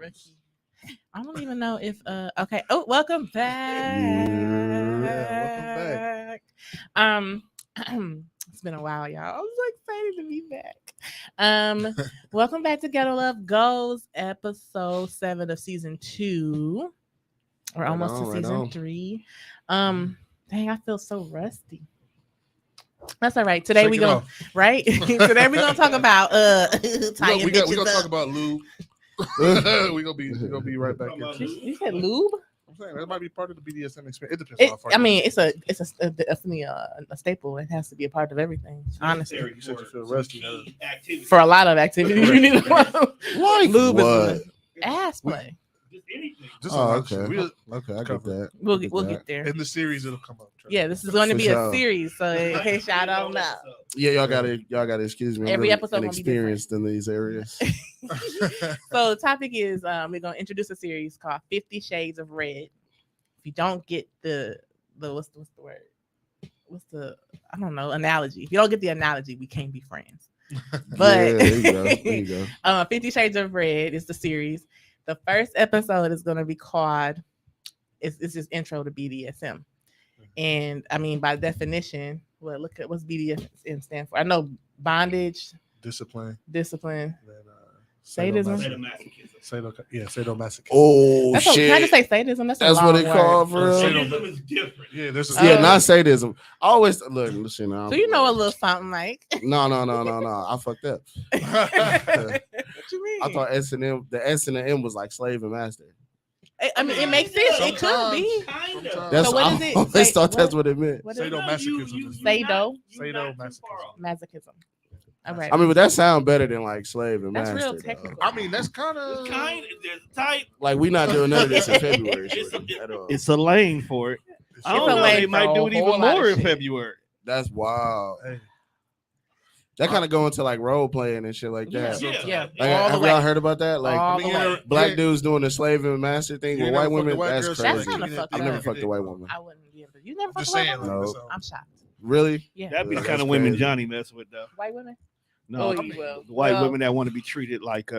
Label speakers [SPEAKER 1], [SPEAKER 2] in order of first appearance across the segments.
[SPEAKER 1] Rookie. I don't even know if okay. Oh, welcome back.
[SPEAKER 2] Yeah, welcome
[SPEAKER 1] back. It's been a while, y'all. I was so excited to be back. Welcome back to Ghetto Love Goes, episode 7 of season 2. We're almost to season 3. Dang, I feel so rusty. That's all right. Today we gonna right. Today we gonna talk about
[SPEAKER 2] we gonna talk about lube. we gonna be right back in.
[SPEAKER 1] You said lube?
[SPEAKER 2] I'm saying that might be part of the BDSM experience. It depends.
[SPEAKER 1] It's definitely a staple. It has to be a part of everything. Honestly,
[SPEAKER 2] you said you feel rusty
[SPEAKER 1] for a lot of activities. You need to
[SPEAKER 3] like
[SPEAKER 1] lube
[SPEAKER 3] what?
[SPEAKER 1] is ass play.
[SPEAKER 2] Just anything.
[SPEAKER 3] Okay. I get that.
[SPEAKER 1] We'll get there.
[SPEAKER 2] In the series, it'll come up.
[SPEAKER 1] Yeah, this is going to be a series. So in case y'all don't know,
[SPEAKER 3] yeah, y'all gotta excuse me.
[SPEAKER 1] Every
[SPEAKER 3] I'm
[SPEAKER 1] episode
[SPEAKER 3] inexperienced in these areas.
[SPEAKER 1] So the topic is we're gonna introduce a series called 50 Shades of Red. If you don't get the what's the word? What's the analogy? If you don't get the analogy, we can't be friends. But
[SPEAKER 3] there you go.
[SPEAKER 1] 50 Shades of Red is the series. The first episode is gonna be called it's just intro to BDSM. And I mean, by definition, look at what's BDSM stand for. I know bondage,
[SPEAKER 2] discipline,
[SPEAKER 1] sadism,
[SPEAKER 2] sadomasochism.
[SPEAKER 3] Oh
[SPEAKER 1] that's
[SPEAKER 3] shit!
[SPEAKER 1] Can I just say sadism? That's
[SPEAKER 3] what it called for real.
[SPEAKER 2] Sadism is different.
[SPEAKER 3] Yeah, not sadism. I always listen.
[SPEAKER 1] So you know a little something like?
[SPEAKER 3] No. I fucked up.
[SPEAKER 1] What you mean?
[SPEAKER 3] I thought S&M. The S and the M was like slave and master.
[SPEAKER 1] I mean, it makes sense. It could be.
[SPEAKER 3] That's
[SPEAKER 1] so what is it?
[SPEAKER 3] I always thought that's what it meant.
[SPEAKER 2] Sadomasochism.
[SPEAKER 1] Sadomasochism. All right.
[SPEAKER 3] I mean, but that sounds better than like slave and master.
[SPEAKER 1] That's real technical.
[SPEAKER 2] I mean, that's kind of
[SPEAKER 4] type.
[SPEAKER 3] Like we're not doing none of this in February.
[SPEAKER 4] It's a lane for it. I don't know. They might do it even more in February.
[SPEAKER 3] That's wild. Hey. That kind of go into like role playing and shit like that.
[SPEAKER 1] Yeah.
[SPEAKER 3] Like, have y'all heard about that? Like black dudes doing the slave and master thing with white women. That's crazy. I've never fucked a white woman.
[SPEAKER 1] I wouldn't be able to. You never fucked a white woman?
[SPEAKER 3] No.
[SPEAKER 1] I'm shocked.
[SPEAKER 3] Really?
[SPEAKER 1] Yeah.
[SPEAKER 4] That'd be the kind of women Johnny mess with, though.
[SPEAKER 1] White women?
[SPEAKER 4] No, white women that want to be treated like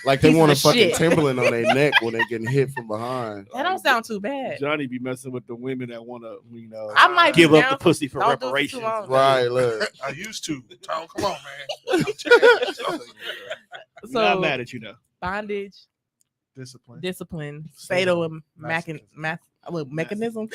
[SPEAKER 3] like they want to fucking Timberland on their neck when they're getting hit from behind.
[SPEAKER 1] That don't sound too bad.
[SPEAKER 4] Johnny be messing with the women that want to,
[SPEAKER 1] I might
[SPEAKER 4] give up the pussy for reparations.
[SPEAKER 3] Right, look.
[SPEAKER 2] I used to. Tom, come on, man.
[SPEAKER 4] So I'm not mad at you, though.
[SPEAKER 1] Bondage,
[SPEAKER 2] discipline,
[SPEAKER 1] mechanism.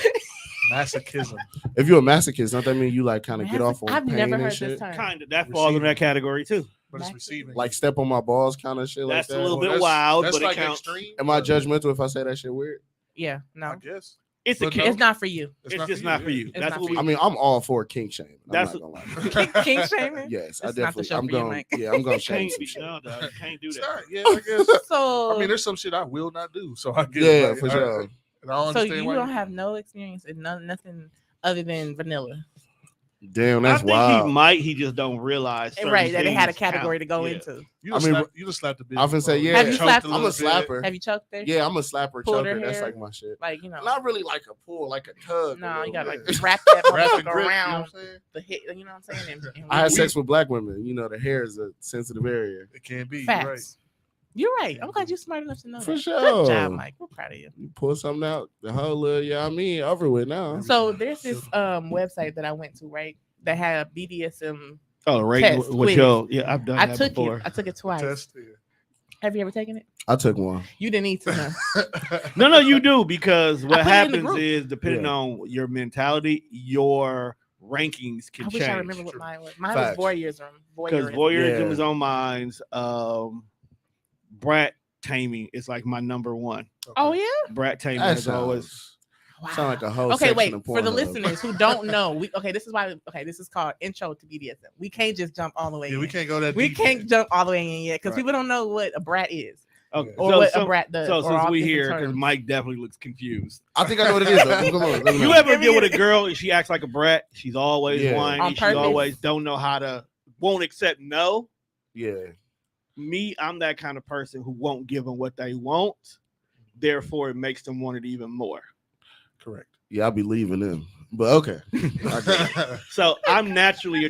[SPEAKER 2] Masochism.
[SPEAKER 3] If you're a masochist, don't that mean you like kind of get off on
[SPEAKER 1] I've
[SPEAKER 3] pain
[SPEAKER 1] never
[SPEAKER 3] and
[SPEAKER 1] heard
[SPEAKER 3] shit?
[SPEAKER 1] this term.
[SPEAKER 4] Kind of. That falls in that category, too.
[SPEAKER 2] But it's receiving.
[SPEAKER 3] Like step on my balls kind of shit.
[SPEAKER 4] That's
[SPEAKER 3] like that.
[SPEAKER 4] a little bit wild,
[SPEAKER 2] that's
[SPEAKER 4] but
[SPEAKER 2] like
[SPEAKER 4] it counts.
[SPEAKER 2] Extreme.
[SPEAKER 3] Am I judgmental if I say that shit weird?
[SPEAKER 1] Yeah, no.
[SPEAKER 2] I guess.
[SPEAKER 4] It's
[SPEAKER 1] It's not for you.
[SPEAKER 4] It's just not for you. That's what
[SPEAKER 3] I mean, I'm all for kink shaming.
[SPEAKER 4] That's
[SPEAKER 3] I'm not gonna lie.
[SPEAKER 1] Kink shaming?
[SPEAKER 3] Yes,
[SPEAKER 1] It's
[SPEAKER 3] I definitely. I'm going. Yeah, I'm going to shame some shit.
[SPEAKER 4] No, dog, can't do that.
[SPEAKER 2] Yeah, I guess.
[SPEAKER 1] So
[SPEAKER 2] I mean, there's some shit I will not do. So I guess.
[SPEAKER 3] Yeah, for sure.
[SPEAKER 2] And I don't
[SPEAKER 1] so
[SPEAKER 2] understand
[SPEAKER 1] you
[SPEAKER 2] why
[SPEAKER 1] don't have no experience in nothing other than vanilla.
[SPEAKER 3] Damn, that's
[SPEAKER 4] I think
[SPEAKER 3] wild.
[SPEAKER 4] he just don't realize.
[SPEAKER 1] Right, that it had a category to go into.
[SPEAKER 2] You just slapped a bitch.
[SPEAKER 3] I often say, yeah.
[SPEAKER 1] Have you slapped?
[SPEAKER 3] I'm a slapper.
[SPEAKER 1] Have you choked her?
[SPEAKER 3] Yeah, I'm a slapper,
[SPEAKER 1] Pulled
[SPEAKER 3] choker.
[SPEAKER 1] her
[SPEAKER 3] That's
[SPEAKER 1] hair?
[SPEAKER 3] like my shit.
[SPEAKER 1] Like, you know.
[SPEAKER 3] Not really like a pull, like a tug.
[SPEAKER 1] No, you gotta
[SPEAKER 3] bit.
[SPEAKER 1] like wrap that
[SPEAKER 2] Wrap and
[SPEAKER 1] motherfucker
[SPEAKER 2] grip,
[SPEAKER 1] around
[SPEAKER 2] you know what I'm saying?
[SPEAKER 1] the hit. You know what I'm saying? And
[SPEAKER 3] I had sex with black women. You know, the hair is a sensitive area.
[SPEAKER 2] It can be.
[SPEAKER 1] Facts.
[SPEAKER 2] Right.
[SPEAKER 1] You're right. I'm glad you're smart enough to know
[SPEAKER 3] For
[SPEAKER 1] that.
[SPEAKER 3] sure.
[SPEAKER 1] Good job, Mike. We're proud of you.
[SPEAKER 3] You pull something out, the whole little, over with now.
[SPEAKER 1] So there's this website that I went to, right? That had a BDSM.
[SPEAKER 4] Oh, right.
[SPEAKER 1] Test,
[SPEAKER 4] With your, yeah, I've done that before.
[SPEAKER 1] I took it twice.
[SPEAKER 2] Test, yeah.
[SPEAKER 1] Have you ever taken it?
[SPEAKER 3] I took one.
[SPEAKER 1] You didn't need to, huh?
[SPEAKER 4] No, you do, because what happens is, depending
[SPEAKER 3] Yeah.
[SPEAKER 4] on your mentality, your rankings can
[SPEAKER 1] I
[SPEAKER 4] change.
[SPEAKER 1] wish I remember what mine was. Mine was voyeurism.
[SPEAKER 4] Because voyeurism
[SPEAKER 3] Yeah.
[SPEAKER 4] is on mine. Brat taming is like my number one.
[SPEAKER 1] Oh yeah.
[SPEAKER 4] Brat taming
[SPEAKER 3] That
[SPEAKER 4] is always.
[SPEAKER 1] Wow.
[SPEAKER 3] Sound like a whole
[SPEAKER 1] Okay,
[SPEAKER 3] section
[SPEAKER 1] wait.
[SPEAKER 3] of
[SPEAKER 1] For the
[SPEAKER 3] Pornhub.
[SPEAKER 1] listeners who don't know, this is why. Okay, this is called Intro to BDSM. We can't just jump all the way.
[SPEAKER 2] Yeah,
[SPEAKER 1] in.
[SPEAKER 2] we can't go that
[SPEAKER 1] We
[SPEAKER 2] deep
[SPEAKER 1] can't
[SPEAKER 2] yet.
[SPEAKER 1] jump all the way in yet because
[SPEAKER 2] Right.
[SPEAKER 1] people don't know what a brat is
[SPEAKER 4] Okay.
[SPEAKER 1] or what a brat does.
[SPEAKER 4] So
[SPEAKER 1] or
[SPEAKER 4] since
[SPEAKER 1] all
[SPEAKER 4] we
[SPEAKER 1] different
[SPEAKER 4] here, because
[SPEAKER 1] terms.
[SPEAKER 4] Mike definitely looks confused.
[SPEAKER 3] I think I know what it is. Though. Come on, let me know.
[SPEAKER 4] You ever deal with a girl and she acts like a brat? She's always
[SPEAKER 3] Yeah.
[SPEAKER 4] whiny.
[SPEAKER 1] On
[SPEAKER 4] She
[SPEAKER 1] purpose?
[SPEAKER 4] always don't know how to, won't accept no.
[SPEAKER 3] Yeah.
[SPEAKER 4] Me, I'm that kind of person who won't give them what they want. Therefore, it makes them want it even more.
[SPEAKER 2] Correct.
[SPEAKER 3] Yeah, I'll be leaving them. But okay.
[SPEAKER 4] So I'm naturally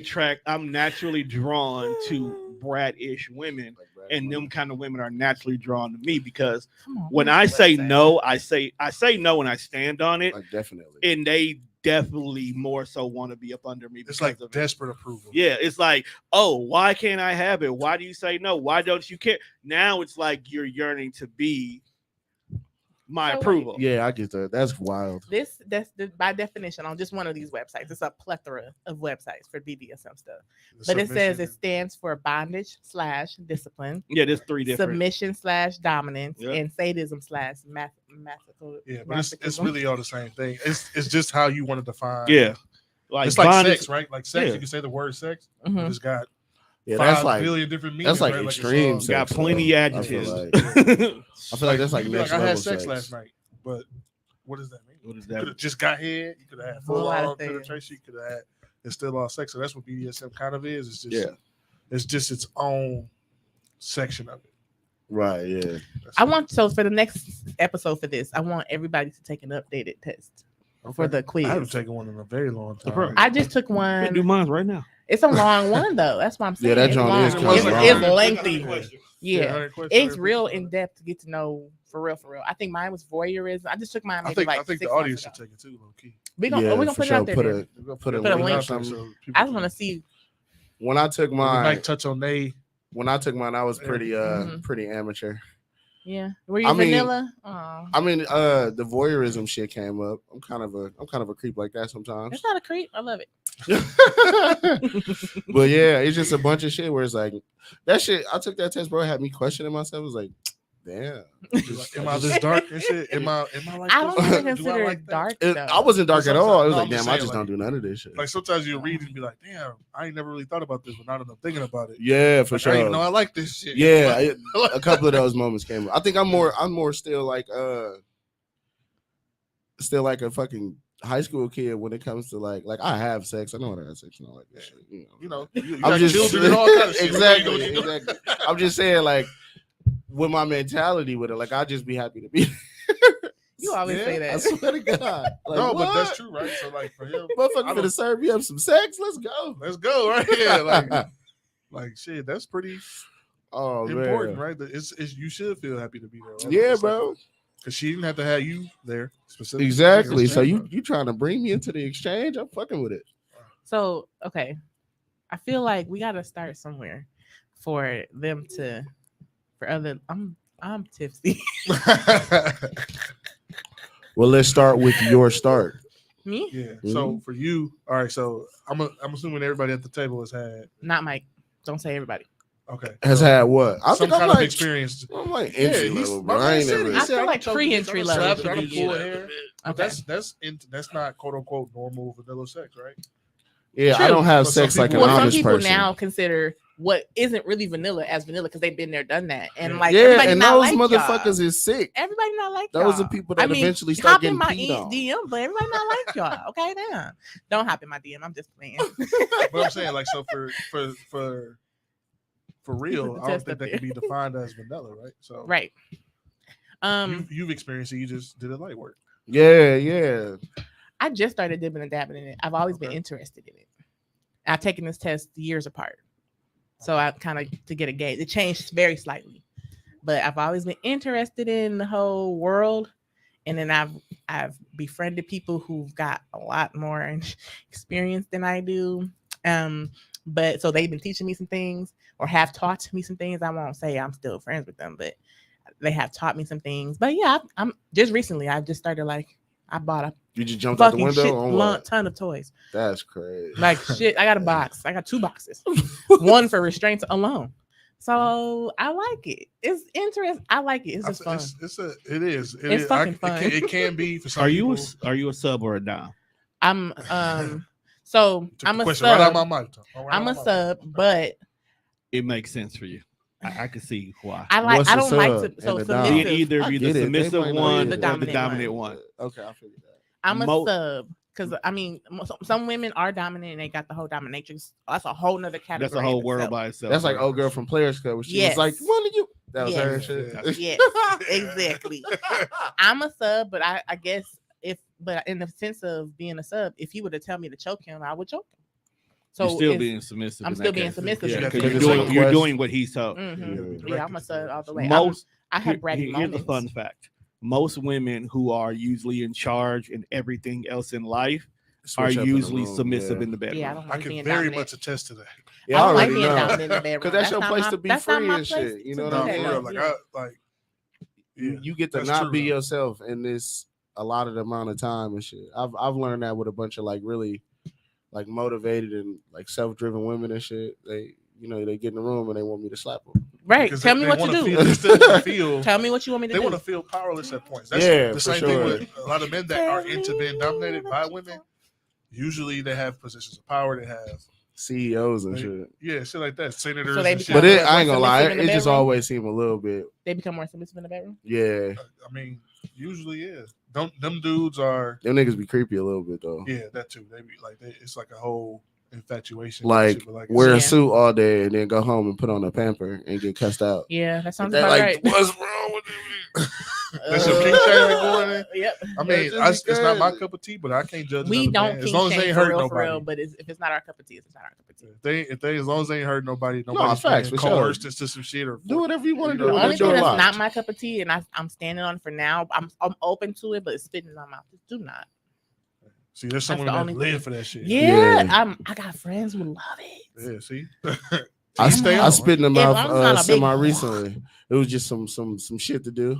[SPEAKER 4] drawn to brat-ish women and them kind of women are naturally drawn to me because when I say no, I say no and I stand on it.
[SPEAKER 3] Like, definitely.
[SPEAKER 4] And they definitely more so want to be up under me.
[SPEAKER 2] It's like desperate approval.
[SPEAKER 4] Yeah, it's like, oh, why can't I have it? Why do you say no? Why don't you care? Now it's like you're yearning to be my approval.
[SPEAKER 3] Yeah, I get that. That's wild.
[SPEAKER 1] That's by definition on just one of these websites. It's a plethora of websites for BDSM stuff. But it says it stands for bondage/discipline.
[SPEAKER 4] Yeah, there's 3 different.
[SPEAKER 1] Submission/dominance and sadism /masochism.
[SPEAKER 2] Yeah, but it's really all the same thing. It's just how you want to define.
[SPEAKER 4] Yeah, like
[SPEAKER 2] it's like sex, right? Like sex, you can say the word sex. It's got
[SPEAKER 3] that's like
[SPEAKER 2] 5 billion different meanings.
[SPEAKER 3] That's like
[SPEAKER 2] right?
[SPEAKER 3] extreme.
[SPEAKER 2] Like
[SPEAKER 4] got plenty adjectives.
[SPEAKER 3] I feel like that's like next
[SPEAKER 2] I
[SPEAKER 3] level
[SPEAKER 2] had sex last night, but what does that mean?
[SPEAKER 4] What is
[SPEAKER 2] You
[SPEAKER 4] that?
[SPEAKER 2] could have just got head. You could have had full on penetration. You could have had. It's still all sex. So that's what BDSM kind of is. It's just it's just its own section of it.
[SPEAKER 3] Right. Yeah.
[SPEAKER 1] I want for the next episode for this, I want everybody to take an updated test for the quiz.
[SPEAKER 2] I haven't taken one in a very long time.
[SPEAKER 1] I just took one.
[SPEAKER 4] I do mine right now.
[SPEAKER 1] It's a long one though. That's what I'm saying.
[SPEAKER 3] Yeah, that joint is
[SPEAKER 1] it's lengthy.
[SPEAKER 2] Yeah,
[SPEAKER 1] it's real in depth to get to know for real. I think mine was voyeurism. I just took mine.
[SPEAKER 2] I think the audience should take it too, low key.
[SPEAKER 1] We're gonna put it out there.
[SPEAKER 3] Put a link.
[SPEAKER 1] So I just want to see.
[SPEAKER 3] When I took mine,
[SPEAKER 2] like touch on
[SPEAKER 3] when I took mine, I was pretty pretty amateur.
[SPEAKER 1] Yeah, were you vanilla?
[SPEAKER 3] I mean, the voyeurism shit came up. I'm kind of a creep like that sometimes.
[SPEAKER 1] It's not a creep. I love it.
[SPEAKER 3] But yeah, it's just a bunch of shit where it's like that shit. I took that test, bro. It had me questioning myself. I was like, damn,
[SPEAKER 2] am I this dark and shit? Am I like
[SPEAKER 1] I don't even consider it dark.
[SPEAKER 3] I wasn't dark at all. It was like, damn, I just don't do none of this shit.
[SPEAKER 2] Like sometimes you read and be like, damn, I ain't never really thought about this, but now that I'm thinking about it,
[SPEAKER 3] yeah, for sure.
[SPEAKER 2] I didn't know I like this shit.
[SPEAKER 3] Yeah, a couple of those moments came up. I think I'm more still like a fucking high school kid when it comes to like I have sex. I know how to have sex and all like that shit.
[SPEAKER 2] You know,
[SPEAKER 3] I'm just
[SPEAKER 2] children and all kind of shit.
[SPEAKER 3] Exactly. I'm just saying, like, with my mentality with it, like I just be happy to be.
[SPEAKER 1] You always say that.
[SPEAKER 3] I swear to God. Like,
[SPEAKER 2] no, but that's true, right? So like for him,
[SPEAKER 3] motherfucker gonna serve me up some sex. Let's go,
[SPEAKER 2] right? Yeah, like shit. That's pretty important,
[SPEAKER 3] man.
[SPEAKER 2] right? It's you should feel happy to be there. Right?
[SPEAKER 3] Yeah, bro.
[SPEAKER 2] Because she didn't have to have you there specifically.
[SPEAKER 3] Exactly. So you trying to bring me into the exchange? I'm fucking with it.
[SPEAKER 1] So okay, I feel like we got to start somewhere for them to. For other, I'm tipsy.
[SPEAKER 3] Well, let's start with your start.
[SPEAKER 1] Me?
[SPEAKER 2] Yeah. Mm-hmm. So for you, all right. So I'm assuming everybody at the table has had.
[SPEAKER 1] Not Mike. Don't say everybody.
[SPEAKER 2] Okay.
[SPEAKER 3] Has had what?
[SPEAKER 2] I think I'm like experience.
[SPEAKER 3] I'm like entry level, bro.
[SPEAKER 1] I feel like pre-entry level.
[SPEAKER 2] Okay. That's not quote unquote normal vanilla sex, right?
[SPEAKER 3] Yeah, true. I don't have sex like an honest person.
[SPEAKER 1] Some people now consider what isn't really vanilla as vanilla because they've been there, done that, and like
[SPEAKER 3] and those
[SPEAKER 1] like
[SPEAKER 3] motherfuckers
[SPEAKER 1] y'all.
[SPEAKER 3] Is sick.
[SPEAKER 1] Everybody not like
[SPEAKER 3] those
[SPEAKER 1] y'all.
[SPEAKER 3] are people that eventually start getting peed on.
[SPEAKER 1] DM, but everybody not like y'all. Okay, damn. Don't hop in my DM. I'm just playing.
[SPEAKER 2] But I'm saying, like, so for real, I don't think that can be defined as vanilla, right? So
[SPEAKER 1] right.
[SPEAKER 2] You've experienced it. You just did it light work.
[SPEAKER 3] Yeah.
[SPEAKER 1] I just started dipping and dabbing in it. I've always been interested in it. I've taken this test years apart. So I kind of to get a gauge. It changed very slightly. But I've always been interested in the whole world. And then I've befriended people who've got a lot more experience than I do. But so they've been teaching me some things or have taught me some things. I won't say I'm still friends with them, but they have taught me some things. But yeah, I'm just recently I just started I bought a
[SPEAKER 3] you just jumped out the window
[SPEAKER 1] ton of toys.
[SPEAKER 3] That's crazy.
[SPEAKER 1] Like shit, I got a box. I got 2 boxes. One for restraints alone. So I like it. It's interesting. I like it. It's just fun.
[SPEAKER 2] It is.
[SPEAKER 1] It's fucking fun.
[SPEAKER 2] It can be for some people.
[SPEAKER 4] Are you a sub or a dom?
[SPEAKER 1] I'm so I'm a sub.
[SPEAKER 2] Right out my mouth.
[SPEAKER 1] I'm a sub, but
[SPEAKER 4] it makes sense for you. I can see why.
[SPEAKER 1] I don't like to submissive.
[SPEAKER 4] Either be the submissive one or the dominant one.
[SPEAKER 3] Okay, I figured that.
[SPEAKER 1] I'm a sub because I mean some women are dominant and they got the whole dominatrix. That's a whole nother category.
[SPEAKER 4] That's a whole world by itself.
[SPEAKER 3] That's like old girl from Players Club. She was like, "What did you?" That was her shit.
[SPEAKER 1] Yes, exactly. I'm a sub, but I guess but in the sense of being a sub, if he were to tell me to choke him, I would choke him. So
[SPEAKER 4] you're still being submissive.
[SPEAKER 1] I'm still being submissive.
[SPEAKER 4] Yeah, because you're doing what he's told.
[SPEAKER 1] Mm-hmm. Yeah, I'm a sub all the way. I have bratty moments.
[SPEAKER 4] Here's a fun fact: most women who are usually in charge in everything else in life are usually submissive in the bedroom.
[SPEAKER 1] Yeah,
[SPEAKER 2] I can very much attest to that.
[SPEAKER 3] Yeah,
[SPEAKER 1] I don't like being dominant in the bedroom
[SPEAKER 3] because that's your place to be free and shit. You know what I mean? You get to not be yourself in this a lot of the amount of time and shit. I've learned that with a bunch of like really like motivated and like self-driven women and shit. They get in the room and they want me to slap them.
[SPEAKER 1] Right. Tell me what you do. Tell me what you want me to do.
[SPEAKER 2] They want to feel powerless at points. That's the same thing with a lot of men that are into being dominated by women. Usually they have positions of power. They have
[SPEAKER 3] CEOs and shit.
[SPEAKER 2] Yeah, shit like that. Senators.
[SPEAKER 1] So
[SPEAKER 2] and shit.
[SPEAKER 3] But I ain't gonna lie, it just always seemed a little bit.
[SPEAKER 1] They become more submissive in the bedroom.
[SPEAKER 3] Yeah.
[SPEAKER 2] I mean, usually, yeah. Them dudes are.
[SPEAKER 3] Them niggas be creepy a little bit though.
[SPEAKER 2] Yeah, that too. They be like, it's like a whole infatuation.
[SPEAKER 3] Like wear a suit all day and then go home and put on a pamper and get cussed out.
[SPEAKER 1] Yeah, that sounds about right.
[SPEAKER 3] What's wrong with you?
[SPEAKER 2] That's your king shaming going in.
[SPEAKER 1] Yep.
[SPEAKER 2] I mean, it's not my cup of tea, but I can't judge.
[SPEAKER 1] We don't
[SPEAKER 2] as long as they ain't hurt nobody.
[SPEAKER 1] For real, but if it's not our cup of tea, it's not our cup of tea.
[SPEAKER 2] If they as long as they ain't hurt nobody,
[SPEAKER 3] facts,
[SPEAKER 2] coerced into some shit or
[SPEAKER 3] do whatever you want to do.
[SPEAKER 1] The only thing that's not my cup of tea, and I'm standing on for now. I'm open to it, but it's spitting in my mouth. Just do not.
[SPEAKER 2] See, there's someone that live for that shit.
[SPEAKER 1] Yeah, I got friends who love it.
[SPEAKER 2] Yeah, see.
[SPEAKER 3] I spit in the mouth semi recently. It was just some shit to do.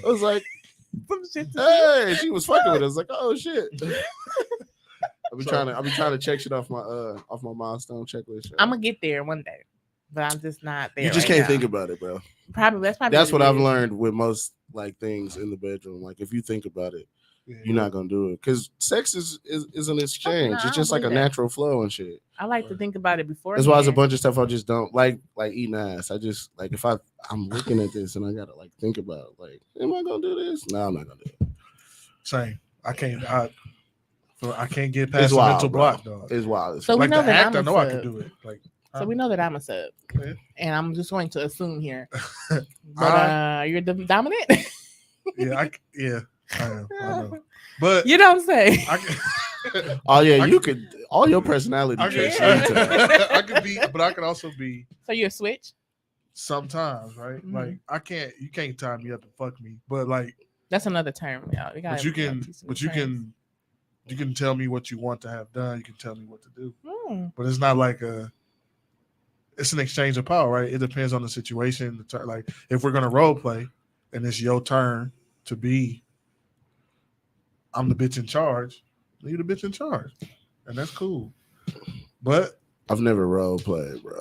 [SPEAKER 3] I was like, hey, she was fucking with us. Like, oh shit. I've been trying to check shit off my milestone checklist.
[SPEAKER 1] I'm gonna get there one day, but I'm just not there.
[SPEAKER 3] You just can't think about it, bro.
[SPEAKER 1] Probably
[SPEAKER 3] that's what I've learned with most like things in the bedroom. Like if you think about it, you're not gonna do it because sex is an exchange. It's just like a natural flow and shit.
[SPEAKER 1] I like to think about it before.
[SPEAKER 3] That's why there's a bunch of stuff I just don't like eating ass. I just like if I'm looking at this and I gotta like think about like, am I gonna do this? No, I'm not gonna do it.
[SPEAKER 2] Same. I can't get past the mental block, dog.
[SPEAKER 3] It's wild.
[SPEAKER 1] So
[SPEAKER 2] like
[SPEAKER 1] we know that
[SPEAKER 2] I know I can do it. Like
[SPEAKER 1] so we know that I'm a sub, and I'm just going to assume here. But you're the dominant.
[SPEAKER 2] I am. I know. But
[SPEAKER 1] you don't say.
[SPEAKER 3] Oh yeah, you could. All your personality traits.
[SPEAKER 2] I could be, but I could also be.
[SPEAKER 1] So you're a switch.
[SPEAKER 2] Sometimes, right? Mm-hmm. Like you can't tie me up and fuck me, but like
[SPEAKER 1] that's another term, y'all.
[SPEAKER 2] But you can tell me what you want to have done. You can tell me what to do, but it's not like it's an exchange of power, right? It depends on the situation. Like if we're gonna role play, and it's your turn to be, I'm the bitch in charge. You the bitch in charge, and that's cool. But
[SPEAKER 3] I've never role played, bro.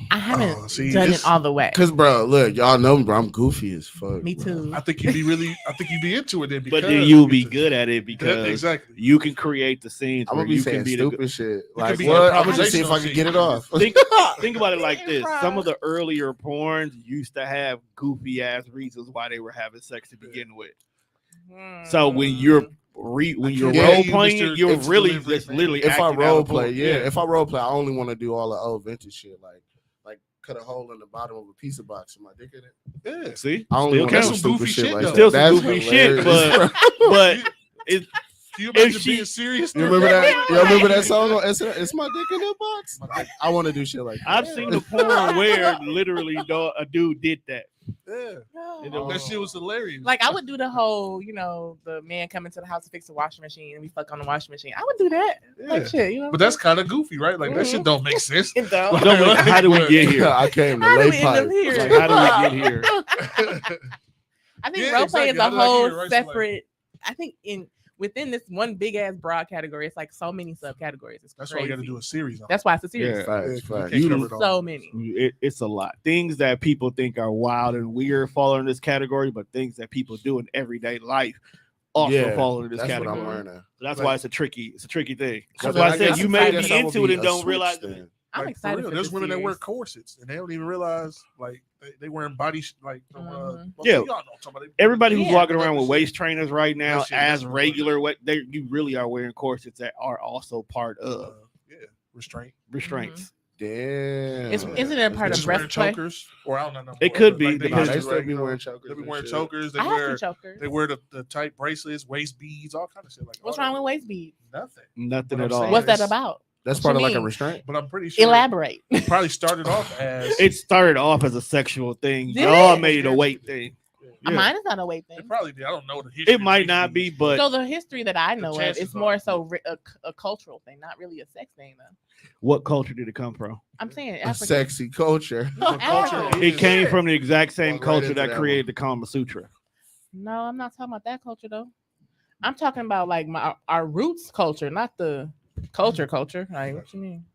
[SPEAKER 1] I haven't done it all the way.
[SPEAKER 3] Cause, bro, look, y'all know me, bro. I'm goofy as fuck.
[SPEAKER 1] Me too.
[SPEAKER 2] I think you'd be into it then.
[SPEAKER 4] But then you'll be good at it because
[SPEAKER 2] exactly
[SPEAKER 4] you can create the scenes.
[SPEAKER 3] I'm gonna be saying stupid shit. Like,
[SPEAKER 2] what?
[SPEAKER 3] I'm gonna just see if I can get it off.
[SPEAKER 4] Think about it like this: some of the earlier porns used to have goofy ass reasons why they were having sex to begin with. So when you're role playing, you're really just literally.
[SPEAKER 3] If I role play, if I role play, I only want to do all the old vintage shit, like cut a hole in the bottom of a pizza box and my dick in it.
[SPEAKER 2] Yeah, see,
[SPEAKER 3] I only want
[SPEAKER 2] to
[SPEAKER 3] do some goofy shit like that.
[SPEAKER 4] Still some goofy shit, but it's.
[SPEAKER 2] Do you imagine being serious?
[SPEAKER 3] You remember that? You remember that song on S2E7? It's my dick in the box. I want to do shit like that.
[SPEAKER 4] I've seen the porn where literally a dude did that.
[SPEAKER 2] Yeah, that shit was hilarious.
[SPEAKER 1] Like I would do the whole, the man coming to the house to fix the washing machine and we fuck on the washing machine. I would do that.
[SPEAKER 2] Yeah.
[SPEAKER 1] Like shit,
[SPEAKER 2] But that's kind of goofy, right? Like that shit don't make sense.
[SPEAKER 1] It don't.
[SPEAKER 4] How do we get here?
[SPEAKER 3] I came to lay pipe.
[SPEAKER 4] Like, how do we get here?
[SPEAKER 1] I think role play is a whole separate. I think within this one big ass broad category, it's like so many subcategories.
[SPEAKER 2] That's why you got to do a series.
[SPEAKER 1] That's why it's a series.
[SPEAKER 3] Yeah,
[SPEAKER 1] so many.
[SPEAKER 4] It's a lot. Things that people think are wild and weird fall in this category, but things that people do in everyday life also fall into this category.
[SPEAKER 3] What I'm learning.
[SPEAKER 4] That's why it's a tricky thing. That's why I said you may be into it and don't realize it.
[SPEAKER 1] I'm excited.
[SPEAKER 2] There's women that wear corsets and they don't even realize like they wearing body
[SPEAKER 4] everybody who's walking around with waist trainers right now as regular you really are wearing corsets that are also part of restraints.
[SPEAKER 3] Damn.
[SPEAKER 1] Isn't it a part of breastplay?
[SPEAKER 2] Chokers, or I don't know.
[SPEAKER 4] It could be.
[SPEAKER 3] They still be wearing chokers.
[SPEAKER 2] They be wearing chokers. They wear the tight bracelets, waist beads, all kind of shit. Like
[SPEAKER 1] what's wrong with waist beads?
[SPEAKER 2] Nothing
[SPEAKER 4] at all.
[SPEAKER 1] What's that about?
[SPEAKER 3] That's part of like a restraint.
[SPEAKER 2] But I'm pretty sure.
[SPEAKER 1] Elaborate.
[SPEAKER 2] It probably started off as.
[SPEAKER 4] It started off as a sexual thing. Y'all made it a weight thing.
[SPEAKER 1] Yeah. Mine is not a weight thing.
[SPEAKER 2] It probably did. I don't know the history.
[SPEAKER 4] It might not be, but
[SPEAKER 1] so the history that I know of is more so a cultural thing, not really a sex thing, though.
[SPEAKER 4] What culture did it come from?
[SPEAKER 1] I'm saying
[SPEAKER 3] a sexy culture.
[SPEAKER 1] No, culture.
[SPEAKER 4] It came from the exact same culture that created the Kama Sutra.
[SPEAKER 1] No, I'm not talking about that culture though. I'm talking about like our roots culture, not the culture. Like what you mean?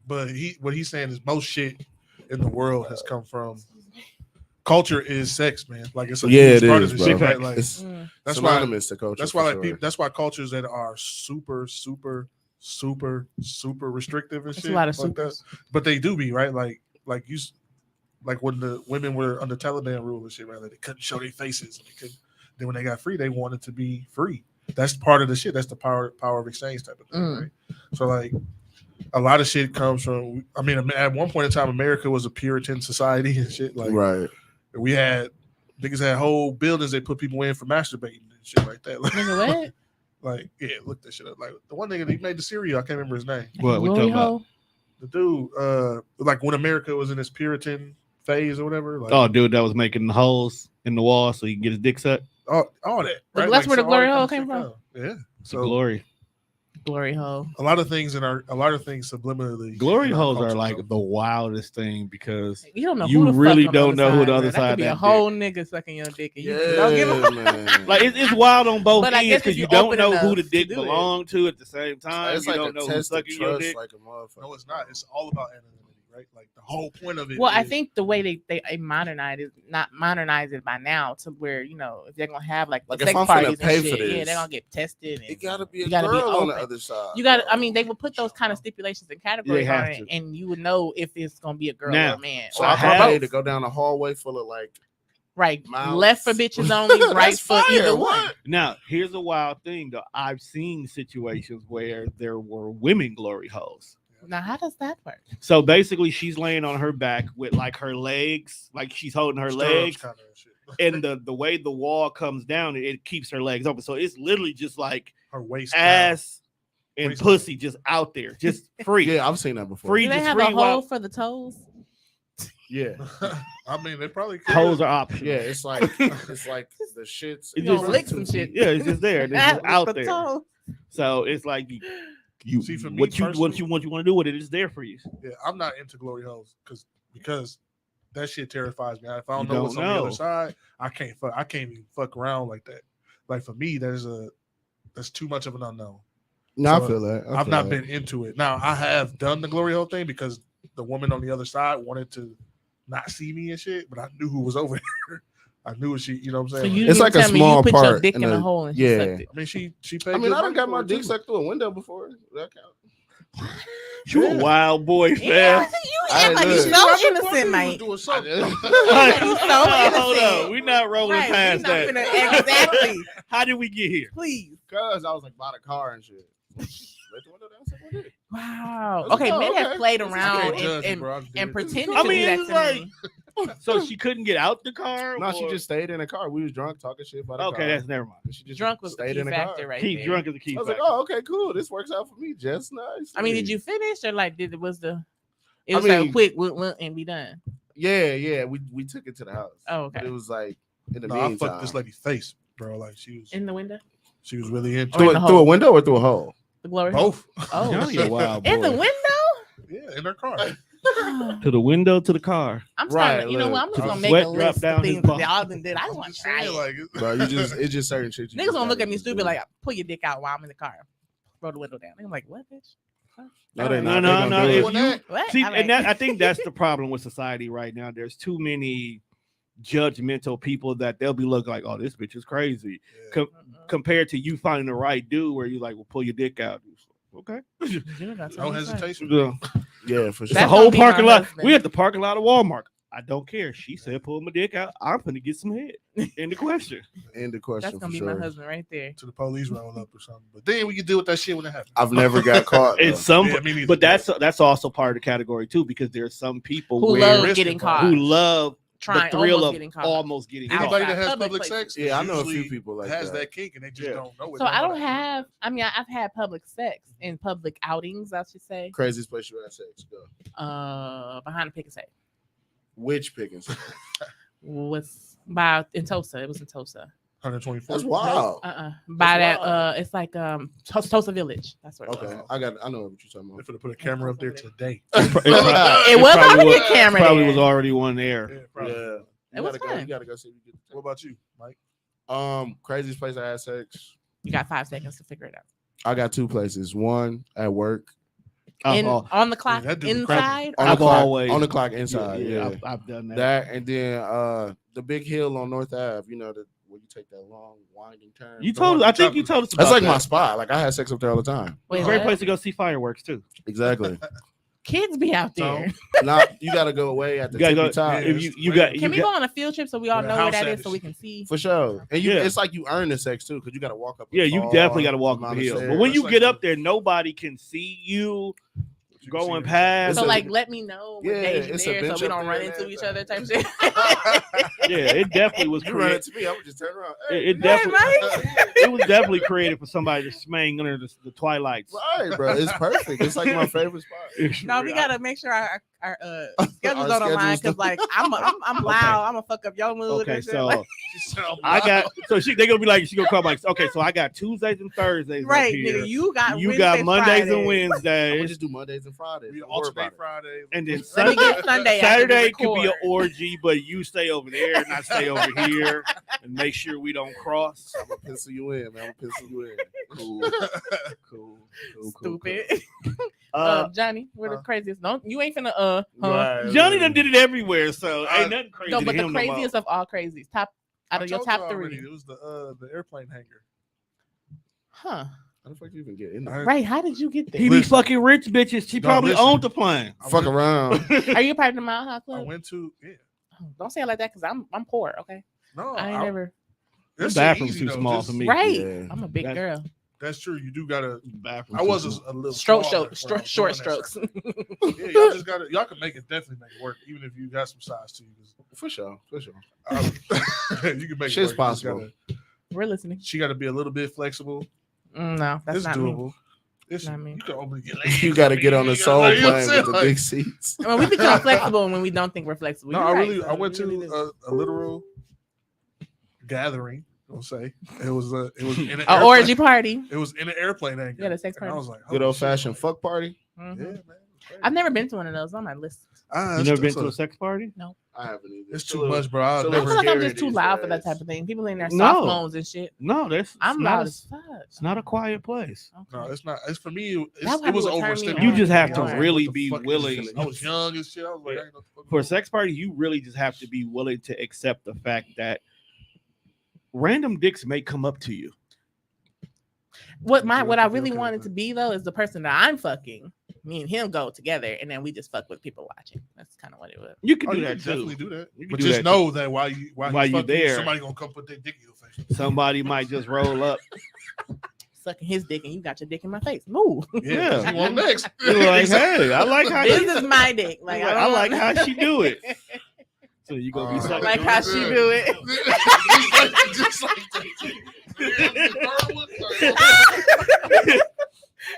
[SPEAKER 2] But what he's saying is most shit in the world has come from. Culture is sex, man. Like it's a
[SPEAKER 3] it is,
[SPEAKER 2] bro. Shit, right? Like,
[SPEAKER 3] that's
[SPEAKER 2] synonymous
[SPEAKER 3] to culture.
[SPEAKER 2] That's why that's why cultures that are super restrictive and shit.
[SPEAKER 1] A lot of like that,
[SPEAKER 2] but they do be right. Like when the women were under Taliban rule and shit, right? Like they couldn't show their faces. Then when they got free, they wanted to be free. That's part of the shit. That's the power of exchange type of thing, right? So like a lot of shit comes from. I mean, at one point in time, America was a Puritan society and shit. Like
[SPEAKER 3] right.
[SPEAKER 2] We had niggas had whole buildings they put people in for masturbating and shit like that. Like,
[SPEAKER 1] what?
[SPEAKER 2] Like, yeah, look that shit up. Like the one nigga that made the cereal, I can't remember his name.
[SPEAKER 4] What we talking about?
[SPEAKER 2] The dude, like when America was in this Puritan phase or whatever. Like,
[SPEAKER 4] oh, dude, that was making the holes in the wall so he can get his dick sucked.
[SPEAKER 2] All that. Right?
[SPEAKER 1] That's where the glory hole came from.
[SPEAKER 2] Yeah,
[SPEAKER 4] so
[SPEAKER 1] glory hole.
[SPEAKER 2] A lot of things subliminally.
[SPEAKER 4] Glory holes are like the wildest thing because
[SPEAKER 1] you don't know.
[SPEAKER 4] You really don't know who the other side.
[SPEAKER 1] That could be a whole nigga sucking your dick. And you
[SPEAKER 3] don't give a
[SPEAKER 4] like it's wild on both ends because you don't know who the dick
[SPEAKER 1] belongs
[SPEAKER 4] to at the same time.
[SPEAKER 3] It's
[SPEAKER 4] you
[SPEAKER 3] like
[SPEAKER 4] don't know who's sucking your dick.
[SPEAKER 3] Like a motherfucker.
[SPEAKER 2] No, it's not. It's all about anonymity, right? Like the whole point of it.
[SPEAKER 1] Well, I think the way they modernize it by now to where if they're gonna have like sex parties and shit, they're gonna get tested. And
[SPEAKER 3] it gotta be a girl on the other side.
[SPEAKER 1] You got. I mean, they would put those kind of stipulations and categories on it, and you would know if it's gonna be a girl or a man.
[SPEAKER 3] So I had to go down a hallway full of like.
[SPEAKER 1] Right, left for bitches only, right for either one.
[SPEAKER 4] Now, here's a wild thing though. I've seen situations where there were women glory holes.
[SPEAKER 1] Now, how does that work?
[SPEAKER 4] So basically, she's laying on her back with like her legs, like she's holding her legs, kind of shit. And the way the wall comes down, it keeps her legs open. So it's literally just like
[SPEAKER 2] her waist,
[SPEAKER 4] ass, and pussy just out there, just free.
[SPEAKER 3] Yeah, I've seen that before.
[SPEAKER 1] Free, do they have a hole for the toes?
[SPEAKER 3] Yeah,
[SPEAKER 2] I mean they probably could.
[SPEAKER 4] Toes are optional.
[SPEAKER 3] Yeah, it's like the shits.
[SPEAKER 1] You just lick some shit.
[SPEAKER 4] Yeah, it's just there. It's just out there. So it's like you see for me what you want to do with it is there for you.
[SPEAKER 2] Yeah, I'm not into glory holes because that shit terrifies me. If I don't know what's on the other side, I can't even fuck around like that. Like for me, that's too much of an unknown.
[SPEAKER 3] No, so I feel that.
[SPEAKER 2] I've not been into it. Now I have done the glory hole thing because the woman on the other side wanted to not see me and shit, but I knew who was over there. I knew she, you know what I'm saying?
[SPEAKER 1] So
[SPEAKER 3] it's like a small
[SPEAKER 1] you
[SPEAKER 3] part.
[SPEAKER 1] Put your dick in a hole and she sucked it.
[SPEAKER 2] I mean, she paid.
[SPEAKER 3] I mean, I done got my dick sucked through a window before. That count.
[SPEAKER 4] You a wild boy, man.
[SPEAKER 1] You act like you so innocent, mate. You so innocent.
[SPEAKER 4] Hold on, we not rolling past that.
[SPEAKER 1] Exactly.
[SPEAKER 4] How did we get here?
[SPEAKER 1] Please.
[SPEAKER 3] Because I was like by the car and shit.
[SPEAKER 1] Wow. Okay, men have played around and pretended to be that to me.
[SPEAKER 4] So she couldn't get out the car?
[SPEAKER 3] No, she just stayed in the car. We was drunk talking shit about the car.
[SPEAKER 4] Okay, that's never mind.
[SPEAKER 3] She just
[SPEAKER 1] drunk was stayed in the car. Right
[SPEAKER 4] Key drunk is the key.
[SPEAKER 3] I was like, oh, okay, cool. This works out for me. Just nice.
[SPEAKER 1] I mean, did you finish or like it was like quick and be done?
[SPEAKER 3] Yeah. We took it to the house.
[SPEAKER 1] Oh, okay.
[SPEAKER 3] But it was like in the meantime.
[SPEAKER 2] I fucked this lady's face, bro. Like she was
[SPEAKER 1] in the window.
[SPEAKER 2] She was really into
[SPEAKER 3] through a window or through a hole.
[SPEAKER 1] The glory.
[SPEAKER 2] Both.
[SPEAKER 1] Oh,
[SPEAKER 4] wow,
[SPEAKER 1] in the window.
[SPEAKER 2] Yeah, in her car.
[SPEAKER 4] To the window, to the car.
[SPEAKER 1] I'm sorry. You know what? I'm just gonna make a list of things that y'all did. I just want to try it.
[SPEAKER 2] Like,
[SPEAKER 3] bro, it's just certain shit.
[SPEAKER 1] Niggas gonna look at me stupid like, pull your dick out while I'm in the car. Roll the window down. I'm like, what, bitch?
[SPEAKER 4] No. See, and I think that's the problem with society right now. There's too many judgmental people that they'll be looking like, oh, this bitch is crazy. Yeah. Compared to you finding the right dude where you like, well, pull your dick out. Okay.
[SPEAKER 2] No hesitation.
[SPEAKER 3] Yeah, for sure.
[SPEAKER 4] The whole parking lot. We at the parking lot of Walmart. I don't care. She said, pull my dick out. I'm gonna get some head. End the question.
[SPEAKER 3] End the question.
[SPEAKER 1] That's gonna be my husband right there.
[SPEAKER 2] To the police roll up or something. But then we can deal with that shit when it happens.
[SPEAKER 3] I've never got caught.
[SPEAKER 4] It's but that's also part of the category too, because there's some people
[SPEAKER 1] who love getting caught.
[SPEAKER 4] Who love
[SPEAKER 1] trying,
[SPEAKER 4] the thrill
[SPEAKER 1] almost
[SPEAKER 4] getting
[SPEAKER 2] anybody
[SPEAKER 1] caught.
[SPEAKER 2] that has public sex.
[SPEAKER 3] Yeah, I know a few people like
[SPEAKER 2] has
[SPEAKER 3] that
[SPEAKER 2] kink and they just don't know it.
[SPEAKER 1] So I don't have. I mean, I've had public sex in public outings. I should say.
[SPEAKER 3] Craziest place you had sex? Go.
[SPEAKER 1] Behind the pick and save.
[SPEAKER 3] Which pick and save?
[SPEAKER 1] Was in Tulsa. It was in Tulsa.
[SPEAKER 2] 124.
[SPEAKER 3] That's wild.
[SPEAKER 1] By that, it's like Tulsa Village. That's where.
[SPEAKER 3] Okay, I know what you're talking about.
[SPEAKER 2] They're gonna put a camera up there today.
[SPEAKER 1] It was already a camera.
[SPEAKER 4] Probably was already one there.
[SPEAKER 3] Yeah,
[SPEAKER 1] it was fun.
[SPEAKER 3] You gotta go see.
[SPEAKER 2] What about you, Mike?
[SPEAKER 3] Craziest place I had sex.
[SPEAKER 1] You got 5 seconds to figure it out.
[SPEAKER 3] I got 2 places. One at work.
[SPEAKER 1] On the clock inside.
[SPEAKER 3] On the clock inside. Yeah,
[SPEAKER 4] I've done that.
[SPEAKER 3] That and then the big hill on North Ave. You know where you take that long winding turn.
[SPEAKER 4] I think you told us.
[SPEAKER 3] That's like my spot. Like I had sex up there all the time.
[SPEAKER 1] Wait,
[SPEAKER 4] great place to go see fireworks too.
[SPEAKER 3] Exactly.
[SPEAKER 1] Kids be out there.
[SPEAKER 3] Now you got to go away at the tippy top.
[SPEAKER 1] Can we go on a field trip so we all know where that is so we can see?
[SPEAKER 3] For sure. And it's like you earn the sex too because you got to walk up.
[SPEAKER 4] Yeah, you definitely got to walk up the hill. But when you get up there, nobody can see you going past.
[SPEAKER 1] So let me know what days you're there so we don't run into each other type shit.
[SPEAKER 4] Yeah, it definitely was
[SPEAKER 3] created. You run into me, I would just turn around.
[SPEAKER 4] It was definitely created for somebody to swing under the twilights.
[SPEAKER 3] Right, bro. It's perfect. It's like my favorite spot.
[SPEAKER 1] No, we gotta make sure our schedules don't align because like I'm loud. I'm gonna fuck up your mood.
[SPEAKER 4] Okay, so I got they're gonna be like she gonna come like okay, so I got Tuesdays and Thursdays.
[SPEAKER 1] Right,
[SPEAKER 4] nigga.
[SPEAKER 1] You got
[SPEAKER 4] Mondays
[SPEAKER 1] Fridays.
[SPEAKER 4] and Wednesdays.
[SPEAKER 3] We just do Mondays and Fridays.
[SPEAKER 2] We alternate Fridays.
[SPEAKER 4] And then
[SPEAKER 1] Sunday
[SPEAKER 4] Saturday could be an orgy, but you stay over there and I stay over here and make sure we don't cross.
[SPEAKER 3] I'm gonna pencil you in, man. Cool.
[SPEAKER 1] Stupid. Johnny, we're the craziest. No, you ain't finna
[SPEAKER 3] Right,
[SPEAKER 4] Johnny done did it everywhere, so ain't nothing crazy.
[SPEAKER 1] No, but
[SPEAKER 4] to
[SPEAKER 1] the
[SPEAKER 4] him
[SPEAKER 1] craziest of all crazies. Out of your top 3.
[SPEAKER 2] Already, it was the airplane hanger.
[SPEAKER 1] Huh.
[SPEAKER 3] How the fuck you even get in there?
[SPEAKER 1] Right, how did you get there?
[SPEAKER 4] He be fucking rich bitches. She probably owned the plane.
[SPEAKER 3] Fuck around.
[SPEAKER 1] Are you part of the Mile High Club?
[SPEAKER 2] I went to
[SPEAKER 1] Don't say it like that because I'm poor, okay?
[SPEAKER 2] No,
[SPEAKER 1] I ain't never.
[SPEAKER 4] The bathroom's too small for me.
[SPEAKER 1] Right. Yeah. I'm a big girl.
[SPEAKER 2] That's true. You do gotta.
[SPEAKER 4] Bathroom.
[SPEAKER 2] I was a little
[SPEAKER 1] short strokes.
[SPEAKER 2] Yeah, y'all just gotta. Y'all can definitely make it work, even if you got some size to you.
[SPEAKER 3] For sure.
[SPEAKER 2] You can make it work.
[SPEAKER 3] Possible.
[SPEAKER 1] We're listening.
[SPEAKER 2] She got to be a little bit flexible.
[SPEAKER 1] No, that's not
[SPEAKER 2] doable.
[SPEAKER 1] Me.
[SPEAKER 2] It's
[SPEAKER 1] not me.
[SPEAKER 2] You can open your legs.
[SPEAKER 3] You got to get on the soul plane with the big seats.
[SPEAKER 1] Well, we become flexible when we don't think we're flexible.
[SPEAKER 2] No, I went to a literal gathering. I'll say it was in an
[SPEAKER 1] orgy party.
[SPEAKER 2] It was in an airplane hangar.
[SPEAKER 1] Yeah, the sex party.
[SPEAKER 2] And I was like,
[SPEAKER 3] good old fashioned fuck party.
[SPEAKER 1] Mm-hmm.
[SPEAKER 2] Yeah, man.
[SPEAKER 1] I've never been to one of those on my list.
[SPEAKER 4] You never been to a sex party?
[SPEAKER 1] No.
[SPEAKER 3] I haven't either.
[SPEAKER 2] It's too much, bro.
[SPEAKER 1] I feel like I'm just too loud for that type of thing. People in their soft moans and shit.
[SPEAKER 4] No,
[SPEAKER 1] I'm loud as fuck.
[SPEAKER 4] It's not a quiet place.
[SPEAKER 2] Okay. No, it's not. It's for me. It was overstimulating.
[SPEAKER 4] You just have to really be willing.
[SPEAKER 2] I was young and shit. I was like,
[SPEAKER 4] for a sex party, you really just have to be willing to accept the fact that random dicks may come up to you.
[SPEAKER 1] What I really wanted to be though is the person that I'm fucking. Me and him go together, and then we just fuck with people watching. That's kind of what it was.
[SPEAKER 4] You can do that too.
[SPEAKER 2] Definitely do that. But just know that while you
[SPEAKER 4] there,
[SPEAKER 2] somebody gonna come put their dick in your face.
[SPEAKER 4] Somebody might just roll up,
[SPEAKER 1] sucking his dick, and you got your dick in my face. Move.
[SPEAKER 2] Yeah. You want next?
[SPEAKER 4] You're like, hey, I like how
[SPEAKER 1] this is my dick. Like
[SPEAKER 4] I like how she do it. So you gonna be sucking.
[SPEAKER 1] Like how she do it.
[SPEAKER 2] just like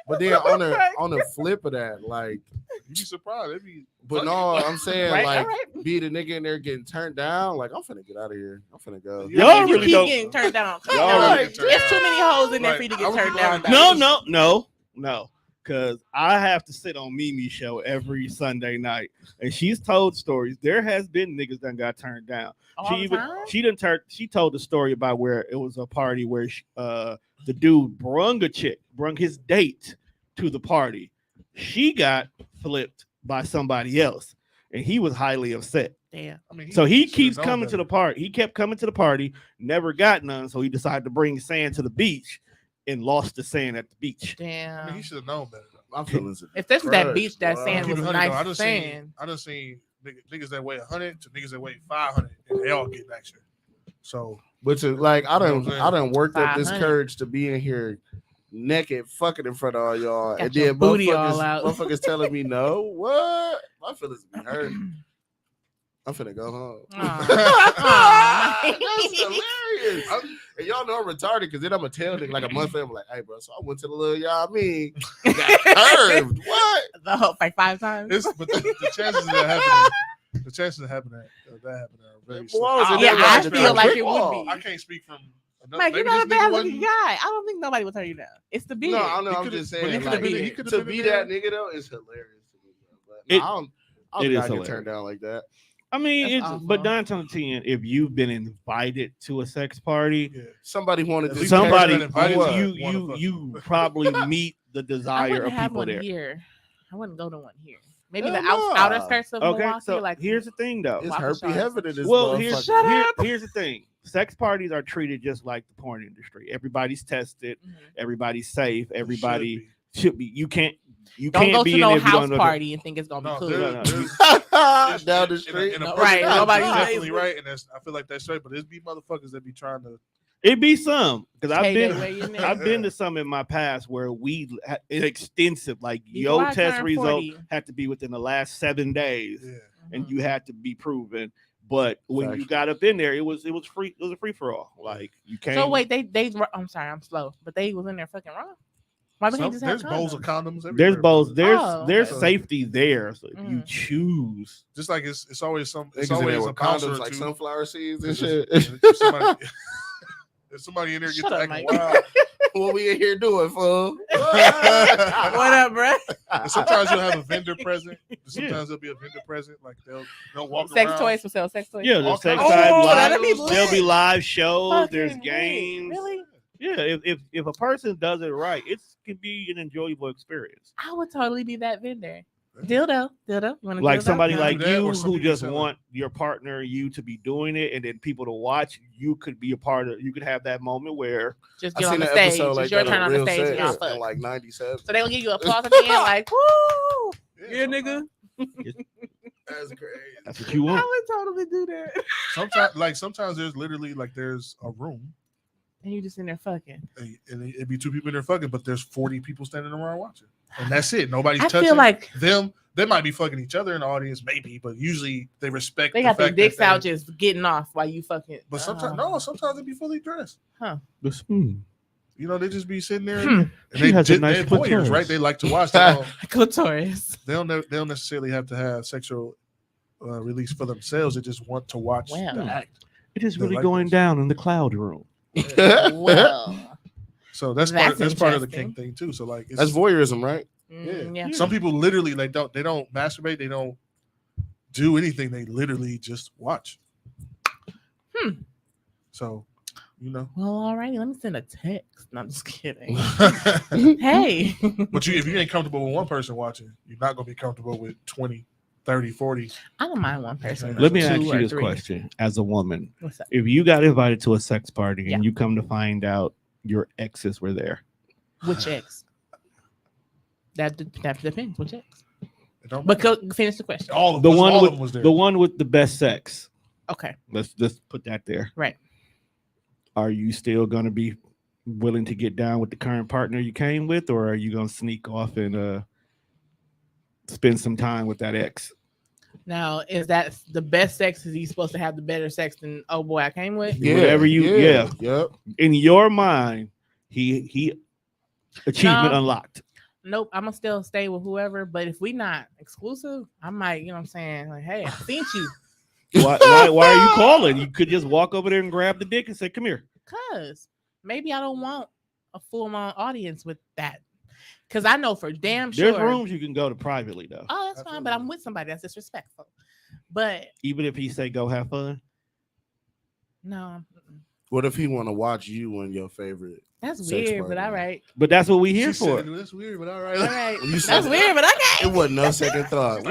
[SPEAKER 3] But then on the flip of that, like
[SPEAKER 2] you be surprised.
[SPEAKER 3] But no, I'm saying be the nigga in there getting turned down. Like I'm finna get out of here. I'm finna go.
[SPEAKER 4] Y'all really
[SPEAKER 1] keep getting turned down. There's too many hoes in there for you to get turned down.
[SPEAKER 4] No. Because I have to sit on Mimi's show every Sunday night, and she's told stories. There has been niggas that got turned down. She told the story about where it was a party where the dude brung his date to the party. She got flipped by somebody else, and he was highly upset.
[SPEAKER 1] Damn.
[SPEAKER 4] So he keeps coming to the party. He kept coming to the party, never got none. So he decided to bring sand to the beach and lost the sand at the beach.
[SPEAKER 1] Damn.
[SPEAKER 2] He should have known better.
[SPEAKER 3] I'm feeling
[SPEAKER 1] if this was that beach, that sand was nice sand.
[SPEAKER 2] I done seen niggas that weigh 100 to niggas that weigh 500, and they all get extra. So,
[SPEAKER 3] but like I done worked up this courage to be in here naked, fucking in front of all y'all,
[SPEAKER 1] got
[SPEAKER 3] and then
[SPEAKER 1] booty all out.
[SPEAKER 3] motherfuckers telling me no. What? My feelings be hurt. I'm finna go home.
[SPEAKER 1] That's
[SPEAKER 3] hilarious. And y'all know I'm retarded because then I'm going to tell nigga like a month later, I'm like, hey, bro, so I went to the little, y'all mean, got curved. What?
[SPEAKER 1] The whole, like 5 times.
[SPEAKER 2] But the chances of that happening, that happening are very slim.
[SPEAKER 1] I feel like it would be.
[SPEAKER 2] I can't speak from.
[SPEAKER 1] Like, you know, the bad looking guy. I don't think nobody would turn you down. It's the beard.
[SPEAKER 3] No, I know. I'm just saying. Like, to be that nigga though is hilarious to me. But I don't get turned down like that.
[SPEAKER 4] I mean, but 9 times out of 10, if you've been invited to a sex party,
[SPEAKER 3] somebody wanted to.
[SPEAKER 4] You probably meet the desire of people there.
[SPEAKER 1] Here. I wouldn't go to one here. Maybe the outer skirts of Milwaukee.
[SPEAKER 4] So
[SPEAKER 1] like,
[SPEAKER 4] here's the thing, though.
[SPEAKER 3] It's herpes heaven in this.
[SPEAKER 4] Well, here's the thing. Sex parties are treated just like the porn industry. Everybody's tested. Everybody's safe. Everybody should be. You can't
[SPEAKER 1] go
[SPEAKER 4] be
[SPEAKER 1] to no house party and think it's gonna be cool.
[SPEAKER 3] Down the street,
[SPEAKER 1] right? Nobody's
[SPEAKER 2] definitely right, and I feel like that's right. But there's be motherfuckers that be trying to.
[SPEAKER 4] It be some because I've been to some in my past where we extensive like your test result had to be within the last 7 days, and you had to be proven. But when you got up in there, it was free. It was a free for all. Like you can't.
[SPEAKER 1] So wait, they. I'm sorry, I'm slow, but they was in there fucking wrong. Why they just
[SPEAKER 2] there's
[SPEAKER 1] have
[SPEAKER 2] bowls of condoms.
[SPEAKER 4] There's bowls. There's safety there. So if you choose,
[SPEAKER 2] just like it's always some.
[SPEAKER 3] It's always some condoms like sunflower seeds and shit.
[SPEAKER 2] If somebody in there gets acting
[SPEAKER 3] wild, what we in here doing, fool?
[SPEAKER 1] What up, bro?
[SPEAKER 2] Sometimes you'll have a vendor present. Sometimes there'll be a vendor present. Like they'll walk
[SPEAKER 1] sex
[SPEAKER 2] around.
[SPEAKER 1] Toys for sale. Sex toys.
[SPEAKER 4] Yeah, there's sex toys. There'll be live shows. There's games.
[SPEAKER 1] Really?
[SPEAKER 4] Yeah. If a person does it right, it can be an enjoyable experience.
[SPEAKER 1] I would totally be that vendor. Dildo.
[SPEAKER 4] Like somebody like you who just want your partner, you to be doing it, and then people to watch. You could be a part of. You could have that moment where
[SPEAKER 1] just get on the stage. It's your turn on the stage, and y'all fuck.
[SPEAKER 3] Like 97.
[SPEAKER 1] So they will give you applause at the end, like woo, yeah, nigga.
[SPEAKER 3] That's crazy.
[SPEAKER 4] That's what you want.
[SPEAKER 1] I would totally do that.
[SPEAKER 2] Sometimes there's literally like there's a room.
[SPEAKER 1] And you just in there fucking.
[SPEAKER 2] And it'd be 2 people in there fucking, but there's 40 people standing around watching. And that's it. Nobody's touching.
[SPEAKER 1] I feel like
[SPEAKER 2] them. They might be fucking each other in the audience, maybe, but usually they respect.
[SPEAKER 1] They got their dicks out just getting off while you fucking.
[SPEAKER 2] But sometimes they be fully dressed.
[SPEAKER 1] Huh.
[SPEAKER 2] You know, they just be sitting there and they're voyeurs, right? They like to watch
[SPEAKER 1] clitoris.
[SPEAKER 2] They don't necessarily have to have sexual release for themselves. They just want to watch the act.
[SPEAKER 4] It is really going down in the cloud room.
[SPEAKER 1] Well,
[SPEAKER 2] so that's part of the kink thing too. So like
[SPEAKER 3] that's voyeurism, right?
[SPEAKER 1] Yeah.
[SPEAKER 2] Some people literally they don't masturbate, they don't do anything, they literally just watch. So well,
[SPEAKER 1] all right, let me send a text. No, I'm just kidding. Hey.
[SPEAKER 2] But if you ain't comfortable with one person watching, you're not gonna be comfortable with 20, 30, 40.
[SPEAKER 1] I don't mind one person.
[SPEAKER 4] Let me ask you this question as a woman.
[SPEAKER 1] What's up?
[SPEAKER 4] If you got invited to a sex party and you come to find out your exes were there.
[SPEAKER 1] Which ex? That depends. Which ex? But finish the question.
[SPEAKER 4] The one with the best sex.
[SPEAKER 1] Okay.
[SPEAKER 4] Let's put that there.
[SPEAKER 1] Right.
[SPEAKER 4] Are you still going to be willing to get down with the current partner you came with, or are you going to sneak off and spend some time with that ex?
[SPEAKER 1] Now, is that the best sex? Is he supposed to have the better sex than boy I came with?
[SPEAKER 4] Yeah, whatever yep. In your mind, he achievement unlocked.
[SPEAKER 1] Nope, I'm gonna still stay with whoever. But if we not exclusive, I might, what I'm saying, like, hey, I seen you.
[SPEAKER 4] Why are you calling? You could just walk over there and grab the dick and say, "Come here."
[SPEAKER 1] Cause maybe I don't want a full-on audience with that. Because I know for damn sure
[SPEAKER 4] there's rooms you can go to privately though.
[SPEAKER 1] Oh, that's fine, but I'm with somebody that's disrespectful. But
[SPEAKER 4] even if he say go have fun,
[SPEAKER 1] no.
[SPEAKER 3] What if he want to watch you and your favorite?
[SPEAKER 1] That's weird, but all right.
[SPEAKER 4] But that's what we here for.
[SPEAKER 2] That's weird, but all right.
[SPEAKER 1] All right. That's weird, but okay.
[SPEAKER 3] It wasn't no second thought.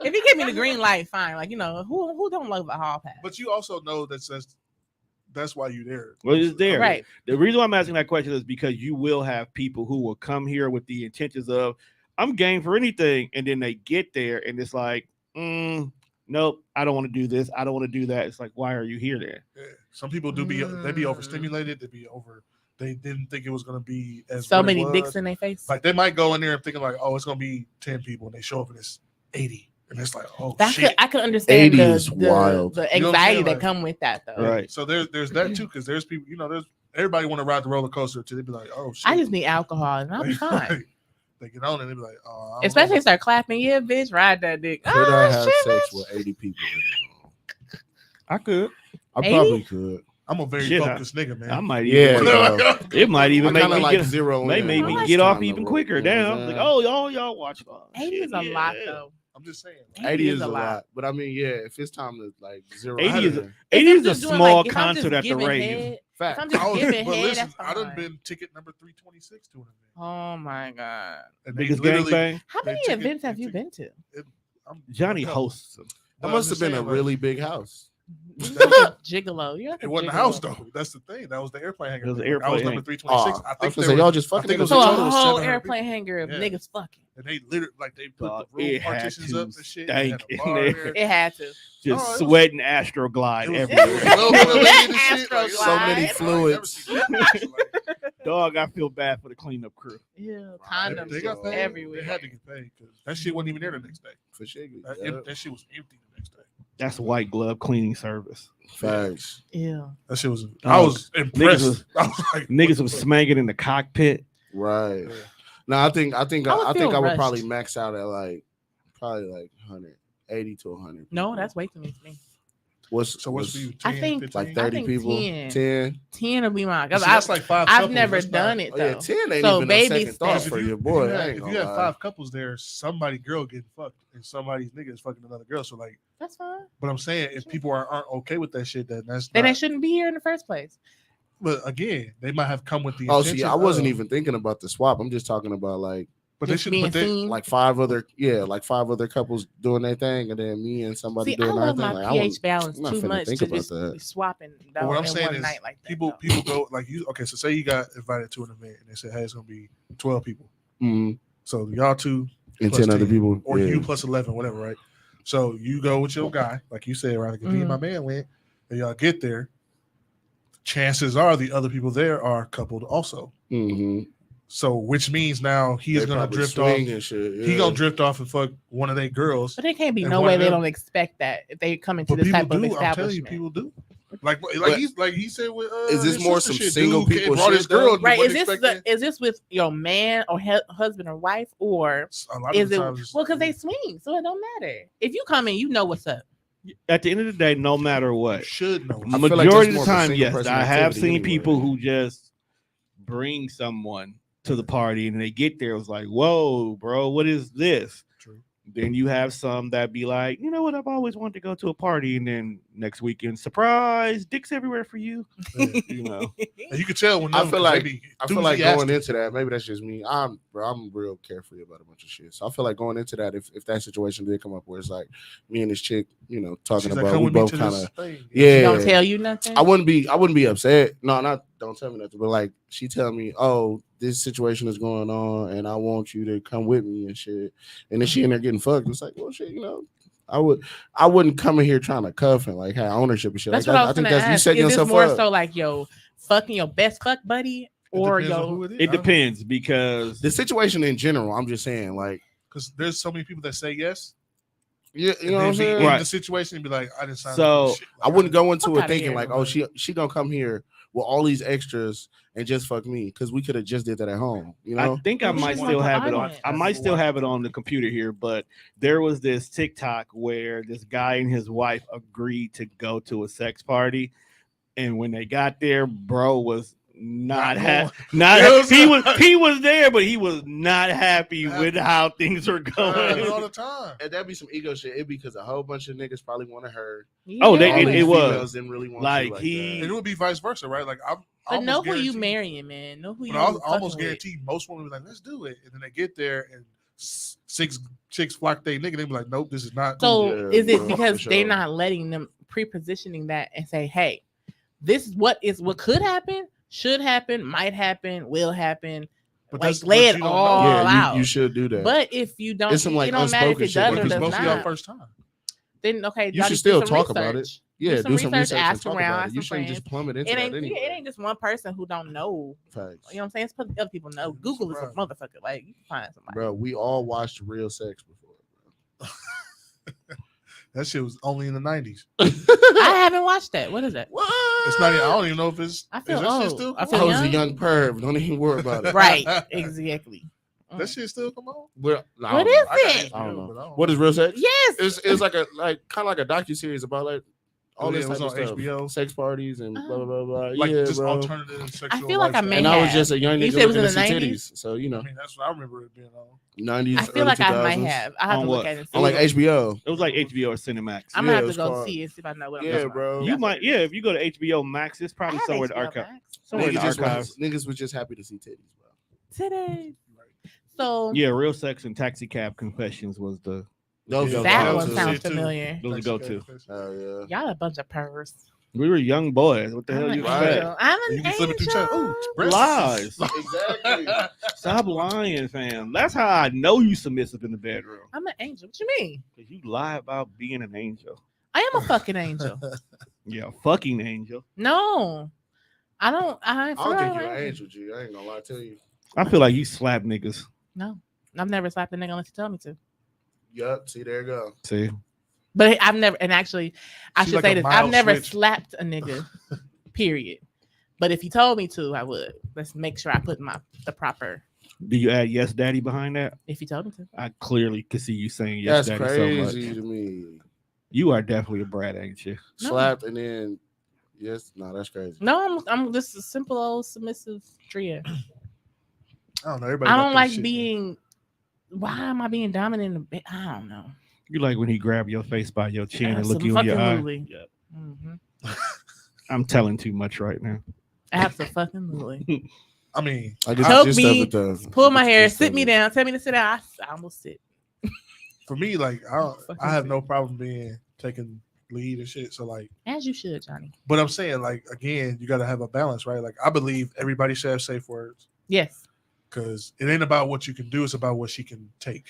[SPEAKER 1] If you give me the green light, fine. Like, who don't love a hall pass?
[SPEAKER 2] But you also know that's why you're there.
[SPEAKER 4] Well, it's there.
[SPEAKER 1] Right.
[SPEAKER 4] The reason why I'm asking that question is because you will have people who will come here with the intentions of, I'm game for anything. And then they get there and it's like, nope, I don't want to do this. I don't want to do that. It's like, why are you here then?
[SPEAKER 2] Yeah. Some people they be overstimulated. They didn't think it was going to be as
[SPEAKER 1] so many dicks in their face.
[SPEAKER 2] Like they might go in there and thinking like, oh, it's going to be 10 people. And they show up and it's 80. And it's like, oh
[SPEAKER 1] that
[SPEAKER 2] shit.
[SPEAKER 1] I could understand
[SPEAKER 3] wild.
[SPEAKER 1] the anxiety that come with that though.
[SPEAKER 2] Right. So there's that too, because there's people, there's everybody want to ride the roller coaster until they be like, oh shit.
[SPEAKER 1] I just need alcohol and I'll be fine.
[SPEAKER 2] They get on and they be like, oh.
[SPEAKER 1] Especially start clapping, yeah, bitch, ride that dick.
[SPEAKER 3] Could I have sex with 80 people?
[SPEAKER 4] I could.
[SPEAKER 3] I probably could.
[SPEAKER 2] I'm a very focused nigga, man.
[SPEAKER 4] I might even. It might even make me
[SPEAKER 3] like
[SPEAKER 4] get
[SPEAKER 3] zero.
[SPEAKER 4] Make me get off even quicker. Damn. Like, y'all watch.
[SPEAKER 1] 80 is a lot though.
[SPEAKER 2] I'm just saying.
[SPEAKER 3] 80 is a lot. But I mean, if it's time to like zero.
[SPEAKER 4] 80 is a small concert at the rave.
[SPEAKER 1] Fact. I'm just giving head.
[SPEAKER 2] Listen, I done been ticket number 326 to an event.
[SPEAKER 1] Oh my god.
[SPEAKER 2] And they literally.
[SPEAKER 1] How many events have you been to?
[SPEAKER 4] Johnny hosts them.
[SPEAKER 3] That must have been a really big house.
[SPEAKER 1] Gigolo.
[SPEAKER 2] It wasn't a house though. That's the thing. That was the airplane hangar.
[SPEAKER 4] It was the airplane.
[SPEAKER 2] I was number 326. I think
[SPEAKER 3] y'all just fucking.
[SPEAKER 1] So a whole airplane hangar of niggas fucking.
[SPEAKER 2] And they literally they put the room partitions up and shit.
[SPEAKER 1] It had to.
[SPEAKER 4] Just sweating Astroglide everywhere.
[SPEAKER 3] So many fluids.
[SPEAKER 2] Dog,
[SPEAKER 4] I feel bad for the cleanup crew.
[SPEAKER 1] Yeah, condoms they got everywhere.
[SPEAKER 2] They had to get paid because that shit wasn't even there the next day.
[SPEAKER 3] For sure.
[SPEAKER 2] That shit was empty the next day.
[SPEAKER 4] That's white glove cleaning service.
[SPEAKER 3] Facts.
[SPEAKER 1] Yeah.
[SPEAKER 2] That shit was. I was impressed.
[SPEAKER 4] Niggas was smanging in the cockpit.
[SPEAKER 3] Right. Yeah. No, I think I would probably max out at probably 180 to 100.
[SPEAKER 1] No, that's way too many for me.
[SPEAKER 2] What's for you? 10,
[SPEAKER 1] I think
[SPEAKER 2] 15?
[SPEAKER 3] Like 30 people. 10
[SPEAKER 1] would be mine.
[SPEAKER 2] That's like 5
[SPEAKER 1] I've
[SPEAKER 2] couples.
[SPEAKER 1] never done it though.
[SPEAKER 3] 10 ain't even a second thought for your boy.
[SPEAKER 2] If you have 5 couples there, somebody girl getting fucked and somebody's nigga is fucking another girl. So
[SPEAKER 1] that's fine.
[SPEAKER 2] But I'm saying if people aren't okay with that shit, then
[SPEAKER 1] they shouldn't be here in the first place.
[SPEAKER 2] But again, they might have come with the.
[SPEAKER 3] See, I wasn't even thinking about the swap. I'm just talking about
[SPEAKER 2] but they should.
[SPEAKER 3] Like 5 other couples doing their thing, and then me and somebody doing our thing.
[SPEAKER 1] I love my pH balance too much to just be swapping.
[SPEAKER 2] What I'm saying is, people go like you. Okay, so say you got invited to an event, and they said, "Hey, it's gonna be 12 people."
[SPEAKER 3] Mm-hmm.
[SPEAKER 2] So y'all 2
[SPEAKER 3] and 10 other people,
[SPEAKER 2] or you plus 11, whatever, right? So you go with your guy, like you said, right? Like me and my man went, and y'all get there. Chances are the other people there are coupled also.
[SPEAKER 3] Mm-hmm.
[SPEAKER 2] So, which means now he is gonna drift off. He gonna drift off and fuck one of their girls.
[SPEAKER 1] But there can't be no way they don't expect that if they come into this type of establishment. I'm telling you, people
[SPEAKER 2] do. Like he said with.
[SPEAKER 3] Is this more some single people shit?
[SPEAKER 1] Right? Is this with your man or husband or wife, or is it? Well, because they swing, so it don't matter. If you come in, you know what's up.
[SPEAKER 4] At the end of the day, no matter what,
[SPEAKER 2] you should know.
[SPEAKER 4] Majority of the time, yes, I have seen people who just bring someone to the party and they get there, it was like, whoa, bro, what is this?
[SPEAKER 2] True.
[SPEAKER 4] Then you have some that be like, you know what, I've always wanted to go to a party, and then next weekend, surprise, dicks everywhere for you. You know,
[SPEAKER 2] and you can tell when
[SPEAKER 3] I feel like going into that, maybe that's just me. I'm real carefree about a bunch of shit. So I feel like going into that, if that situation did come up where it's like me and this chick, talking about we both kind of
[SPEAKER 1] don't tell you nothing.
[SPEAKER 3] I wouldn't be upset. No, not don't tell me nothing, but like she tell me, oh, this situation is going on and I want you to come with me and shit. And then she in there getting fucked. It's like, well, shit, I wouldn't come in here trying to cuff and like have ownership and shit.
[SPEAKER 1] That's
[SPEAKER 3] like
[SPEAKER 1] what I was gonna ask.
[SPEAKER 3] You setting yourself
[SPEAKER 1] more
[SPEAKER 3] up.
[SPEAKER 1] So like fucking your best fuck buddy, or
[SPEAKER 4] it depends because
[SPEAKER 3] the situation in general. I'm just saying, like,
[SPEAKER 2] because there's so many people that say yes.
[SPEAKER 3] Yeah, you know what I'm saying.
[SPEAKER 2] In the situation, and be like, I didn't sign.
[SPEAKER 3] So I wouldn't go into it thinking like, oh, she gonna come here with all these extras and just fuck me, because we could have just did that at home. I
[SPEAKER 4] think I might still have it on. I might still have it on the computer here, but there was this TikTok where this guy and his wife agreed to go to a sex party, and when they got there, bro was not happy. He was there, but he was not happy with how things were going
[SPEAKER 2] all the time.
[SPEAKER 3] And that'd be some ego shit. It'd be because a whole bunch of niggas probably wanted her.
[SPEAKER 4] Oh, it was.
[SPEAKER 3] Didn't really want
[SPEAKER 4] like
[SPEAKER 3] that.
[SPEAKER 2] And it would be vice versa, right? Like
[SPEAKER 1] but know who you marrying, man. Know who you.
[SPEAKER 2] I almost guarantee most women be like, let's do it, and then they get there and 6 chicks flock they nigga. They be like, nope, this is not.
[SPEAKER 1] So is it because they're not letting them pre-positioning that and say, hey, this is what could happen. Should happen, might happen, will happen. But like lay it all out.
[SPEAKER 3] You should do that.
[SPEAKER 1] But if you don't,
[SPEAKER 3] it's some like
[SPEAKER 1] it don't matter if it does or does
[SPEAKER 2] mostly
[SPEAKER 1] not.
[SPEAKER 2] our first time.
[SPEAKER 1] Then okay,
[SPEAKER 3] you should still talk
[SPEAKER 1] research.
[SPEAKER 3] about it. Yeah,
[SPEAKER 1] do some research, ask around.
[SPEAKER 3] You shouldn't just plummet into that anyway.
[SPEAKER 1] It ain't just one person who don't know.
[SPEAKER 3] Facts.
[SPEAKER 1] You know what I'm saying? It's other people know. Google is a motherfucker. Like you can find somebody.
[SPEAKER 3] Bro, we all watched Real Sex before. Bro.
[SPEAKER 2] That shit was only in the 90s.
[SPEAKER 1] I haven't watched that. What is that?
[SPEAKER 3] What?
[SPEAKER 2] It's not. I don't even know if it's.
[SPEAKER 1] I feel
[SPEAKER 2] is that
[SPEAKER 1] old.
[SPEAKER 2] shit still
[SPEAKER 1] I
[SPEAKER 2] come
[SPEAKER 1] feel
[SPEAKER 3] I
[SPEAKER 2] on?
[SPEAKER 3] was a
[SPEAKER 1] young.
[SPEAKER 3] young perv. Don't even worry about it.
[SPEAKER 1] Right. Exactly.
[SPEAKER 2] That shit still come on?
[SPEAKER 3] Well,
[SPEAKER 1] What is it?
[SPEAKER 3] I don't know. What is real sex?
[SPEAKER 1] Yes.
[SPEAKER 3] It's like kind of like a docuseries about like all this
[SPEAKER 2] was
[SPEAKER 3] type
[SPEAKER 2] on
[SPEAKER 3] of stuff.
[SPEAKER 2] HBO.
[SPEAKER 3] Sex parties and blah blah blah blah.
[SPEAKER 2] Like
[SPEAKER 3] yeah,
[SPEAKER 2] just
[SPEAKER 3] bro.
[SPEAKER 2] alternative sexual.
[SPEAKER 1] I feel like I
[SPEAKER 2] lifestyle.
[SPEAKER 1] may
[SPEAKER 3] And I was
[SPEAKER 1] have.
[SPEAKER 3] just a young
[SPEAKER 1] You
[SPEAKER 3] nigga
[SPEAKER 1] said it was
[SPEAKER 3] looking
[SPEAKER 1] in
[SPEAKER 3] at
[SPEAKER 1] the
[SPEAKER 3] some
[SPEAKER 1] 90s?
[SPEAKER 3] titties. So you know,
[SPEAKER 2] I mean, that's what I remember it being on.
[SPEAKER 3] 90s.
[SPEAKER 1] I feel
[SPEAKER 3] early
[SPEAKER 1] like
[SPEAKER 3] 2000s.
[SPEAKER 1] I might have. I have
[SPEAKER 4] On
[SPEAKER 1] to look
[SPEAKER 4] what?
[SPEAKER 1] at it. And see.
[SPEAKER 3] On like HBO.
[SPEAKER 4] It was like HBO or Cinemax.
[SPEAKER 1] I'm gonna have
[SPEAKER 3] it
[SPEAKER 1] to go
[SPEAKER 3] was
[SPEAKER 1] see it, see if I know what I'm
[SPEAKER 3] Yeah,
[SPEAKER 1] talking about.
[SPEAKER 3] bro.
[SPEAKER 4] You
[SPEAKER 1] That's
[SPEAKER 4] might,
[SPEAKER 1] what it
[SPEAKER 4] yeah.
[SPEAKER 1] is.
[SPEAKER 4] If you go to HBO Max, it's
[SPEAKER 1] I
[SPEAKER 4] probably
[SPEAKER 1] have
[SPEAKER 4] somewhere in the
[SPEAKER 1] HBO
[SPEAKER 4] archive.
[SPEAKER 1] Max.
[SPEAKER 4] Somewhere in the archives.
[SPEAKER 3] Niggas was just happy to see titties, bro.
[SPEAKER 1] Titties. So
[SPEAKER 4] Yeah, Real Sex and Taxi Cab Confessions was the
[SPEAKER 3] Those
[SPEAKER 2] Yeah,
[SPEAKER 3] are
[SPEAKER 1] that
[SPEAKER 3] wild,
[SPEAKER 1] one
[SPEAKER 3] too.
[SPEAKER 1] sounds
[SPEAKER 2] Shit, too.
[SPEAKER 1] familiar.
[SPEAKER 4] those go to.
[SPEAKER 3] Oh yeah.
[SPEAKER 1] Y'all a bunch of pervs.
[SPEAKER 4] We were young boys. What the
[SPEAKER 1] I'm
[SPEAKER 4] hell
[SPEAKER 1] an
[SPEAKER 4] you
[SPEAKER 3] right.
[SPEAKER 4] expect?
[SPEAKER 1] angel. I'm
[SPEAKER 2] You
[SPEAKER 1] an
[SPEAKER 2] be flipping through chat.
[SPEAKER 1] angel.
[SPEAKER 2] Ooh, breasts.
[SPEAKER 4] Lies.
[SPEAKER 3] Exactly.
[SPEAKER 4] Stop lying, fam. That's how I know you submissive in the bedroom.
[SPEAKER 1] I'm an angel. What you mean?
[SPEAKER 4] Because you lie about being an angel.
[SPEAKER 1] I am a fucking angel.
[SPEAKER 4] Yeah, fucking angel.
[SPEAKER 1] No, I don't. I
[SPEAKER 3] I don't think you're an angel, G. I ain't gonna lie to you.
[SPEAKER 4] I feel like you slap niggas.
[SPEAKER 1] No, I've never slapped a nigga unless you tell me to.
[SPEAKER 3] Yup. See, there you go.
[SPEAKER 4] See?
[SPEAKER 1] But I've never, and actually, I
[SPEAKER 2] She's
[SPEAKER 1] should
[SPEAKER 2] like
[SPEAKER 1] say
[SPEAKER 2] a
[SPEAKER 1] this:
[SPEAKER 2] mild
[SPEAKER 1] I've never
[SPEAKER 2] switch.
[SPEAKER 1] slapped a nigga. Period. But if you told me to, I would. Let's make sure I put the proper.
[SPEAKER 4] Do you add yes daddy behind that?
[SPEAKER 1] If you told me to.
[SPEAKER 4] I clearly could see you saying yes
[SPEAKER 3] That's
[SPEAKER 4] daddy
[SPEAKER 3] crazy
[SPEAKER 4] so much.
[SPEAKER 3] to me.
[SPEAKER 4] You are definitely a brat, ain't you?
[SPEAKER 1] No.
[SPEAKER 3] Slapped and then yes, no, that's crazy.
[SPEAKER 1] No, I'm just a simple old submissive tria.
[SPEAKER 2] I don't know. Everybody
[SPEAKER 1] I
[SPEAKER 2] got
[SPEAKER 1] don't
[SPEAKER 2] their
[SPEAKER 1] like
[SPEAKER 2] shit,
[SPEAKER 1] being. Why am I being dominant in the bed? I don't know.
[SPEAKER 4] You like when he grab your face by your chin and look you in your eye.
[SPEAKER 1] Absolutely.
[SPEAKER 4] Yeah.
[SPEAKER 1] Mm-hmm.
[SPEAKER 4] I'm telling too much right now.
[SPEAKER 1] Absolutely.
[SPEAKER 2] I mean,
[SPEAKER 3] I guess
[SPEAKER 1] Choke
[SPEAKER 3] the gist
[SPEAKER 1] me,
[SPEAKER 3] of it, though.
[SPEAKER 1] Pull my
[SPEAKER 3] The
[SPEAKER 1] hair,
[SPEAKER 3] gist
[SPEAKER 1] sit
[SPEAKER 3] of
[SPEAKER 1] me
[SPEAKER 3] it.
[SPEAKER 1] down, tell me to sit down. I almost sit.
[SPEAKER 2] for me, like
[SPEAKER 1] Fucking
[SPEAKER 2] I have
[SPEAKER 1] shit.
[SPEAKER 2] no problem being taking lead and shit. So like,
[SPEAKER 1] As you should, Johnny.
[SPEAKER 2] but I'm saying like again, you got to have a balance, right? Like I believe everybody should have safe words
[SPEAKER 1] Yes.
[SPEAKER 2] because it ain't about what you can do; it's about what she can take.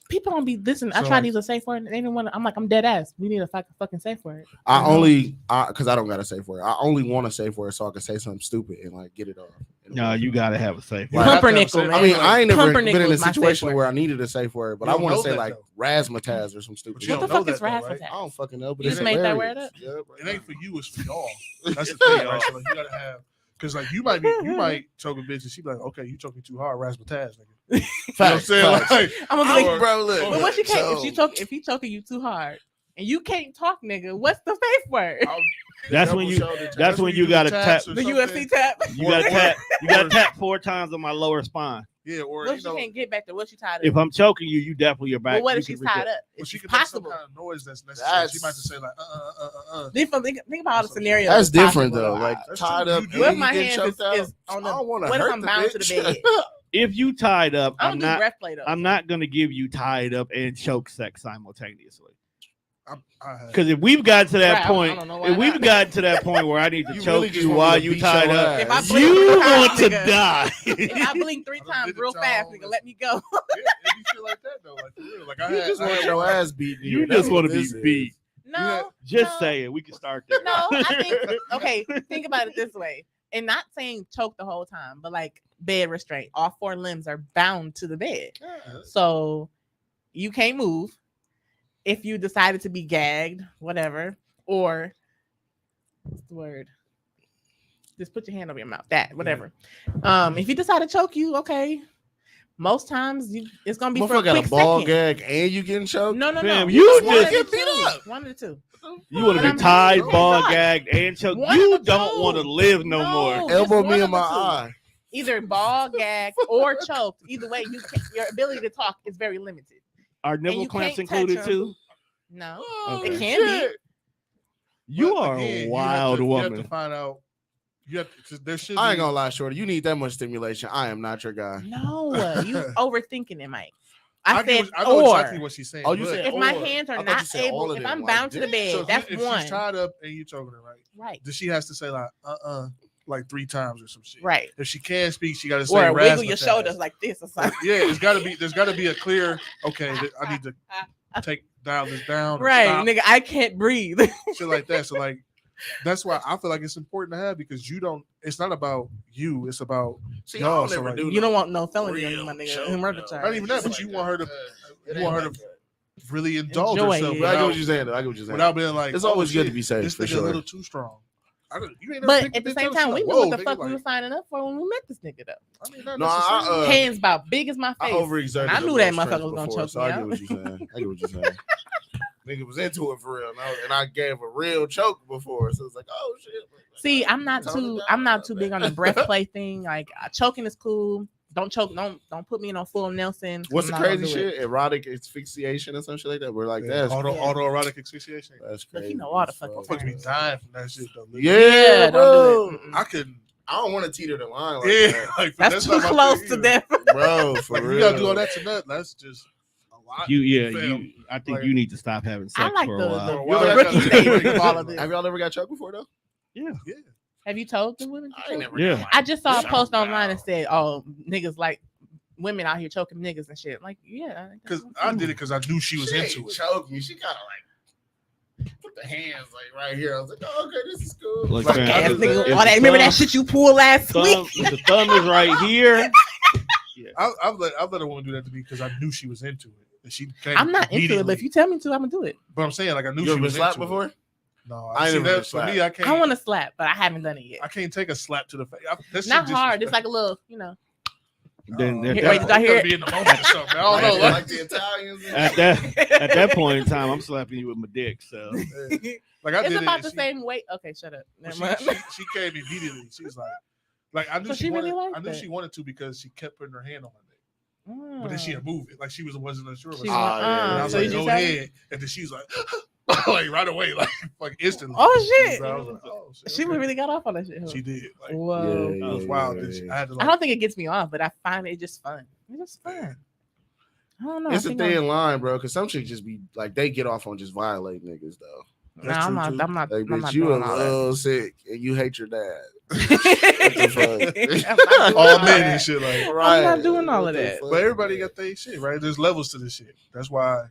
[SPEAKER 1] People don't be listen. I
[SPEAKER 2] So,
[SPEAKER 1] try
[SPEAKER 2] like-
[SPEAKER 1] to use a safe word. And they didn't want to. I'm like, I'm dead ass. We need a fucking safe word.
[SPEAKER 3] Because I don't got a safe word. I only want a safe word so I can say something stupid and like get it off.
[SPEAKER 4] No, you gotta have a safe.
[SPEAKER 2] You
[SPEAKER 4] word.
[SPEAKER 2] have to have a
[SPEAKER 1] Pumpernickel,
[SPEAKER 2] safe-
[SPEAKER 1] man.
[SPEAKER 3] I mean, I ain't never
[SPEAKER 1] Pumpernickel
[SPEAKER 3] been in a
[SPEAKER 1] is my safe
[SPEAKER 3] situation
[SPEAKER 1] word.
[SPEAKER 3] where I needed a safe word, but
[SPEAKER 2] You
[SPEAKER 3] I
[SPEAKER 2] don't
[SPEAKER 3] want to
[SPEAKER 2] know
[SPEAKER 3] say
[SPEAKER 2] that,
[SPEAKER 3] like
[SPEAKER 2] though.
[SPEAKER 3] razzmatazz or some stupid
[SPEAKER 2] But you
[SPEAKER 3] shit.
[SPEAKER 1] What the
[SPEAKER 2] don't know
[SPEAKER 1] fuck is
[SPEAKER 2] that, though, right?
[SPEAKER 1] razzmatazz?
[SPEAKER 3] I don't fucking know, but
[SPEAKER 1] You
[SPEAKER 3] it's
[SPEAKER 1] just made that
[SPEAKER 3] hilarious.
[SPEAKER 1] word up?
[SPEAKER 3] Yeah, bro.
[SPEAKER 2] It ain't for you; it's for y'all. That's the thing, right? So like, you gotta have because like you might choke a bitch and she be like, okay, you choking too hard, razzmatazz, nigga. You know what I'm saying?
[SPEAKER 3] Facts.
[SPEAKER 2] Like,
[SPEAKER 1] I'm gonna be like,
[SPEAKER 3] Bro, look.
[SPEAKER 1] but what you can't
[SPEAKER 3] So-
[SPEAKER 1] if he choking you too hard and you can't talk, nigga, what's the safe word?
[SPEAKER 4] That's when you. That's when you gotta tap.
[SPEAKER 1] The UFC tap.
[SPEAKER 4] You gotta tap. You gotta tap 4 times on my lower spine.
[SPEAKER 2] Yeah, or
[SPEAKER 1] What
[SPEAKER 2] you
[SPEAKER 1] if she
[SPEAKER 2] know,
[SPEAKER 1] can't get back to what she tied up?
[SPEAKER 4] If I'm choking you, you definitely are back.
[SPEAKER 1] But what
[SPEAKER 4] You
[SPEAKER 1] if she's
[SPEAKER 4] can
[SPEAKER 1] tied
[SPEAKER 4] reach
[SPEAKER 1] up?
[SPEAKER 2] well,
[SPEAKER 1] It's
[SPEAKER 2] she can make
[SPEAKER 1] possible.
[SPEAKER 2] some kind of noise that's necessary. She might
[SPEAKER 3] That's-
[SPEAKER 2] just say like
[SPEAKER 1] Think about a scenario.
[SPEAKER 3] That's different
[SPEAKER 1] possible.
[SPEAKER 3] though. Like
[SPEAKER 2] That's
[SPEAKER 3] tied
[SPEAKER 2] true.
[SPEAKER 3] up.
[SPEAKER 2] You
[SPEAKER 3] and
[SPEAKER 2] do.
[SPEAKER 1] What if
[SPEAKER 3] you
[SPEAKER 1] my
[SPEAKER 3] get
[SPEAKER 1] hands
[SPEAKER 3] choked out.
[SPEAKER 1] is on the?
[SPEAKER 3] I don't want to
[SPEAKER 1] What if
[SPEAKER 3] hurt
[SPEAKER 1] I'm
[SPEAKER 3] the
[SPEAKER 1] bound to the
[SPEAKER 3] bitch.
[SPEAKER 1] bed?
[SPEAKER 4] If you tied up,
[SPEAKER 1] I don't
[SPEAKER 4] I'm
[SPEAKER 1] do
[SPEAKER 4] not.
[SPEAKER 1] breath play though.
[SPEAKER 4] I'm not gonna give you tied up and choke sex simultaneously.
[SPEAKER 2] I have.
[SPEAKER 4] Because if we've got to that
[SPEAKER 1] Right, I
[SPEAKER 4] point,
[SPEAKER 1] don't know why
[SPEAKER 4] if we've
[SPEAKER 1] not.
[SPEAKER 4] got to that point where I need to
[SPEAKER 3] You
[SPEAKER 4] choke
[SPEAKER 3] really just
[SPEAKER 4] you
[SPEAKER 3] want me
[SPEAKER 4] while
[SPEAKER 3] to
[SPEAKER 4] you
[SPEAKER 3] beat
[SPEAKER 4] tied
[SPEAKER 3] your
[SPEAKER 4] up,
[SPEAKER 1] If I
[SPEAKER 3] ass.
[SPEAKER 1] blink
[SPEAKER 4] you
[SPEAKER 1] 3 times,
[SPEAKER 4] want to
[SPEAKER 1] nigga.
[SPEAKER 4] die.
[SPEAKER 1] If I blink 3
[SPEAKER 2] I done
[SPEAKER 1] times
[SPEAKER 2] did it,
[SPEAKER 1] real fast,
[SPEAKER 2] y'all.
[SPEAKER 1] nigga, let me go.
[SPEAKER 2] Yeah, it be shit like that though. Like for real. Like I
[SPEAKER 3] You
[SPEAKER 2] had,
[SPEAKER 3] just
[SPEAKER 2] I
[SPEAKER 3] want
[SPEAKER 2] had
[SPEAKER 3] your
[SPEAKER 2] one-
[SPEAKER 3] ass beat.
[SPEAKER 4] You
[SPEAKER 3] dude.
[SPEAKER 4] just
[SPEAKER 3] That's
[SPEAKER 4] want
[SPEAKER 3] what
[SPEAKER 4] to be
[SPEAKER 3] this is.
[SPEAKER 4] beat.
[SPEAKER 1] No,
[SPEAKER 4] Just
[SPEAKER 1] no,
[SPEAKER 4] say it. We can start there.
[SPEAKER 1] No, I think okay. Think about it this way, and not saying choke the whole time, but like bed restraint. All 4 limbs are bound to the bed, so you can't move. If you decided to be gagged, whatever, or what's the word? Just put your hand over your mouth. That whatever. If you decide to choke you, okay. Most times it's gonna be for a
[SPEAKER 3] Motherfucker got
[SPEAKER 1] quick
[SPEAKER 3] a ball
[SPEAKER 1] second.
[SPEAKER 3] gag and you getting choked.
[SPEAKER 1] No.
[SPEAKER 4] Fam, you
[SPEAKER 1] One
[SPEAKER 4] just
[SPEAKER 1] of the
[SPEAKER 3] get beat
[SPEAKER 1] two.
[SPEAKER 3] up.
[SPEAKER 1] One of the two.
[SPEAKER 4] You want
[SPEAKER 1] But
[SPEAKER 4] to
[SPEAKER 1] I'm
[SPEAKER 4] be tied,
[SPEAKER 1] saying,
[SPEAKER 4] ball
[SPEAKER 1] God.
[SPEAKER 4] gagged, and choked.
[SPEAKER 1] One
[SPEAKER 4] You
[SPEAKER 1] of the
[SPEAKER 4] don't
[SPEAKER 1] two.
[SPEAKER 4] want to live no more.
[SPEAKER 1] Just
[SPEAKER 3] Elbow
[SPEAKER 1] one
[SPEAKER 3] me
[SPEAKER 1] of
[SPEAKER 3] in my
[SPEAKER 1] the two.
[SPEAKER 3] eye.
[SPEAKER 1] Either ball gagged or choked. Either way, your ability to talk is very limited.
[SPEAKER 4] Are
[SPEAKER 1] And
[SPEAKER 4] nipple
[SPEAKER 1] you
[SPEAKER 4] clamps
[SPEAKER 1] can't touch
[SPEAKER 4] included
[SPEAKER 1] them.
[SPEAKER 4] too?
[SPEAKER 1] No,
[SPEAKER 3] Oh,
[SPEAKER 1] it can be.
[SPEAKER 4] You
[SPEAKER 2] But
[SPEAKER 4] are
[SPEAKER 2] again,
[SPEAKER 4] a
[SPEAKER 2] you
[SPEAKER 4] wild
[SPEAKER 2] You have
[SPEAKER 4] woman.
[SPEAKER 2] to find out. You have to, 'cause there should.
[SPEAKER 3] I
[SPEAKER 2] be,
[SPEAKER 3] ain't gonna lie, shorty. You need that much stimulation. I am not your guy.
[SPEAKER 1] No, you overthinking it, Mike.
[SPEAKER 2] I
[SPEAKER 1] said
[SPEAKER 2] know
[SPEAKER 1] or.
[SPEAKER 2] exactly what she's saying.
[SPEAKER 3] Oh, you
[SPEAKER 2] but-
[SPEAKER 3] said
[SPEAKER 1] If my
[SPEAKER 3] or.
[SPEAKER 1] hands
[SPEAKER 3] I
[SPEAKER 1] are
[SPEAKER 3] thought you
[SPEAKER 1] not
[SPEAKER 3] said all
[SPEAKER 1] able,
[SPEAKER 3] of
[SPEAKER 1] if
[SPEAKER 3] them,
[SPEAKER 1] I'm
[SPEAKER 3] like
[SPEAKER 1] bound to the
[SPEAKER 3] this.
[SPEAKER 1] bed,
[SPEAKER 2] so
[SPEAKER 1] that's
[SPEAKER 2] if
[SPEAKER 1] one.
[SPEAKER 2] she's tied up and you choking her, right?
[SPEAKER 1] Right,
[SPEAKER 2] Then she has to say like like 3 times or some shit.
[SPEAKER 1] right.
[SPEAKER 2] If she can't speak, she got to say
[SPEAKER 1] Or wiggle your
[SPEAKER 2] razzmatazz.
[SPEAKER 1] shoulders like this or something.
[SPEAKER 2] Yeah, it's got to be. There's got to be a clear. Okay, I need to dial this down. Or
[SPEAKER 1] Right,
[SPEAKER 2] stop,
[SPEAKER 1] nigga, I can't breathe.
[SPEAKER 2] shit like that. So like, that's why I feel like it's important to have because you don't. It's not about you. It's about
[SPEAKER 3] See,
[SPEAKER 2] y'all.
[SPEAKER 3] I'll
[SPEAKER 2] So
[SPEAKER 3] never
[SPEAKER 2] like,
[SPEAKER 3] do
[SPEAKER 1] you
[SPEAKER 3] no
[SPEAKER 1] don't want no felony on
[SPEAKER 3] real
[SPEAKER 1] you, my nigga.
[SPEAKER 3] choke,
[SPEAKER 1] A murder
[SPEAKER 3] no.
[SPEAKER 1] charge.
[SPEAKER 2] not even that, but you want her to. You want her to really indulge
[SPEAKER 1] Enjoy
[SPEAKER 2] herself.
[SPEAKER 1] it.
[SPEAKER 3] I get what you're saying. Without
[SPEAKER 2] being like,
[SPEAKER 3] it's always good to
[SPEAKER 2] shit,
[SPEAKER 3] be safe.
[SPEAKER 2] This
[SPEAKER 3] for
[SPEAKER 2] nigga
[SPEAKER 3] sure.
[SPEAKER 2] a little too strong.
[SPEAKER 1] But at the same time, we knew what the fuck we were signing up for when we met this nigga though.
[SPEAKER 2] I mean, not
[SPEAKER 1] hands about big as my face.
[SPEAKER 3] I overexerted.
[SPEAKER 1] I knew that motherfucker was gonna choke me
[SPEAKER 3] I
[SPEAKER 1] out.
[SPEAKER 3] get what you're saying. Nigga was into it for real, and I gave a real choke before, so it's like, oh shit.
[SPEAKER 1] See, I'm not too big on the breath play thing. Like choking is cool. Don't choke. Don't put me in on full Nelson.
[SPEAKER 3] What's the crazy shit? Erotic asphyxiation or some shit like that. We're like that.
[SPEAKER 2] Autoerotic asphyxiation.
[SPEAKER 3] That's crazy.
[SPEAKER 1] Look, you know all the fucking.
[SPEAKER 2] I'm fucking be dying from that shit though.
[SPEAKER 3] Yeah, bro.
[SPEAKER 1] Don't do it.
[SPEAKER 2] I couldn't.
[SPEAKER 3] I don't want to teeter the line like that.
[SPEAKER 2] Like,
[SPEAKER 1] that's too close to death,
[SPEAKER 3] bro. For
[SPEAKER 2] like,
[SPEAKER 3] real,
[SPEAKER 2] you gotta do all that to nut. That's just a lot.
[SPEAKER 4] I think you need to stop having sex for a while.
[SPEAKER 1] The rookie stage of all of this.
[SPEAKER 3] Have y'all ever got choked before though?
[SPEAKER 4] Yeah.
[SPEAKER 1] Have you told the women?
[SPEAKER 4] I
[SPEAKER 1] just saw a post online that said, "Oh, niggas like women out here choking niggas and shit." Like, yeah,
[SPEAKER 2] because I did it because I knew she was into it.
[SPEAKER 3] Choked me. She kind of like put the hands like right here. I was like, oh, okay, this is cool.
[SPEAKER 4] Look,
[SPEAKER 3] like,
[SPEAKER 1] remember that shit you pulled last week?
[SPEAKER 4] The thumb is right here.
[SPEAKER 2] Yeah. I've let a woman do that to me because I knew she was into it. And she
[SPEAKER 1] I'm not into it, but if you tell me to, I'm gonna do it.
[SPEAKER 2] But I'm saying, like, I knew
[SPEAKER 3] she
[SPEAKER 2] was
[SPEAKER 3] slapped
[SPEAKER 2] into
[SPEAKER 3] before.
[SPEAKER 2] It. No, I never that for me. I can't.
[SPEAKER 1] I want to slap, but I haven't done it yet.
[SPEAKER 2] I can't take a slap to the face.
[SPEAKER 1] That's not hard. It's like a little,
[SPEAKER 4] Then
[SPEAKER 1] did I hear it?
[SPEAKER 2] Be in the moment or something. I don't know.
[SPEAKER 3] Like the Italians.
[SPEAKER 4] At that point in time, I'm slapping you with my dick. So,
[SPEAKER 2] like I
[SPEAKER 1] it's
[SPEAKER 2] did
[SPEAKER 1] about
[SPEAKER 2] it,
[SPEAKER 1] the same weight. Okay, shut up.
[SPEAKER 2] She came immediately. She's like I knew she wanted to because she kept putting her hand on my neck. But then she had moved it. Like she wasn't unsure. And I was like, go ahead. And then she was like, like right away, like instantly.
[SPEAKER 1] Oh shit!
[SPEAKER 2] So I was like, oh, shit,
[SPEAKER 1] she really got off on that shit. Huh?
[SPEAKER 2] She did. Like,
[SPEAKER 1] whoa,
[SPEAKER 2] that was wild. I
[SPEAKER 1] don't think it gets me off, but I find it just fun. It's just fun. I don't know.
[SPEAKER 3] It's a thin line, bro. Because some chicks just be like they get off on just violating niggas though.
[SPEAKER 1] Nah, I'm not.
[SPEAKER 3] Like,
[SPEAKER 1] I'm not
[SPEAKER 3] you
[SPEAKER 1] doing
[SPEAKER 3] a
[SPEAKER 1] all
[SPEAKER 3] little
[SPEAKER 1] that.
[SPEAKER 3] sick and you hate your dad.
[SPEAKER 2] All men and shit like.
[SPEAKER 1] Right. I'm not doing all of that.
[SPEAKER 2] But everybody got their shit, right? There's levels to this shit. That's why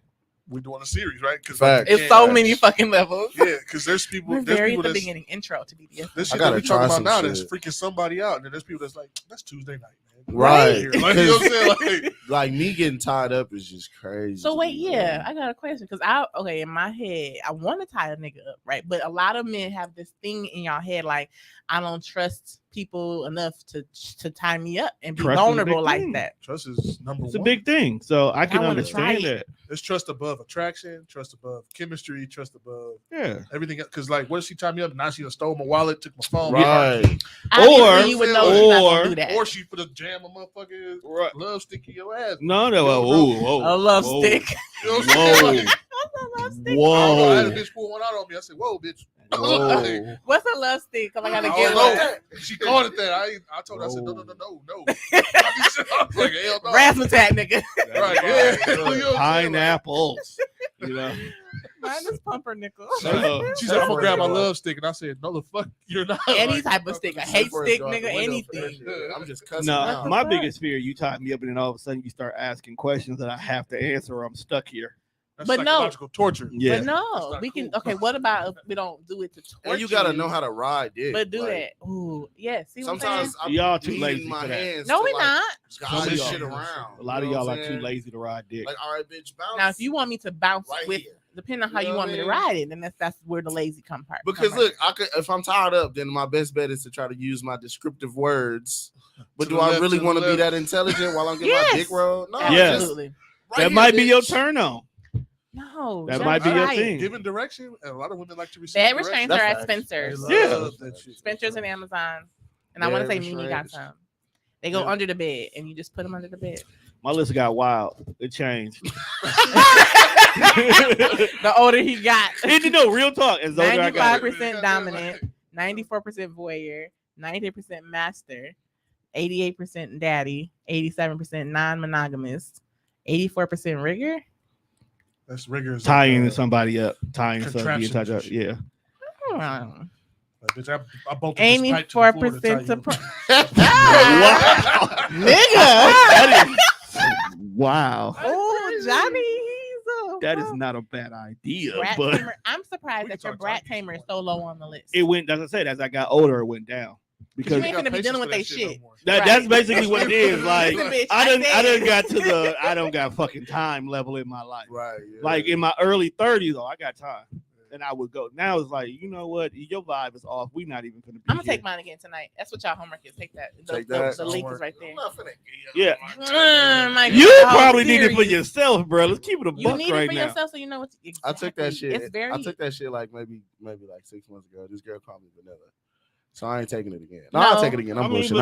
[SPEAKER 2] we're doing a series, right? Because
[SPEAKER 1] it's so many fucking levels.
[SPEAKER 2] Yeah, because there's people.
[SPEAKER 1] We're very at the beginning intro to BDSM.
[SPEAKER 2] This shit that we talking about now that's freaking somebody out, and then there's people that's like, that's Tuesday night, man.
[SPEAKER 3] Right.
[SPEAKER 2] Like, you know what I'm saying?
[SPEAKER 3] Like me getting tied up is just crazy.
[SPEAKER 1] So wait, I got a question because in my head, I want to tie a nigga up, right? But a lot of men have this thing in y'all head, like I don't trust people enough to tie me up and be vulnerable like that.
[SPEAKER 2] Trust is number one.
[SPEAKER 4] It's a big thing, so I can understand that.
[SPEAKER 2] It's trust above attraction, trust above chemistry, trust above everything. Because like, what if she tied me up? Now she stole my wallet, took my phone,
[SPEAKER 3] right?
[SPEAKER 2] Or she put a jam a motherfucking love stick in your ass.
[SPEAKER 4] No,
[SPEAKER 1] a love stick.
[SPEAKER 2] You know what I'm saying?
[SPEAKER 4] Whoa!
[SPEAKER 2] I had a bitch pull one out on me. I said, "Whoa, bitch."
[SPEAKER 1] Whoa. What's a love stick? I gotta get
[SPEAKER 2] one. She called it that. I told her, I said, no. Like, hell no.
[SPEAKER 1] Razzmatazz, nigga.
[SPEAKER 2] Right, yeah.
[SPEAKER 4] Pineapples. You know.
[SPEAKER 1] Mine is pumpernickel.
[SPEAKER 2] She said, I'm gonna grab my love stick. And I said, no, the fuck, you're not.
[SPEAKER 1] Any type of stick. A hate stick, nigga, anything.
[SPEAKER 3] I'm just cussing.
[SPEAKER 4] No, my biggest fear, you tie me up and then all of a sudden you start asking questions that I have to answer or I'm stuck here.
[SPEAKER 2] That's psychological torture.
[SPEAKER 4] Yeah.
[SPEAKER 1] But no, we can. Okay, what about if we don't do it to torture?
[SPEAKER 3] And you gotta know how to ride dick.
[SPEAKER 1] But do that. Ooh, yeah. See what
[SPEAKER 3] sometimes
[SPEAKER 1] I'm
[SPEAKER 4] y'all too lazy for that.
[SPEAKER 1] No, we're not.
[SPEAKER 3] God, this shit around.
[SPEAKER 4] A lot of y'all are too lazy to ride dick.
[SPEAKER 3] Like, all right, bitch, bounce.
[SPEAKER 1] Now, if you want me to bounce with, depending on how you want me to ride it, then that's where the lazy come part.
[SPEAKER 3] Because look, if I'm tied up, then my best bet is to try to use my descriptive words. But do I really want to be that intelligent while I'm getting my dick rolled? No,
[SPEAKER 1] absolutely.
[SPEAKER 4] That might be your turn on.
[SPEAKER 1] No,
[SPEAKER 4] that might be your thing.
[SPEAKER 2] Giving direction, and a lot of women like to receive.
[SPEAKER 1] Bad restraints are at Spencer's.
[SPEAKER 4] Yeah,
[SPEAKER 1] Spencer's and Amazon, and I want to say Mimi got some. They go under the bed, and you just put them under the bed.
[SPEAKER 4] My list got wild. It changed.
[SPEAKER 1] The older he got,
[SPEAKER 4] real talk.
[SPEAKER 1] 95% dominant, 94% voyeur, 90% master, 88% daddy, 87% non-monogamous, 84% rigor.
[SPEAKER 2] That's rigor.
[SPEAKER 4] Tying somebody up, tying somebody tied up. Yeah.
[SPEAKER 2] Bitch, I bumped
[SPEAKER 1] 84%
[SPEAKER 2] surprise.
[SPEAKER 1] Wow, nigga.
[SPEAKER 4] Wow.
[SPEAKER 1] Oh, Johnny.
[SPEAKER 4] That is not a bad idea.
[SPEAKER 1] I'm surprised that your brat tamer is so low on the list.
[SPEAKER 4] It went, as I said, as I got older, it went down.
[SPEAKER 1] because you ain't gonna be dealing with their shit.
[SPEAKER 4] That's basically what it is. Like I don't got fucking time level in my life.
[SPEAKER 3] Right. Yeah.
[SPEAKER 4] Like in my early 30s, though, I got time. And I would go. Now it's like, you know what? Your vibe is off. We not even gonna be.
[SPEAKER 1] I'm gonna take mine again tonight. That's what y'all homework is. Take that. The link is right there.
[SPEAKER 4] Yeah. You probably need it for yourself, bro. Let's keep it a buck right now.
[SPEAKER 1] You need it for yourself, so you know what. Exactly.
[SPEAKER 3] I took that shit.
[SPEAKER 1] It's very.
[SPEAKER 3] I took that shit like maybe like 6 months ago. This girl called me vanilla. So I ain't taking it again. No, I'll take it again. I'm bullshit.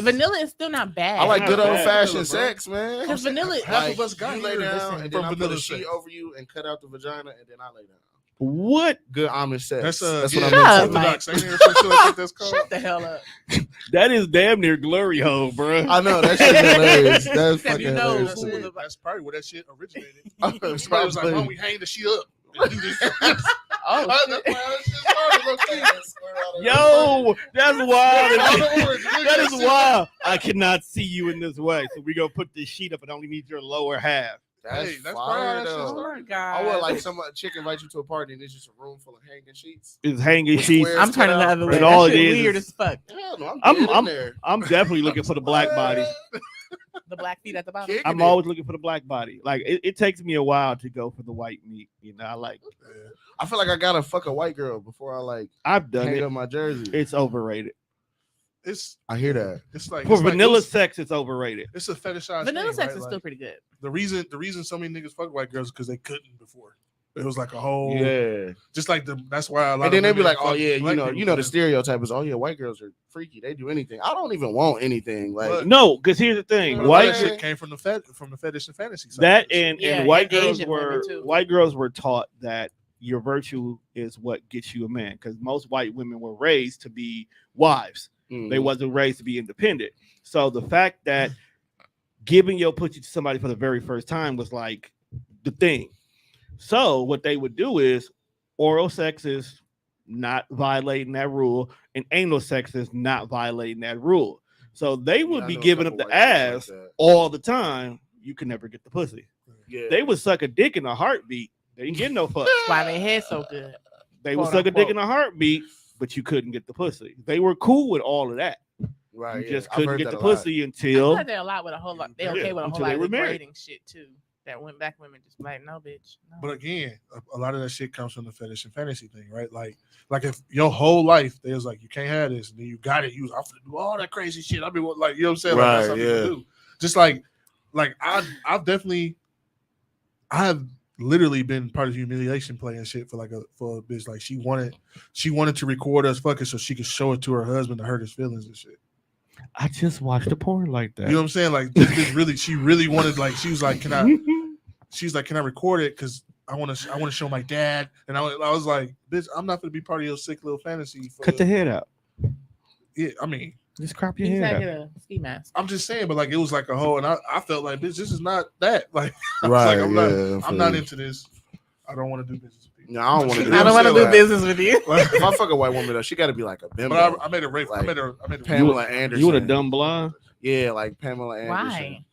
[SPEAKER 1] Vanilla is still not bad.
[SPEAKER 3] I like good old fashioned sex, man.
[SPEAKER 1] Because vanilla,
[SPEAKER 2] half of us got
[SPEAKER 3] you lay down and then I put a sheet over you and cut out the vagina and then I lay down.
[SPEAKER 4] What?
[SPEAKER 3] Good Amish sex.
[SPEAKER 2] That's
[SPEAKER 3] what
[SPEAKER 2] I'm
[SPEAKER 1] Orthodox. Shut the hell up.
[SPEAKER 4] That is damn near glory hole, bro.
[SPEAKER 3] I know that shit's hilarious. That's fucking hilarious.
[SPEAKER 2] That's probably where that shit originated. Somebody was like, "Oh, we hang the sheet up."
[SPEAKER 1] Oh,
[SPEAKER 4] yo, that's wild. That is wild. I cannot see you in this way, so we gonna put this sheet up and only need your lower half.
[SPEAKER 3] That's fire, though.
[SPEAKER 1] Oh my god!
[SPEAKER 3] I would like some chick invite you to a party and it's just a room full of hanging sheets.
[SPEAKER 4] It's hanging sheets.
[SPEAKER 1] I'm turning the other way.
[SPEAKER 4] And all
[SPEAKER 1] it
[SPEAKER 4] is
[SPEAKER 1] weird as fuck.
[SPEAKER 3] Hell no,
[SPEAKER 4] I'm definitely looking for the black body.
[SPEAKER 1] The black feet at the bottom.
[SPEAKER 4] I'm always looking for the black body. Like it takes me a while to go for the white meat. You know, I like.
[SPEAKER 3] I feel like I gotta fuck a white girl before
[SPEAKER 4] I've done
[SPEAKER 3] hang
[SPEAKER 4] it.
[SPEAKER 3] up my jersey.
[SPEAKER 4] It's overrated.
[SPEAKER 3] I hear that.
[SPEAKER 2] It's like
[SPEAKER 4] for vanilla sex, it's overrated.
[SPEAKER 2] It's a fetishized.
[SPEAKER 1] Vanilla sex is still pretty good.
[SPEAKER 2] The reason so many niggas fuck white girls is because they couldn't before. It was like a whole just like that's why a lot.
[SPEAKER 3] And then they be like, oh yeah, you know the stereotype is, oh yeah, white girls are freaky. They do anything. I don't even want anything. Like
[SPEAKER 4] no, because here's the thing,
[SPEAKER 2] white shit came from the fetish and fantasy side.
[SPEAKER 4] That and white girls were taught that your virtue is what gets you a man, because most white women were raised to be wives. They wasn't raised to be independent. So the fact that giving your pussy to somebody for the very first time was like the thing. So what they would do is oral sex is not violating that rule, and anal sex is not violating that rule. So they would be giving up the ass all the time. You can never get the pussy. Yeah. They would suck a dick in a heartbeat. They didn't get no fuck.
[SPEAKER 1] That's why they head so good.
[SPEAKER 4] They would suck a dick in a heartbeat, but you couldn't get the pussy. They were cool with all of that.
[SPEAKER 3] Right.
[SPEAKER 4] You just couldn't get the pussy until.
[SPEAKER 1] I heard they're a lot with a whole lot. They're okay with a whole lot of grading shit too. That black women just like, no, bitch. No.
[SPEAKER 2] But again, a lot of that shit comes from the fetish and fantasy thing, right? Like if your whole life they was like, you can't have this, and then you got it, I'm gonna do all that crazy shit. I mean, like, you know what I'm saying? Like, that's something to do. Just like I've literally been part of humiliation play and shit for a bitch. Like she wanted to record us fucking so she could show it to her husband to hurt his feelings and shit.
[SPEAKER 4] I just watched a porn like that.
[SPEAKER 2] You know what I'm saying? Like this bitch she really wanted, like, she was like, can I record it? Because I want to show my dad. And I was like, bitch, I'm not gonna be part of your sick little fantasy.
[SPEAKER 4] Cut the head out.
[SPEAKER 2] Yeah, I mean,
[SPEAKER 4] just crop your hair.
[SPEAKER 1] Get a ski mask.
[SPEAKER 2] I'm just saying, but like it was like a whole, and I felt like, bitch, this is not that. Like,
[SPEAKER 3] right?
[SPEAKER 2] I'm not into this. I don't want to do business with you.
[SPEAKER 3] No, I don't want to.
[SPEAKER 1] I don't want to do business with you.
[SPEAKER 3] If I fuck a white woman though, she got to be like a bimbo.
[SPEAKER 2] But I made a rape.
[SPEAKER 3] Like,
[SPEAKER 2] I made a
[SPEAKER 3] Pamela Anderson.
[SPEAKER 4] You want a dumb blonde?
[SPEAKER 3] Yeah, like Pamela Anderson.
[SPEAKER 1] Why?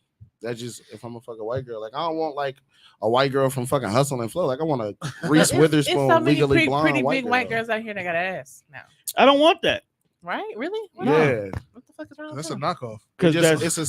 [SPEAKER 3] That's just if I'm a fuck a white girl. Like I don't want like a white girl from fucking Hustle and Flow. Like I want a Reese Witherspoon,
[SPEAKER 1] it's so many
[SPEAKER 3] legally blonde
[SPEAKER 1] pretty
[SPEAKER 3] white
[SPEAKER 1] big
[SPEAKER 3] girl.
[SPEAKER 1] white girls out here that got ass now.
[SPEAKER 4] I don't want that.
[SPEAKER 1] Right? Really?
[SPEAKER 3] What what
[SPEAKER 1] the fuck is wrong?
[SPEAKER 2] That's a knockoff.
[SPEAKER 4] Because
[SPEAKER 3] it's a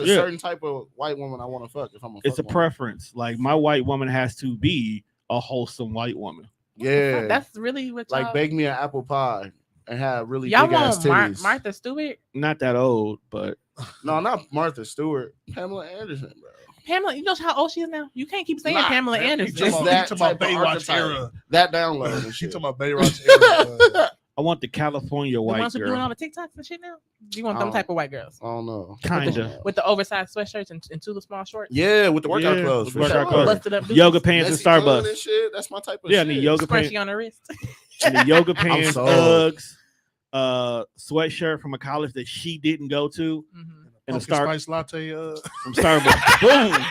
[SPEAKER 3] certain type of white woman I want to fuck. If I'm a
[SPEAKER 4] it's a preference. Like my white woman has to be a wholesome white woman.
[SPEAKER 3] Yeah,
[SPEAKER 1] that's really what
[SPEAKER 3] like bake me an apple pie and have really
[SPEAKER 1] y'all
[SPEAKER 3] big ass
[SPEAKER 1] want
[SPEAKER 3] titties.
[SPEAKER 1] Martha Stewart?
[SPEAKER 4] Not that old, but
[SPEAKER 3] no, not Martha Stewart. Pamela Anderson, bro.
[SPEAKER 1] Pamela, you know how old she is now? You can't keep saying Pamela Anderson.
[SPEAKER 3] Just that type of Baywatch era. That download and shit.
[SPEAKER 2] She talking about Baywatch era.
[SPEAKER 4] I want the California white
[SPEAKER 1] girl.
[SPEAKER 4] girl.
[SPEAKER 1] Doing all the TikToks and shit now? You want them type of white girls?
[SPEAKER 3] I don't know.
[SPEAKER 4] Kinda.
[SPEAKER 1] With the oversized sweatshirts and too small shorts?
[SPEAKER 3] Yeah, with the workout clothes.
[SPEAKER 4] Workout clothes. Yoga pants and Starbucks.
[SPEAKER 3] And shit. That's my type of
[SPEAKER 4] shit.
[SPEAKER 3] And
[SPEAKER 4] the yoga pants.
[SPEAKER 1] on her wrist.
[SPEAKER 4] And the yoga pants, Uggs, sweatshirt from a college that she didn't go to. And a
[SPEAKER 2] spice latte
[SPEAKER 4] from Starbucks. Boom.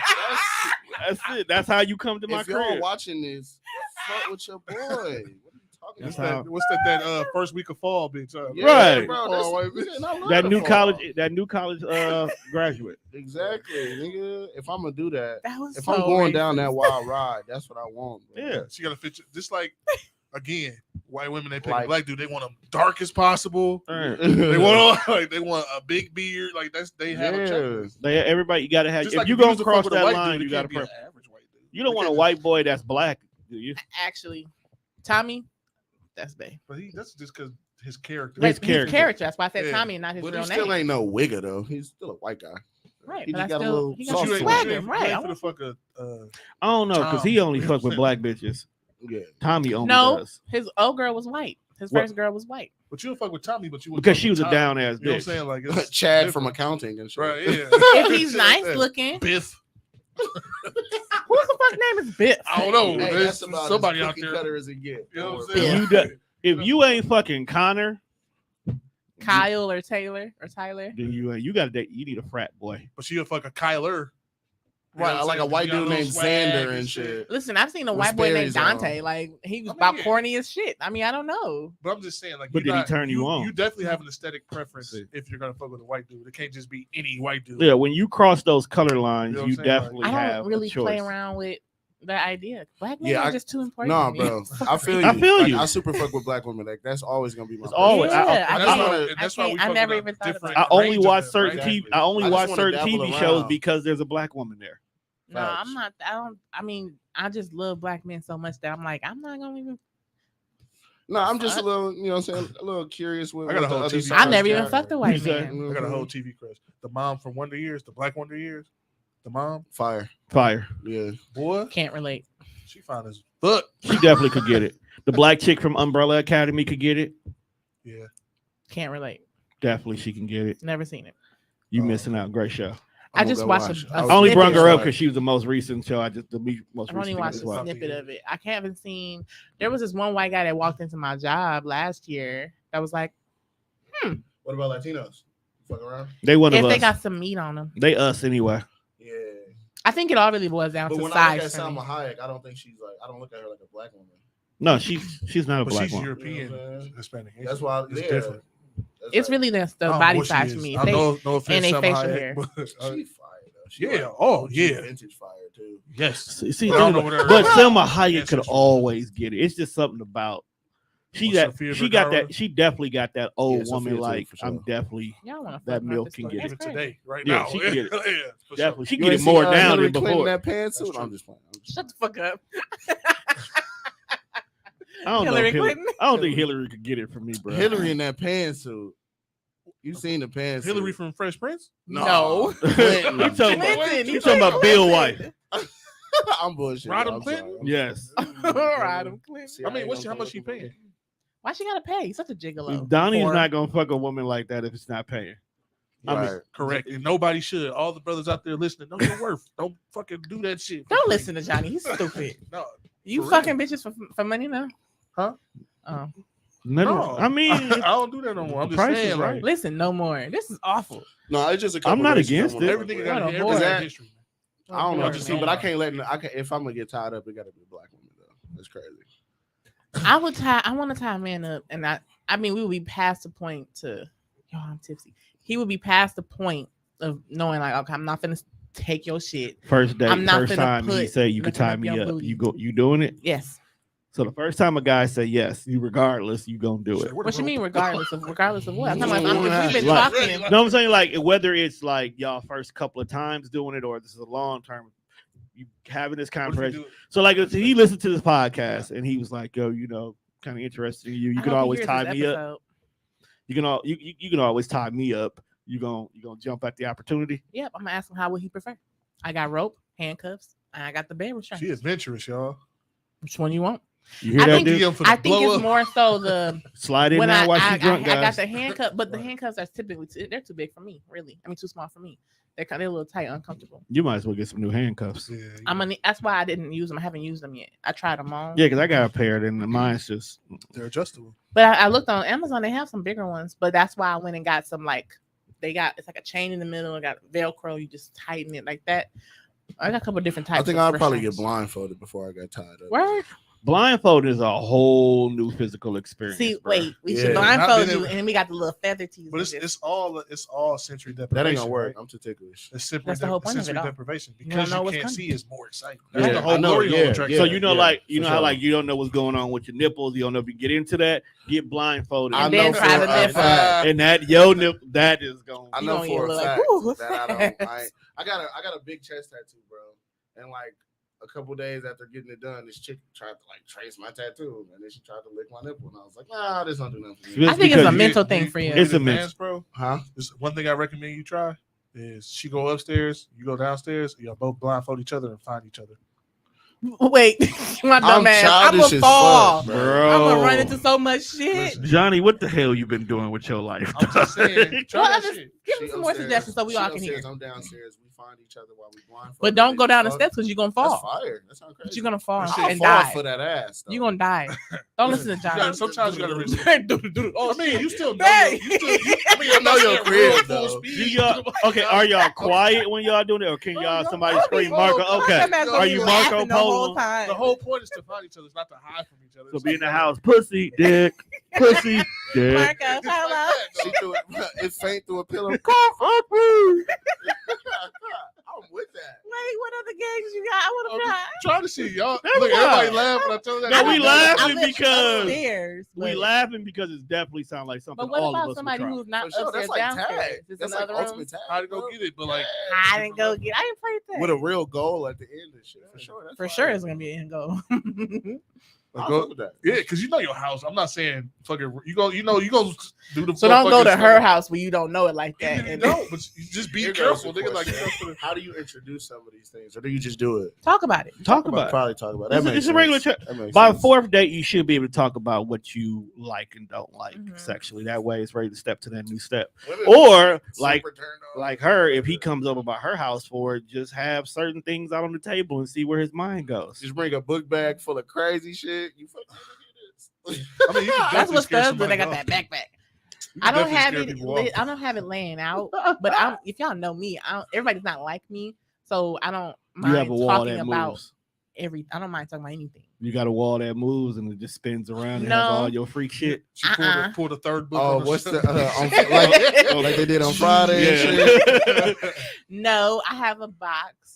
[SPEAKER 4] That's it. That's how you come to my crib.
[SPEAKER 3] If y'all watching this, fuck with your boy.
[SPEAKER 2] What's that first week of fall, bitch?
[SPEAKER 4] Right,
[SPEAKER 3] bro.
[SPEAKER 4] That new college graduate.
[SPEAKER 3] Exactly, nigga. If I'm gonna do that, if
[SPEAKER 1] so
[SPEAKER 3] I'm going
[SPEAKER 1] racist.
[SPEAKER 3] down that wild ride, that's what I want. Bro.
[SPEAKER 2] Yeah, she gotta fit you. Just like again, white women they pick a black dude, they want them dark as possible.
[SPEAKER 4] Right.
[SPEAKER 2] They want a big beard. Like they have a checklist.
[SPEAKER 4] Everybody, you gotta have.
[SPEAKER 2] Just
[SPEAKER 4] if
[SPEAKER 2] like
[SPEAKER 4] you gonna cross that line, you gotta.
[SPEAKER 2] Average white dude.
[SPEAKER 4] You don't want a white boy that's black, do you?
[SPEAKER 1] Actually, Tommy, that's bae.
[SPEAKER 2] But that's just because his character.
[SPEAKER 1] His character. That's why I said Tommy and not his real name.
[SPEAKER 3] But he still ain't no wigger though. He's still a white guy.
[SPEAKER 1] Right,
[SPEAKER 3] he
[SPEAKER 1] but
[SPEAKER 3] got
[SPEAKER 1] he got swagger, right?
[SPEAKER 2] I
[SPEAKER 4] don't know because he only fuck with black bitches.
[SPEAKER 3] Yeah,
[SPEAKER 4] Tommy only does.
[SPEAKER 1] His old girl was white. His first girl was white.
[SPEAKER 2] But you'll fuck with Tommy, but you
[SPEAKER 4] because she was a down ass bitch.
[SPEAKER 2] You know what I'm saying? Like it's
[SPEAKER 3] Chad
[SPEAKER 2] different.
[SPEAKER 3] from accounting and shit.
[SPEAKER 2] Right? Yeah.
[SPEAKER 1] If he's nice looking,
[SPEAKER 2] Biff.
[SPEAKER 1] Who the fuck name is Biff?
[SPEAKER 2] I don't know.
[SPEAKER 3] Hey,
[SPEAKER 2] There's somebody out there.
[SPEAKER 3] Cutter as it get.
[SPEAKER 2] You know what I'm saying?
[SPEAKER 4] If you ain't fucking Connor,
[SPEAKER 1] Kyle or Taylor or Tyler,
[SPEAKER 4] then you got to date. You need a frat boy.
[SPEAKER 2] But she'll fuck a Kyler.
[SPEAKER 3] Right, like a white dude named Xander and shit.
[SPEAKER 1] Listen, I've seen a white boy named Dante. Like he was about corny as shit. I mean, I don't know.
[SPEAKER 2] But I'm just saying, like,
[SPEAKER 4] but did he turn you on?
[SPEAKER 2] You definitely have an aesthetic preference if you're gonna fuck with a white dude. It can't just be any white dude.
[SPEAKER 4] Yeah, when you cross those color lines, you definitely
[SPEAKER 1] have. I
[SPEAKER 4] don't
[SPEAKER 1] really
[SPEAKER 4] a choice.
[SPEAKER 1] Play around with that idea. Black men are just too important.
[SPEAKER 3] No, bro. I feel you.
[SPEAKER 4] I feel you.
[SPEAKER 3] I super fuck with black women. Like that's always gonna be my.
[SPEAKER 4] It's always.
[SPEAKER 2] That's why
[SPEAKER 1] I never even thought about it.
[SPEAKER 4] I only watch certain TV. I only watch certain TV shows because there's a black woman there.
[SPEAKER 1] No, I'm not. I mean, I just love black men so much that I'm like, I'm not gonna even.
[SPEAKER 3] No, I'm just a little, you know what I'm saying, a little curious with
[SPEAKER 2] I got a whole TV.
[SPEAKER 1] I never even fucked a white man.
[SPEAKER 2] I got a whole TV crush. The mom from Wonder Years, the black Wonder Years, the mom.
[SPEAKER 3] Fire.
[SPEAKER 2] Yeah. Boy.
[SPEAKER 1] Can't relate.
[SPEAKER 2] She fine as fuck.
[SPEAKER 4] She definitely could get it. The black chick from Umbrella Academy could get it.
[SPEAKER 2] Yeah.
[SPEAKER 1] Can't relate.
[SPEAKER 4] Definitely she can get it.
[SPEAKER 1] Never seen it.
[SPEAKER 4] You missing out. Great show.
[SPEAKER 1] I just watched
[SPEAKER 4] I only brought her up because she was the most recent show. I've
[SPEAKER 1] only watched a snippet of it. I haven't seen. There was this one white guy that walked into my job last year that was like,
[SPEAKER 3] What about Latinos? Fuck around.
[SPEAKER 4] They one of us.
[SPEAKER 1] They got some meat on them.
[SPEAKER 4] They us anyway.
[SPEAKER 3] Yeah.
[SPEAKER 1] I think it all really boils down to size.
[SPEAKER 3] But when I look at Salma Hayek, I don't think she's like. I don't look at her like a black woman.
[SPEAKER 4] No, she's not a black woman.
[SPEAKER 2] She's European, Hispanic.
[SPEAKER 3] That's why
[SPEAKER 2] it's different.
[SPEAKER 1] It's really the body size for me.
[SPEAKER 2] No offense,
[SPEAKER 1] and they
[SPEAKER 2] facial
[SPEAKER 1] hair.
[SPEAKER 3] She fire though.
[SPEAKER 2] Yeah.
[SPEAKER 3] Vintage fire too.
[SPEAKER 2] Yes.
[SPEAKER 4] See, but Selma Hayek could always get it. It's just something about she got that. She definitely got that old woman. Like I'm definitely that milk can get it
[SPEAKER 2] today. Right
[SPEAKER 4] now,
[SPEAKER 2] she
[SPEAKER 4] can get it.
[SPEAKER 2] Yeah,
[SPEAKER 4] definitely, she can get it more down than before.
[SPEAKER 3] That pantsuit. I'm just playing.
[SPEAKER 1] Shut the fuck up.
[SPEAKER 4] I don't know. I don't think Hillary could get it from me, bro.
[SPEAKER 3] Hillary in that pantsuit. You seen the pantsuit?
[SPEAKER 2] Hillary from Fresh Prince?
[SPEAKER 1] No.
[SPEAKER 4] You talking about Bill White?
[SPEAKER 3] I'm bullshit.
[SPEAKER 2] Rodham Clinton?
[SPEAKER 4] Yes.
[SPEAKER 1] Rodham Clinton.
[SPEAKER 2] I mean, how much she paying?
[SPEAKER 1] Why she gotta pay? Such a gigolo.
[SPEAKER 4] Donnie's not gonna fuck a woman like that if it's not paying.
[SPEAKER 2] I mean, correct. And nobody should. All the brothers out there listening, know your worth. Don't fucking do that shit.
[SPEAKER 1] Don't listen to Johnny. He's stupid.
[SPEAKER 2] No.
[SPEAKER 1] You fucking bitches for money now?
[SPEAKER 2] Huh?
[SPEAKER 1] Oh.
[SPEAKER 4] No, I mean,
[SPEAKER 2] I don't do that no more. I'm just saying,
[SPEAKER 4] right.
[SPEAKER 1] Listen, no more. This is awful.
[SPEAKER 3] No, it's just a couple.
[SPEAKER 4] I'm not against it.
[SPEAKER 2] Everything got history.
[SPEAKER 3] I don't know, just see, but I can't let. If I'm gonna get tied up, it got to be a black woman though. That's crazy.
[SPEAKER 1] I want to tie a man up, and I mean, we would be past the point to. Yo, I'm tipsy. He would be past the point of knowing, like, okay, I'm not finna take your shit.
[SPEAKER 4] First day, first time he said you could tie me up. You doing it?
[SPEAKER 1] Yes.
[SPEAKER 4] So the first time a guy say yes, you regardless, you gonna do it.
[SPEAKER 1] What you mean regardless of what? I'm talking about, we've been talking.
[SPEAKER 4] No, I'm saying like whether it's like y'all first couple of times doing it or this is a long term, you having this conversation. So like he listened to this podcast and he was like, yo, you know, kind of interested in you. You can always tie me up. You can always tie me up. You gonna jump at the opportunity?
[SPEAKER 1] Yep, I'm gonna ask him how would he prefer. I got rope, handcuffs, and I got the bed restraint.
[SPEAKER 2] She adventurous, y'all.
[SPEAKER 1] Which one you want?
[SPEAKER 4] You hear that, dude?
[SPEAKER 1] I think it's more so the
[SPEAKER 4] slide in now while she's drunk, guys.
[SPEAKER 1] I got the handcuff, but the handcuffs are typically they're too big for me. Really, I mean too small for me. They're a little tight, uncomfortable.
[SPEAKER 4] You might as well get some new handcuffs.
[SPEAKER 2] Yeah,
[SPEAKER 1] that's why I didn't use them. I haven't used them yet. I tried them on.
[SPEAKER 4] Yeah, because I got a pair, and mine's just
[SPEAKER 2] they're adjustable.
[SPEAKER 1] But I looked on Amazon. They have some bigger ones, but that's why I went and got some it's like a chain in the middle. I got Velcro. You just tighten it like that. I got a couple of different types.
[SPEAKER 3] I think I'd probably get blindfolded before I got tied up.
[SPEAKER 1] Word?
[SPEAKER 4] Blindfold is a whole new physical experience.
[SPEAKER 1] See,
[SPEAKER 4] bro.
[SPEAKER 1] wait, we should blindfold you, and then we got the little feather teeth.
[SPEAKER 2] But it's all sensory deprivation.
[SPEAKER 3] That ain't gonna work.
[SPEAKER 2] Right?
[SPEAKER 3] I'm too ticklish.
[SPEAKER 2] It's simply
[SPEAKER 1] That's the whole point of
[SPEAKER 2] sensory
[SPEAKER 1] it all.
[SPEAKER 2] deprivation because you can't see is more exciting.
[SPEAKER 3] Yeah,
[SPEAKER 2] That's the whole glory hole attraction.
[SPEAKER 4] So you know, like you know how like you don't know what's going on with your nipples. You don't know if you get into that. Get blindfolded
[SPEAKER 1] and then try the nipple.
[SPEAKER 4] And that yo nipple that is going.
[SPEAKER 3] I know for a fact that I got a big chest tattoo, bro, and like. A couple days after getting it done, this chick tried to like trace my tattoo, and then she tried to lick my nipple, and I was like, "Nah, this don't do nothing for me."
[SPEAKER 1] I think it's a mental thing for you.
[SPEAKER 4] It's a mental,
[SPEAKER 2] bro. Huh? One thing I recommend you try is she go upstairs, you go downstairs, y'all both blindfold each other and find each other.
[SPEAKER 1] Wait, my dumb ass. I'm gonna fall,
[SPEAKER 4] bro.
[SPEAKER 1] I'm gonna run into so much shit.
[SPEAKER 4] Johnny, what the hell you been doing with your life?
[SPEAKER 2] I'm just saying, try that shit.
[SPEAKER 1] Give me some more suggestions so we all can hear.
[SPEAKER 3] I'm downstairs. We find each other while we blindfold.
[SPEAKER 1] But don't go down the steps because you're gonna fall.
[SPEAKER 3] That's fire. That sounds crazy.
[SPEAKER 1] But you're gonna fall
[SPEAKER 3] and
[SPEAKER 1] die
[SPEAKER 3] for that ass.
[SPEAKER 1] You're gonna die. Don't listen to Johnny.
[SPEAKER 2] Sometimes you gotta risk.
[SPEAKER 1] I
[SPEAKER 2] mean, you still know.
[SPEAKER 1] I
[SPEAKER 3] mean, I know your crib though.
[SPEAKER 4] Okay, are y'all quiet when y'all doing it, or can y'all somebody scream Marco? Okay, are you Marco Polo?
[SPEAKER 2] The whole point is to find each other, it's not to hide from each other.
[SPEAKER 4] So be in the house, pussy, dick, pussy, dick.
[SPEAKER 1] Marco Polo.
[SPEAKER 3] She threw it faint through a pillow. I'm with that.
[SPEAKER 1] Wait, what other games you got? I want to try.
[SPEAKER 2] Trying to see y'all. Look, everybody laughing. I told you.
[SPEAKER 4] No, we laughing because it definitely sounds like something.
[SPEAKER 1] But what
[SPEAKER 4] all
[SPEAKER 1] about
[SPEAKER 4] of us
[SPEAKER 1] somebody
[SPEAKER 4] would try.
[SPEAKER 1] who's not
[SPEAKER 3] Sure,
[SPEAKER 1] upstairs,
[SPEAKER 3] that's like
[SPEAKER 1] downstairs?
[SPEAKER 3] That's like ultimate tag.
[SPEAKER 2] How to go get it, but like
[SPEAKER 1] I didn't go get. I didn't play that
[SPEAKER 3] with a real goal at the end and shit. For sure.
[SPEAKER 1] For sure, it's gonna be an end goal.
[SPEAKER 2] Yeah, because you know your house. I'm not saying fucking. You go do the.
[SPEAKER 1] So don't go to her house where you don't know it like that.
[SPEAKER 2] No, but you just be careful. Nigga, like,
[SPEAKER 3] how do you introduce some of these things, or do you just do it?
[SPEAKER 1] Talk about it.
[SPEAKER 3] Probably talk about it.
[SPEAKER 4] It's a regular chat. By the fourth date, you should be able to talk about what you like and don't like sexually. That way, it's ready to step to that new step. Or like her, if he comes over by her house for it, just have certain things out on the table and see where his mind goes.
[SPEAKER 3] Just bring a book bag full of crazy shit. You fucking
[SPEAKER 2] I mean,
[SPEAKER 1] that's what stuff when they got that backpack. I don't have it. I don't have it laying out. But if y'all know me, everybody's not like me, so I don't mind talking about everything. I don't mind talking about anything.
[SPEAKER 4] You got a wall that moves and it just spins around and has all your freak shit.
[SPEAKER 2] She pulled the third book.
[SPEAKER 3] Oh, what's the like they did on Friday?
[SPEAKER 4] Yeah.
[SPEAKER 3] And shit.
[SPEAKER 1] No, I have a box.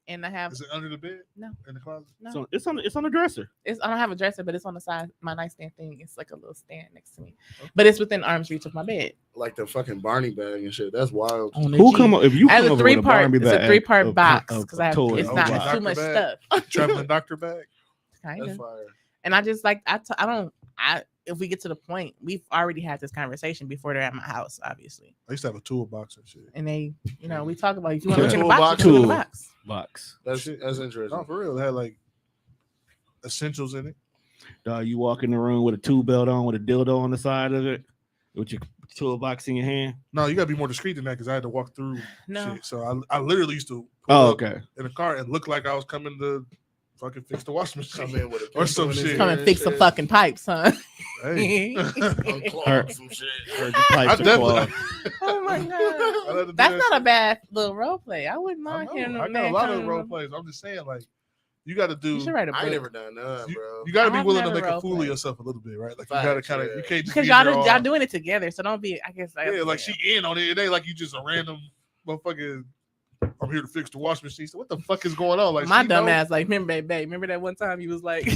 [SPEAKER 1] And I have.
[SPEAKER 2] Is it under the bed?
[SPEAKER 1] No.
[SPEAKER 2] In the closet?
[SPEAKER 1] No.
[SPEAKER 4] So it's on the dresser.
[SPEAKER 1] I don't have a dresser, but it's on the side. My nightstand thing. It's like a little stand next to me, but it's within arm's reach of my bed.
[SPEAKER 3] Like the fucking Barney bag and shit. That's wild.
[SPEAKER 4] Who come up if you come over with a Barbie bag?
[SPEAKER 1] It's a 3-part box because I have.
[SPEAKER 4] toys.
[SPEAKER 1] It's not too much stuff.
[SPEAKER 2] Traveling doctor bag.
[SPEAKER 1] Kind
[SPEAKER 3] That's
[SPEAKER 1] of.
[SPEAKER 3] fire.
[SPEAKER 1] And I just like if we get to the point, we've already had this conversation before they're at my house, obviously.
[SPEAKER 2] I used to have a toolbox and shit.
[SPEAKER 1] And they, we talk about if you want to look in the box, look in the box.
[SPEAKER 3] That's interesting.
[SPEAKER 2] No, for real. They had like essentials in it.
[SPEAKER 4] You walk in the room with a tool belt on, with a dildo on the side of it, with your toolbox in your hand.
[SPEAKER 2] No, you gotta be more discreet than that because I had to walk through shit. So I literally used to
[SPEAKER 4] in
[SPEAKER 2] a car and look like I was coming to fucking fix the washing machine. Come in with or some shit.
[SPEAKER 1] Come and fix some fucking pipes, huh?
[SPEAKER 2] Hey.
[SPEAKER 3] Unclog some shit.
[SPEAKER 4] Heard the pipes are clogged.
[SPEAKER 1] Oh my god. That's not a bad little role play. I wouldn't mind hearing
[SPEAKER 2] I got a lot of role plays. I'm just saying, like, you got to do.
[SPEAKER 1] You should write a book.
[SPEAKER 3] I ain't never done none, bro.
[SPEAKER 2] You got to be willing to make a fool of yourself a little bit, right? Like, you got to kind of, you can't just
[SPEAKER 1] because y'all doing it together, so don't be. I guess.
[SPEAKER 2] Yeah, like she in on it. It ain't like you just a random motherfucker. I'm here to fix the washing machine. So what the fuck is going on? Like
[SPEAKER 1] my dumb ass, like, remember that one time you was like.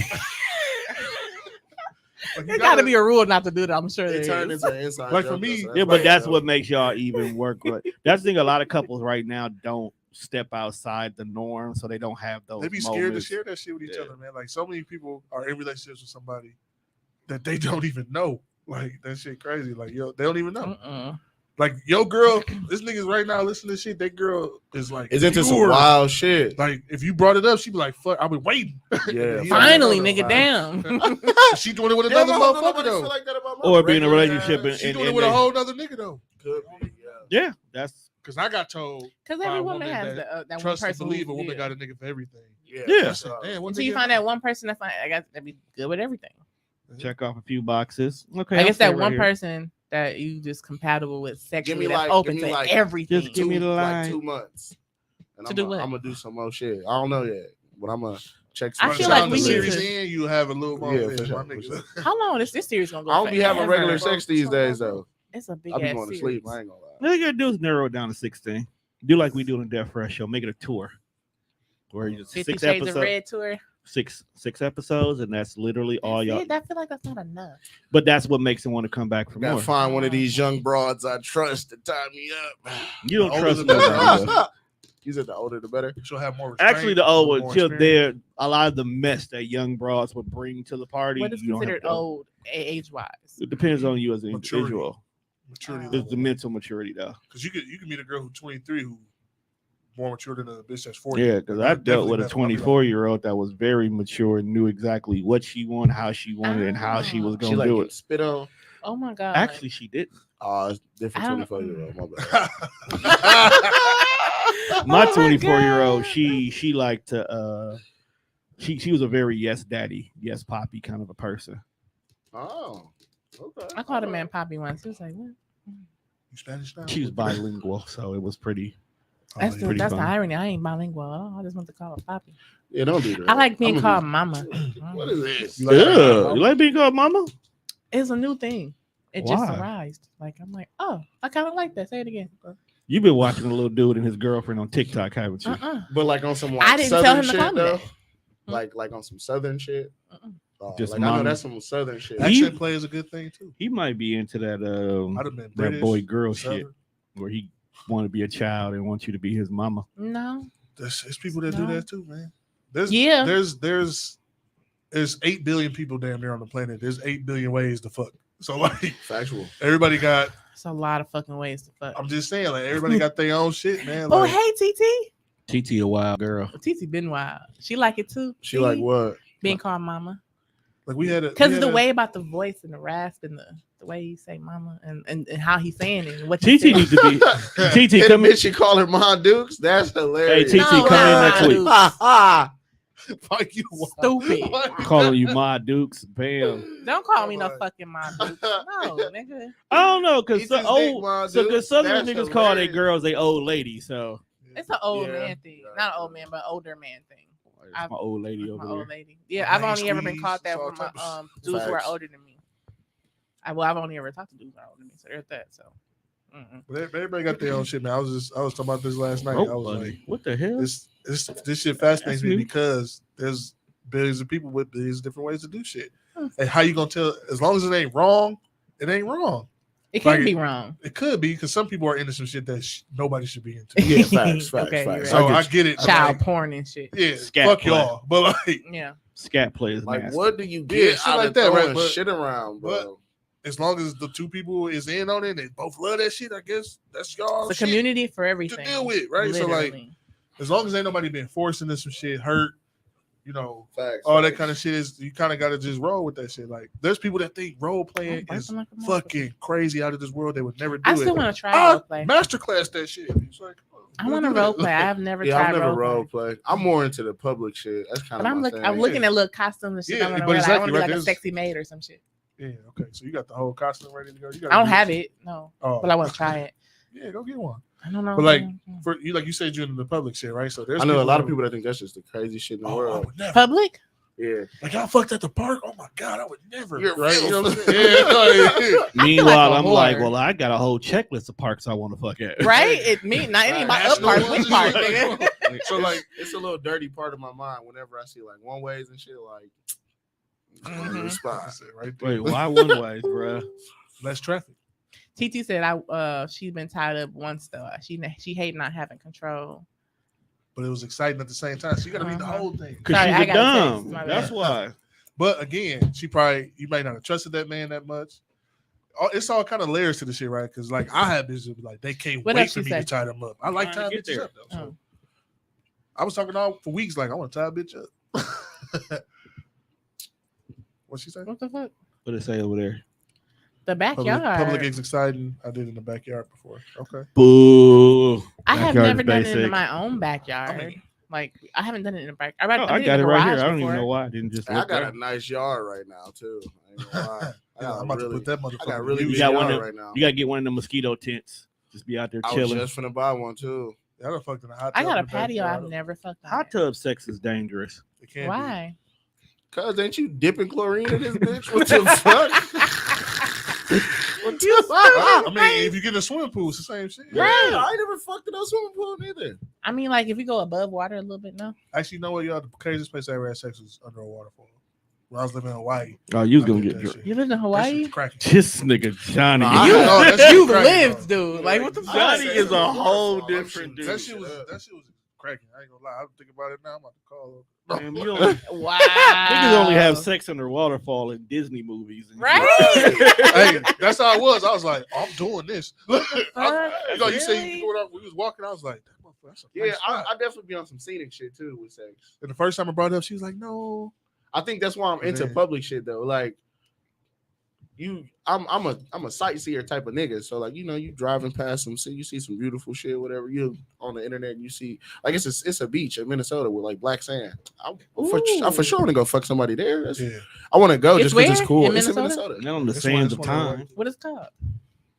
[SPEAKER 1] There got to be a rule not to do that. I'm sure
[SPEAKER 3] it turned into an inside
[SPEAKER 2] like for me,
[SPEAKER 4] yeah, but that's what makes y'all even work. Right. That's the thing. A lot of couples right now don't step outside the norm, so they don't have those.
[SPEAKER 2] They be scared to share that shit with each other, man. Like so many people are in relationships with somebody that they don't even know. Like that shit crazy. Like they don't even know. Like yo girl, this nigga's right now listening to shit. That girl is like
[SPEAKER 3] into some wild shit.
[SPEAKER 2] Like if you brought it up, she'd be like, "Fuck, I've been waiting."
[SPEAKER 3] Yeah,
[SPEAKER 1] finally, nigga, damn.
[SPEAKER 2] She doing it with another motherfucker though,
[SPEAKER 3] like that about
[SPEAKER 4] or be in a relationship and
[SPEAKER 2] she doing it with a whole other nigga though.
[SPEAKER 4] Yeah, that's
[SPEAKER 2] because I got told
[SPEAKER 1] because every woman has that
[SPEAKER 2] trust
[SPEAKER 1] one
[SPEAKER 2] and
[SPEAKER 1] person.
[SPEAKER 2] believe a woman got a nigga for everything.
[SPEAKER 4] Yeah.
[SPEAKER 1] So you find that one person that I got to be good with everything.
[SPEAKER 4] Check off a few boxes. Okay,
[SPEAKER 1] I guess that one person that you just compatible with sexually that's open to everything.
[SPEAKER 4] Just give me the line.
[SPEAKER 3] Like 2 months. And
[SPEAKER 1] to do what?
[SPEAKER 3] I'm gonna do some more shit. I don't know yet, but I'm gonna check.
[SPEAKER 1] I feel like we need
[SPEAKER 2] series
[SPEAKER 1] to.
[SPEAKER 2] in, you have a little more.
[SPEAKER 3] Yeah, for
[SPEAKER 2] sure.
[SPEAKER 1] How long is this series gonna go?
[SPEAKER 3] I don't be having regular sex these days though.
[SPEAKER 1] It's a big
[SPEAKER 3] I'll be
[SPEAKER 1] ass
[SPEAKER 3] going to
[SPEAKER 1] series.
[SPEAKER 3] sleep. I ain't gonna lie.
[SPEAKER 4] All you gotta do is narrow it down to 16. Do like we do in the Death Fresh show. Make it a tour. Where you just
[SPEAKER 1] 50
[SPEAKER 4] 6
[SPEAKER 1] Shades
[SPEAKER 4] episodes.
[SPEAKER 1] of Red tour.
[SPEAKER 4] Six episodes, and that's literally all y'all.
[SPEAKER 1] I feel like that's not enough.
[SPEAKER 4] But that's what makes him want to come back for
[SPEAKER 3] Gotta
[SPEAKER 4] more.
[SPEAKER 3] find one of these young broads I trust to tie me up.
[SPEAKER 4] You don't trust
[SPEAKER 2] the
[SPEAKER 4] nobody.
[SPEAKER 2] better.
[SPEAKER 3] You said the older the better.
[SPEAKER 2] She'll have more restraint.
[SPEAKER 4] Actually, the old
[SPEAKER 2] more
[SPEAKER 4] ones, they're
[SPEAKER 2] experience.
[SPEAKER 4] a lot of the mess that young broads would bring to the party.
[SPEAKER 1] What is
[SPEAKER 4] you don't have
[SPEAKER 1] considered
[SPEAKER 4] to-
[SPEAKER 1] old age wise?
[SPEAKER 4] It depends on you as an
[SPEAKER 2] Maturity.
[SPEAKER 4] individual.
[SPEAKER 2] Maturity
[SPEAKER 4] There's the mental maturity though.
[SPEAKER 2] Because you can meet a girl who's 23 who more mature than a bitch that's 40.
[SPEAKER 4] Yeah, because I dealt with a 24-year-old that was very mature and knew exactly what she wanted, how she wanted, and how she was
[SPEAKER 3] She
[SPEAKER 4] going
[SPEAKER 3] like
[SPEAKER 4] to do
[SPEAKER 3] get
[SPEAKER 4] it.
[SPEAKER 3] spit on.
[SPEAKER 1] Oh my god!
[SPEAKER 4] Actually, she didn't.
[SPEAKER 3] It's different 24-year-old. My bad.
[SPEAKER 4] My
[SPEAKER 1] Oh
[SPEAKER 4] 24-year-old,
[SPEAKER 1] God.
[SPEAKER 4] she liked to she was a very yes daddy, yes poppy kind of a person.
[SPEAKER 3] Oh, okay.
[SPEAKER 1] I called a man Poppy once. He was like, "What?"
[SPEAKER 2] You Spanish now?
[SPEAKER 4] She was bilingual, so it was pretty.
[SPEAKER 1] That's
[SPEAKER 2] yeah.
[SPEAKER 1] the,
[SPEAKER 4] pretty
[SPEAKER 1] that's the
[SPEAKER 4] fun.
[SPEAKER 1] irony. I ain't bilingual at all. I just want to call her Poppy.
[SPEAKER 3] Yeah, don't do that.
[SPEAKER 1] I like being
[SPEAKER 3] I'm
[SPEAKER 1] called
[SPEAKER 3] gonna
[SPEAKER 1] Mama.
[SPEAKER 3] What is this?
[SPEAKER 2] You like
[SPEAKER 4] Yeah, you like being called mama?
[SPEAKER 1] It's a new thing. It just
[SPEAKER 4] Why?
[SPEAKER 1] arose. Like I'm like, oh, I kind of like that. Say it again.
[SPEAKER 4] You've been watching a little dude and his girlfriend on TikTok, haven't you?
[SPEAKER 3] But like on some like
[SPEAKER 1] I didn't
[SPEAKER 3] southern
[SPEAKER 1] tell him to
[SPEAKER 3] shit
[SPEAKER 1] call me
[SPEAKER 3] though.
[SPEAKER 1] that.
[SPEAKER 3] Like on some southern shit.
[SPEAKER 4] Just
[SPEAKER 3] Like I know
[SPEAKER 4] mama.
[SPEAKER 3] that's some southern shit.
[SPEAKER 2] Accent play is a good thing too.
[SPEAKER 4] He might be into that
[SPEAKER 2] I'd have been
[SPEAKER 4] that
[SPEAKER 2] British,
[SPEAKER 4] boy girl
[SPEAKER 2] Southern.
[SPEAKER 4] shit where he want to be a child and wants you to be his mama.
[SPEAKER 1] No.
[SPEAKER 2] There's people that
[SPEAKER 1] No.
[SPEAKER 2] do that too, man. There's
[SPEAKER 1] Yeah.
[SPEAKER 2] there's 8 billion people damn near on the planet. There's 8 billion ways to fuck. So like
[SPEAKER 3] Factual.
[SPEAKER 2] everybody got.
[SPEAKER 1] It's a lot of fucking ways to fuck.
[SPEAKER 2] I'm just saying, like everybody got their own shit, man.
[SPEAKER 1] Oh,
[SPEAKER 2] Like,
[SPEAKER 1] hey, TT.
[SPEAKER 4] TT a wild girl.
[SPEAKER 1] TT been wild. She like it too.
[SPEAKER 3] She like
[SPEAKER 1] See?
[SPEAKER 3] what?
[SPEAKER 1] Being called Mama.
[SPEAKER 2] like we had a
[SPEAKER 1] Because
[SPEAKER 2] we
[SPEAKER 1] of
[SPEAKER 2] had
[SPEAKER 1] the
[SPEAKER 2] a-
[SPEAKER 1] way about the voice and the rasp and the way you say Mama and how he's saying it and what
[SPEAKER 4] TT
[SPEAKER 1] you
[SPEAKER 4] needs to be TT
[SPEAKER 3] And
[SPEAKER 4] come
[SPEAKER 3] the
[SPEAKER 4] in.
[SPEAKER 3] bitch she call her Ma Dukes. That's hilarious.
[SPEAKER 4] Hey, TT, come in next week.
[SPEAKER 3] Ha ha.
[SPEAKER 2] Fuck you,
[SPEAKER 1] Stupid.
[SPEAKER 4] Calling you Ma Dukes. Bam.
[SPEAKER 1] Don't call me no
[SPEAKER 2] Right.
[SPEAKER 1] fucking Mom. No, nigga.
[SPEAKER 4] I don't know, because
[SPEAKER 3] Eat this dick, Ma
[SPEAKER 4] so
[SPEAKER 3] Dukes.
[SPEAKER 4] Southern
[SPEAKER 3] That's
[SPEAKER 4] niggas call their
[SPEAKER 3] hilarious.
[SPEAKER 4] girls they old lady. So
[SPEAKER 1] It's an old
[SPEAKER 3] Yeah.
[SPEAKER 1] man thing. Not an old man, but older man thing.
[SPEAKER 4] it's my old lady
[SPEAKER 1] My
[SPEAKER 4] over
[SPEAKER 1] old
[SPEAKER 4] there.
[SPEAKER 1] lady. Yeah, I've
[SPEAKER 2] Hey,
[SPEAKER 1] only ever been
[SPEAKER 2] squeeze,
[SPEAKER 1] called that
[SPEAKER 2] all
[SPEAKER 1] from my
[SPEAKER 2] types of
[SPEAKER 1] dudes who are
[SPEAKER 3] facts.
[SPEAKER 1] older than me. I've only ever talked to dudes who are older than me, so there's that. So
[SPEAKER 2] But everybody got their own shit, man. I was talking about this last night.
[SPEAKER 4] Rope
[SPEAKER 2] I was
[SPEAKER 4] buddy.
[SPEAKER 2] like,
[SPEAKER 4] What the hell?
[SPEAKER 2] this shit fascinates
[SPEAKER 4] That's
[SPEAKER 2] me
[SPEAKER 4] new.
[SPEAKER 2] because there's billions of people with billions of different ways to do shit.
[SPEAKER 1] Hmm.
[SPEAKER 2] And how you gonna tell? As long as it ain't wrong, it ain't wrong.
[SPEAKER 1] it can
[SPEAKER 2] Like
[SPEAKER 1] be wrong.
[SPEAKER 2] It could be because some people are into some shit that nobody should be into.
[SPEAKER 3] Yeah, facts,
[SPEAKER 1] Okay,
[SPEAKER 3] facts.
[SPEAKER 1] you're
[SPEAKER 2] So
[SPEAKER 1] right.
[SPEAKER 2] I get it.
[SPEAKER 1] Child
[SPEAKER 2] Like,
[SPEAKER 1] porn and shit.
[SPEAKER 2] yeah,
[SPEAKER 4] Scat
[SPEAKER 2] fuck
[SPEAKER 4] play.
[SPEAKER 2] y'all. But like,
[SPEAKER 1] Yeah.
[SPEAKER 4] Scat players
[SPEAKER 3] Like,
[SPEAKER 4] nasty.
[SPEAKER 3] what do you
[SPEAKER 2] Yeah,
[SPEAKER 3] get
[SPEAKER 2] shit
[SPEAKER 3] out
[SPEAKER 2] like
[SPEAKER 3] of
[SPEAKER 2] that,
[SPEAKER 3] throwing
[SPEAKER 2] right? But-
[SPEAKER 3] shit around, bro?
[SPEAKER 2] as long as the two people is in on it and they both love that shit, I guess that's y'all
[SPEAKER 1] It's a
[SPEAKER 2] shit
[SPEAKER 1] community for
[SPEAKER 2] to
[SPEAKER 1] everything.
[SPEAKER 2] deal with, right? So like,
[SPEAKER 1] Literally.
[SPEAKER 2] as long as ain't nobody being forced into some shit, hurt, you know,
[SPEAKER 3] Facts.
[SPEAKER 2] all that
[SPEAKER 3] facts.
[SPEAKER 2] kind of shit is you kind of got to just roll with that shit. Like, there's people that think role
[SPEAKER 1] I'm
[SPEAKER 2] playing is
[SPEAKER 1] barking like a motherfucker.
[SPEAKER 2] fucking crazy out of this world. They would never do
[SPEAKER 1] I
[SPEAKER 2] it.
[SPEAKER 1] still want to try
[SPEAKER 2] I
[SPEAKER 1] role play.
[SPEAKER 2] masterclass that shit. It's like,
[SPEAKER 1] I want to role play. I have never
[SPEAKER 3] Yeah, I've
[SPEAKER 1] tried
[SPEAKER 3] never
[SPEAKER 1] role
[SPEAKER 3] role
[SPEAKER 1] play.
[SPEAKER 3] play. I'm more into the public shit. That's kind
[SPEAKER 1] But
[SPEAKER 3] of
[SPEAKER 1] I'm
[SPEAKER 3] my
[SPEAKER 1] looking.
[SPEAKER 3] thing.
[SPEAKER 1] I'm looking at little costumes and shit.
[SPEAKER 2] Yeah,
[SPEAKER 1] I'm gonna
[SPEAKER 2] but
[SPEAKER 1] wear. Like, I
[SPEAKER 2] exactly,
[SPEAKER 1] want to be
[SPEAKER 2] right,
[SPEAKER 1] like a
[SPEAKER 2] there's-
[SPEAKER 1] sexy maid or some shit.
[SPEAKER 2] yeah, okay. So you got the whole costume ready to go. You
[SPEAKER 1] I don't have it, no,
[SPEAKER 2] Oh,
[SPEAKER 1] but I want to try it.
[SPEAKER 2] Yeah, go get one.
[SPEAKER 1] I don't know.
[SPEAKER 2] But like for you, like you said, you're in the public shit, right? So there's
[SPEAKER 3] I know a lot of
[SPEAKER 2] that-
[SPEAKER 3] people that think that's just the crazy shit in the
[SPEAKER 2] Oh, I
[SPEAKER 3] world.
[SPEAKER 2] would never.
[SPEAKER 1] public.
[SPEAKER 3] Yeah.
[SPEAKER 2] Like y'all fucked at the park. Oh my god, I would never.
[SPEAKER 3] You're
[SPEAKER 2] right? You know what I'm
[SPEAKER 3] filth.
[SPEAKER 2] saying? Yeah, like,
[SPEAKER 4] Meanwhile,
[SPEAKER 1] a
[SPEAKER 4] I'm like,
[SPEAKER 1] whore.
[SPEAKER 4] well, I got a whole checklist of parks I want to fuck at.
[SPEAKER 1] Right? It me not any of my up
[SPEAKER 2] National
[SPEAKER 1] parts.
[SPEAKER 2] ones
[SPEAKER 1] Which
[SPEAKER 2] and
[SPEAKER 1] part,
[SPEAKER 2] shit.
[SPEAKER 1] nigga?
[SPEAKER 2] So like,
[SPEAKER 3] It's a little dirty part of my mind whenever I see like one ways and shit. Like,
[SPEAKER 1] Mhm.
[SPEAKER 3] response.
[SPEAKER 2] right there.
[SPEAKER 4] Wait, why one ways, bro?
[SPEAKER 2] Less traffic.
[SPEAKER 1] TT said she's been tied up once though. She hate not having control.
[SPEAKER 2] But it was exciting at the same time. So you got to read the
[SPEAKER 1] Uh-huh.
[SPEAKER 2] whole thing.
[SPEAKER 4] Because
[SPEAKER 1] Sorry,
[SPEAKER 4] she's
[SPEAKER 1] I
[SPEAKER 4] a
[SPEAKER 1] got a
[SPEAKER 4] dumb.
[SPEAKER 1] text, my
[SPEAKER 4] That's
[SPEAKER 1] bad.
[SPEAKER 4] why.
[SPEAKER 2] But again, you might not have trusted that man that much. It's all kind of layers to the shit, right? Because like I have bitches that be like they can't
[SPEAKER 1] What
[SPEAKER 2] wait
[SPEAKER 1] else
[SPEAKER 2] for
[SPEAKER 1] you
[SPEAKER 2] me
[SPEAKER 1] say?
[SPEAKER 2] to tie them up. I like
[SPEAKER 4] Trying
[SPEAKER 2] tying
[SPEAKER 4] to get
[SPEAKER 2] bitches
[SPEAKER 4] there.
[SPEAKER 2] up though. So
[SPEAKER 1] Oh.
[SPEAKER 2] I was talking all for weeks like I want to tie a bitch up. What'd she say?
[SPEAKER 1] What the fuck?
[SPEAKER 4] What did it say over there?
[SPEAKER 1] The backyard.
[SPEAKER 2] Public is exciting. I did it in the backyard before. Okay.
[SPEAKER 4] Boo.
[SPEAKER 1] I have
[SPEAKER 4] Backyard
[SPEAKER 1] never
[SPEAKER 4] is
[SPEAKER 1] done it in
[SPEAKER 4] basic.
[SPEAKER 1] my own backyard.
[SPEAKER 2] I mean-
[SPEAKER 1] Like I haven't done it in the back.
[SPEAKER 4] Oh,
[SPEAKER 1] did
[SPEAKER 4] I
[SPEAKER 1] in
[SPEAKER 4] got
[SPEAKER 1] the
[SPEAKER 4] it right here.
[SPEAKER 1] garage
[SPEAKER 4] I don't even
[SPEAKER 1] before.
[SPEAKER 4] know why I didn't just
[SPEAKER 3] I
[SPEAKER 4] look
[SPEAKER 3] got
[SPEAKER 4] there.
[SPEAKER 3] a nice yard right now too. I ain't gonna lie.
[SPEAKER 2] Yeah, I'm about to put that motherfucker.
[SPEAKER 3] I got
[SPEAKER 2] in
[SPEAKER 3] really
[SPEAKER 2] use.
[SPEAKER 3] big
[SPEAKER 4] got one
[SPEAKER 3] yard
[SPEAKER 4] of
[SPEAKER 3] right now.
[SPEAKER 4] You gotta get one of the mosquito tents. Just be out there
[SPEAKER 3] I was
[SPEAKER 4] chilling.
[SPEAKER 3] just finna buy one too.
[SPEAKER 2] I done fucked in a hot tub.
[SPEAKER 1] I got a patio. I've never fucked on
[SPEAKER 4] hot tub sex is dangerous.
[SPEAKER 2] It can't
[SPEAKER 1] Why?
[SPEAKER 3] Cause ain't you dipping chlorine in this bitch? What the fuck?
[SPEAKER 2] What the fuck? I mean, if you get in a swimming pool, it's the same shit.
[SPEAKER 3] Right. I ain't never fucked in a swimming pool either.
[SPEAKER 1] I mean, like if you go above water a little bit, no.
[SPEAKER 2] Actually, you know what, y'all? The craziest place I ever had sex was under a waterfall. When I was living in Hawaii.
[SPEAKER 4] Oh, you was gonna get drunk.
[SPEAKER 1] You lived in Hawaii?
[SPEAKER 4] This nigga Johnny.
[SPEAKER 1] You lived, dude. Like what the fuck?
[SPEAKER 4] Johnny is a whole different dude.
[SPEAKER 2] That shit was cracking. I ain't gonna lie. I'm thinking about it now. I'm about to call him.
[SPEAKER 4] Damn, wow. Niggas only have sex under waterfall in Disney movies.
[SPEAKER 1] Right?
[SPEAKER 2] Hey, that's how it was. I was like, I'm doing this. You say we was walking, I was like, that's a nice
[SPEAKER 3] I definitely be on some scenic shit too with sex.
[SPEAKER 2] And the first time I brought it up, she was like, no.
[SPEAKER 3] I think that's why I'm into public shit though. Like I'm a sightseer type of nigga. So like, you driving past you see some beautiful shit, whatever. You on the internet and you see like it's a beach in Minnesota with like black sand. I for sure want to go fuck somebody there. I want to go just because it's cool. It's in Minnesota.
[SPEAKER 4] Not on the sands of time.
[SPEAKER 1] What is it called?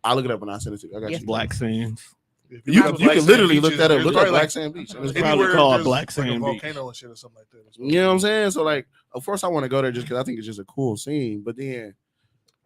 [SPEAKER 3] I'll look it up when I send it to you. I got you.
[SPEAKER 4] Black sands.
[SPEAKER 3] You can literally look that up. Look at Black Sand Beach.
[SPEAKER 4] It's probably called Black Sand Beach.
[SPEAKER 2] Volcano and shit or something like that.
[SPEAKER 3] You know what I'm saying? So like, of course I want to go there just because I think it's just a cool scene. But then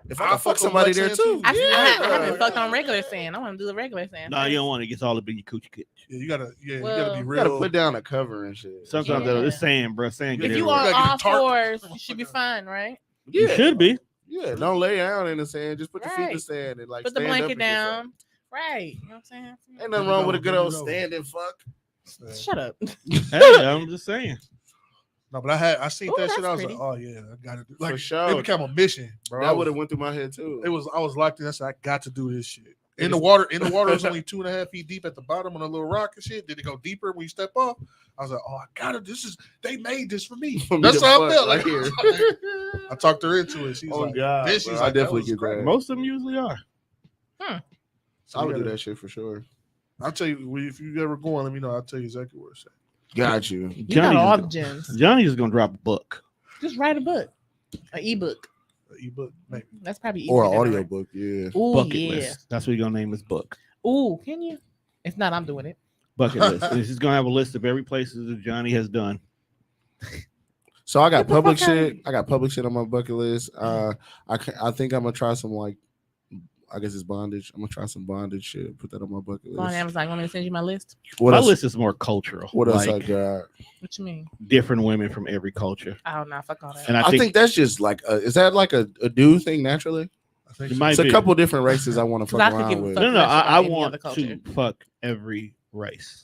[SPEAKER 3] if I can fuck somebody there too,
[SPEAKER 1] I haven't fucked on regular sand. I want to do the regular sand.
[SPEAKER 4] No, you don't want to get all up in your coochie kit.
[SPEAKER 2] Yeah, you gotta be real.
[SPEAKER 3] You gotta put down a cover and shit.
[SPEAKER 4] Sometimes it's sand, bro. Sand.
[SPEAKER 1] If you are all fours, you should be fine, right?
[SPEAKER 4] Yeah, you should be.
[SPEAKER 3] Yeah, don't lay down in the sand. Just put your feet in the sand and like
[SPEAKER 1] put the blanket down. Right. You know what I'm saying?
[SPEAKER 3] Ain't nothing wrong with a good old standing fuck.
[SPEAKER 1] Shut up.
[SPEAKER 4] Hey, I'm just saying.
[SPEAKER 2] No, but I seen that shit. I was like, oh yeah, I gotta do. Like,
[SPEAKER 3] for sure.
[SPEAKER 2] It became a mission, bro.
[SPEAKER 3] That would have went through my head too.
[SPEAKER 2] I was locked in. I said, I got to do this shit. In the water, it was only 2.5 feet deep at the bottom on a little rock and shit. Did it go deeper when you step off? I was like, oh, I gotta. They made this for me. That's how I felt. Like here. I talked her into it. She's like,
[SPEAKER 3] God,
[SPEAKER 2] this. She's
[SPEAKER 3] I
[SPEAKER 2] like,
[SPEAKER 3] definitely get that.
[SPEAKER 4] Most of them usually are.
[SPEAKER 3] So I would do that shit for sure.
[SPEAKER 2] I'll tell you if you ever going. Let me know. I'll tell you exactly where it's at.
[SPEAKER 3] Got you.
[SPEAKER 1] You got all the gems.
[SPEAKER 4] Johnny's just gonna drop a book.
[SPEAKER 1] Just write a book, an ebook.
[SPEAKER 2] Ebook, maybe.
[SPEAKER 1] That's probably easier.
[SPEAKER 3] Or an audio book, yeah.
[SPEAKER 1] Ooh,
[SPEAKER 4] Bucket list. That's what you're gonna name this book.
[SPEAKER 1] Ooh, can you? If not, I'm doing it.
[SPEAKER 4] Bucket list. This is gonna have a list of every places that Johnny has done.
[SPEAKER 3] So I got public shit. I got public shit on my bucket list. I think I'm gonna try some like, I guess it's bondage. I'm gonna try some bondage shit. Put that on my bucket list.
[SPEAKER 1] Go on Amazon. Want me to send you my list?
[SPEAKER 4] My list is more cultural.
[SPEAKER 3] What else I got?
[SPEAKER 1] What you mean?
[SPEAKER 4] Different women from every culture.
[SPEAKER 1] I don't know. Fuck all that.
[SPEAKER 4] And
[SPEAKER 3] I think that's just like, is that like a dude thing naturally?
[SPEAKER 2] I think
[SPEAKER 3] it's a couple different races I want to fuck around with.
[SPEAKER 4] No, I want to fuck every race.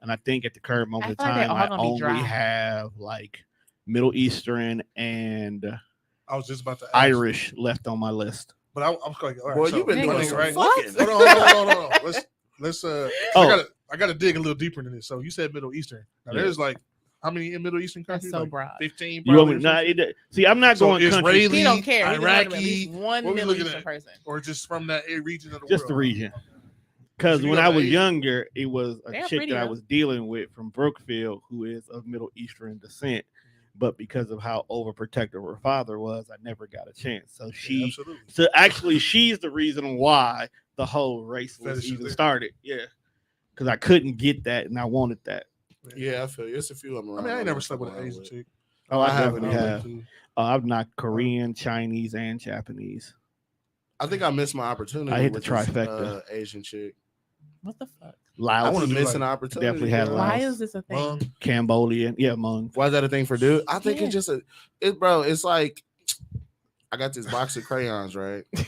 [SPEAKER 4] And I think at the current moment in time, I only have like Middle Eastern and
[SPEAKER 2] I was just about to ask
[SPEAKER 4] Irish left on my list.
[SPEAKER 2] But I'm like, all right,
[SPEAKER 3] boy, you've been doing
[SPEAKER 2] right.
[SPEAKER 3] Fucking.
[SPEAKER 2] Hold on. Let's I gotta dig a little deeper into this. So you said Middle Eastern. Now there's like how many in Middle Eastern countries?
[SPEAKER 1] That's so
[SPEAKER 2] like
[SPEAKER 1] broad.
[SPEAKER 2] 15.
[SPEAKER 4] You want me, see, I'm not going countries.
[SPEAKER 1] He don't care.
[SPEAKER 2] Iraqi,
[SPEAKER 1] one Middle Eastern person,
[SPEAKER 2] or just from that region of the world.
[SPEAKER 4] Just the region. Because when I was younger, it was a chick that I was dealing with from Brookfield who is of Middle Eastern descent. But because of how overprotective her father was, I never got a chance. So she's the reason why the whole race was even started. Yeah. Because I couldn't get that and I wanted that.
[SPEAKER 3] Yeah, I feel you. It's a few of them around.
[SPEAKER 2] I mean, I ain't never slept with an Asian chick.
[SPEAKER 3] Oh, I haven't.
[SPEAKER 4] I've knocked Korean, Chinese, and Japanese.
[SPEAKER 3] I think I missed my opportunity.
[SPEAKER 4] I hit the trifecta.
[SPEAKER 3] Asian chick.
[SPEAKER 1] What the fuck?
[SPEAKER 3] Laos. I want to miss an opportunity.
[SPEAKER 4] Definitely had Laos.
[SPEAKER 1] Why is this a thing?
[SPEAKER 3] Hmong.
[SPEAKER 4] Cambodian. Yeah, Hmong.
[SPEAKER 3] Why is that a thing for dude? I think it's just it's like I got this box of crayons, right?
[SPEAKER 2] I'm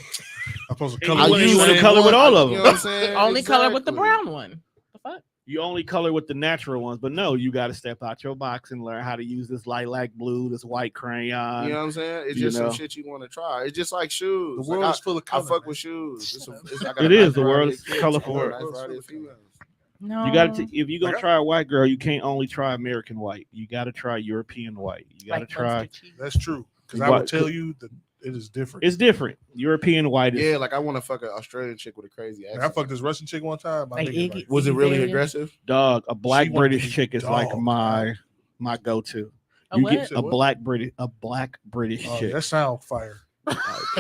[SPEAKER 2] supposed to color.
[SPEAKER 4] I use the color with all of them.
[SPEAKER 3] You know what I'm saying?
[SPEAKER 1] Only color with the brown one. The fuck?
[SPEAKER 4] You only color with the natural ones, but no, you got to step out your box and learn how to use this lilac blue, this white crayon.
[SPEAKER 3] You know what I'm saying? It's just some shit you want to try. It's just like shoes.
[SPEAKER 2] The world is full of color.
[SPEAKER 3] I fuck with shoes.
[SPEAKER 4] It is. The world is colorful.
[SPEAKER 1] No.
[SPEAKER 4] You got to. If you're gonna try a white girl, you can't only try American white. You got to try European white. You got to try.
[SPEAKER 2] That's true. Because I would tell you that it is different.
[SPEAKER 4] It's different. European white is.
[SPEAKER 3] Yeah, like I want to fuck an Australian chick with a crazy accent.
[SPEAKER 2] I fucked this Russian chick one time.
[SPEAKER 3] Was it really aggressive?
[SPEAKER 4] Dog, a black British chick is like my go-to. You get a black British chick.
[SPEAKER 2] That sound fire.
[SPEAKER 1] They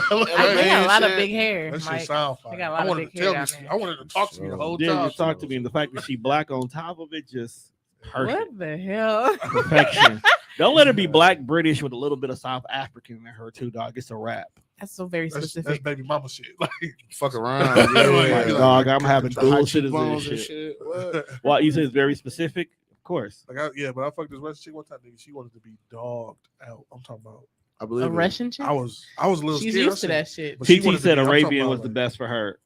[SPEAKER 1] got a lot of big hair.
[SPEAKER 2] That shit sound fire. I wanted to tell you. I wanted to talk to you the whole time.
[SPEAKER 4] Yeah, just talk to me. And the fact that she black on top of it, just perfect.
[SPEAKER 1] What the hell?
[SPEAKER 4] Perfection. Don't let her be black British with a little bit of South African in her too, dog. It's a wrap.
[SPEAKER 1] That's so very specific.
[SPEAKER 2] That's baby mama shit. Like
[SPEAKER 3] fuck around. Yeah.
[SPEAKER 4] Dog, I'm having dual citizenship.
[SPEAKER 3] What?
[SPEAKER 4] Well, you said it's very specific. Of course.
[SPEAKER 2] Like but I fucked this Russian chick one time, nigga. She wanted to be dogged out. I'm talking about.
[SPEAKER 3] I believe
[SPEAKER 1] a Russian chick.
[SPEAKER 2] I was a little
[SPEAKER 1] She's
[SPEAKER 2] scared.
[SPEAKER 1] used to that shit.
[SPEAKER 4] TT said Arabian was the best for her.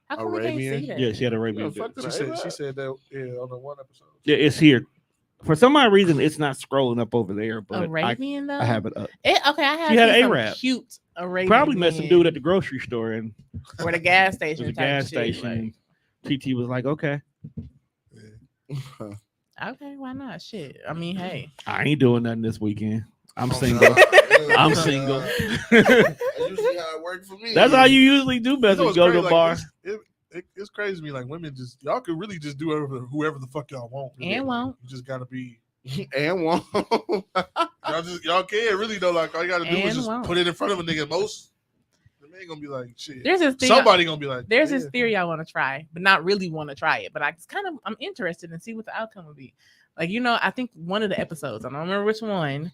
[SPEAKER 1] How come we can't see that?
[SPEAKER 4] Yeah, she had Arabian.
[SPEAKER 2] She said that on the one episode.
[SPEAKER 4] Yeah, it's here. For some odd reason, it's not scrolling up over there, but
[SPEAKER 1] Arabian though.
[SPEAKER 4] I have it up.
[SPEAKER 1] Okay, I have.
[SPEAKER 4] She had an Arab.
[SPEAKER 1] Cute Arabian.
[SPEAKER 4] Probably met some dude at the grocery store and
[SPEAKER 1] or the gas station.
[SPEAKER 4] The gas station. Like. TT was like, okay.
[SPEAKER 1] Okay, why not? Shit. I mean, hey.
[SPEAKER 4] I ain't doing nothing this weekend. I'm single. I'm single.
[SPEAKER 3] That's usually how it works for me.
[SPEAKER 4] That's how you usually do best when you go to a bar.
[SPEAKER 2] It's crazy to me. Like women y'all could really just do whoever the fuck y'all want.
[SPEAKER 1] And won't.
[SPEAKER 2] You just gotta be
[SPEAKER 3] and won't.
[SPEAKER 2] y'all can't really though. Like all you gotta do is just put it in front of a nigga. Most the man gonna be like shit. Somebody gonna be like
[SPEAKER 1] there's this theory I want to try, but not really want to try it. But I'm interested and see what the outcome would be. Like I think one of the episodes, I don't remember which one,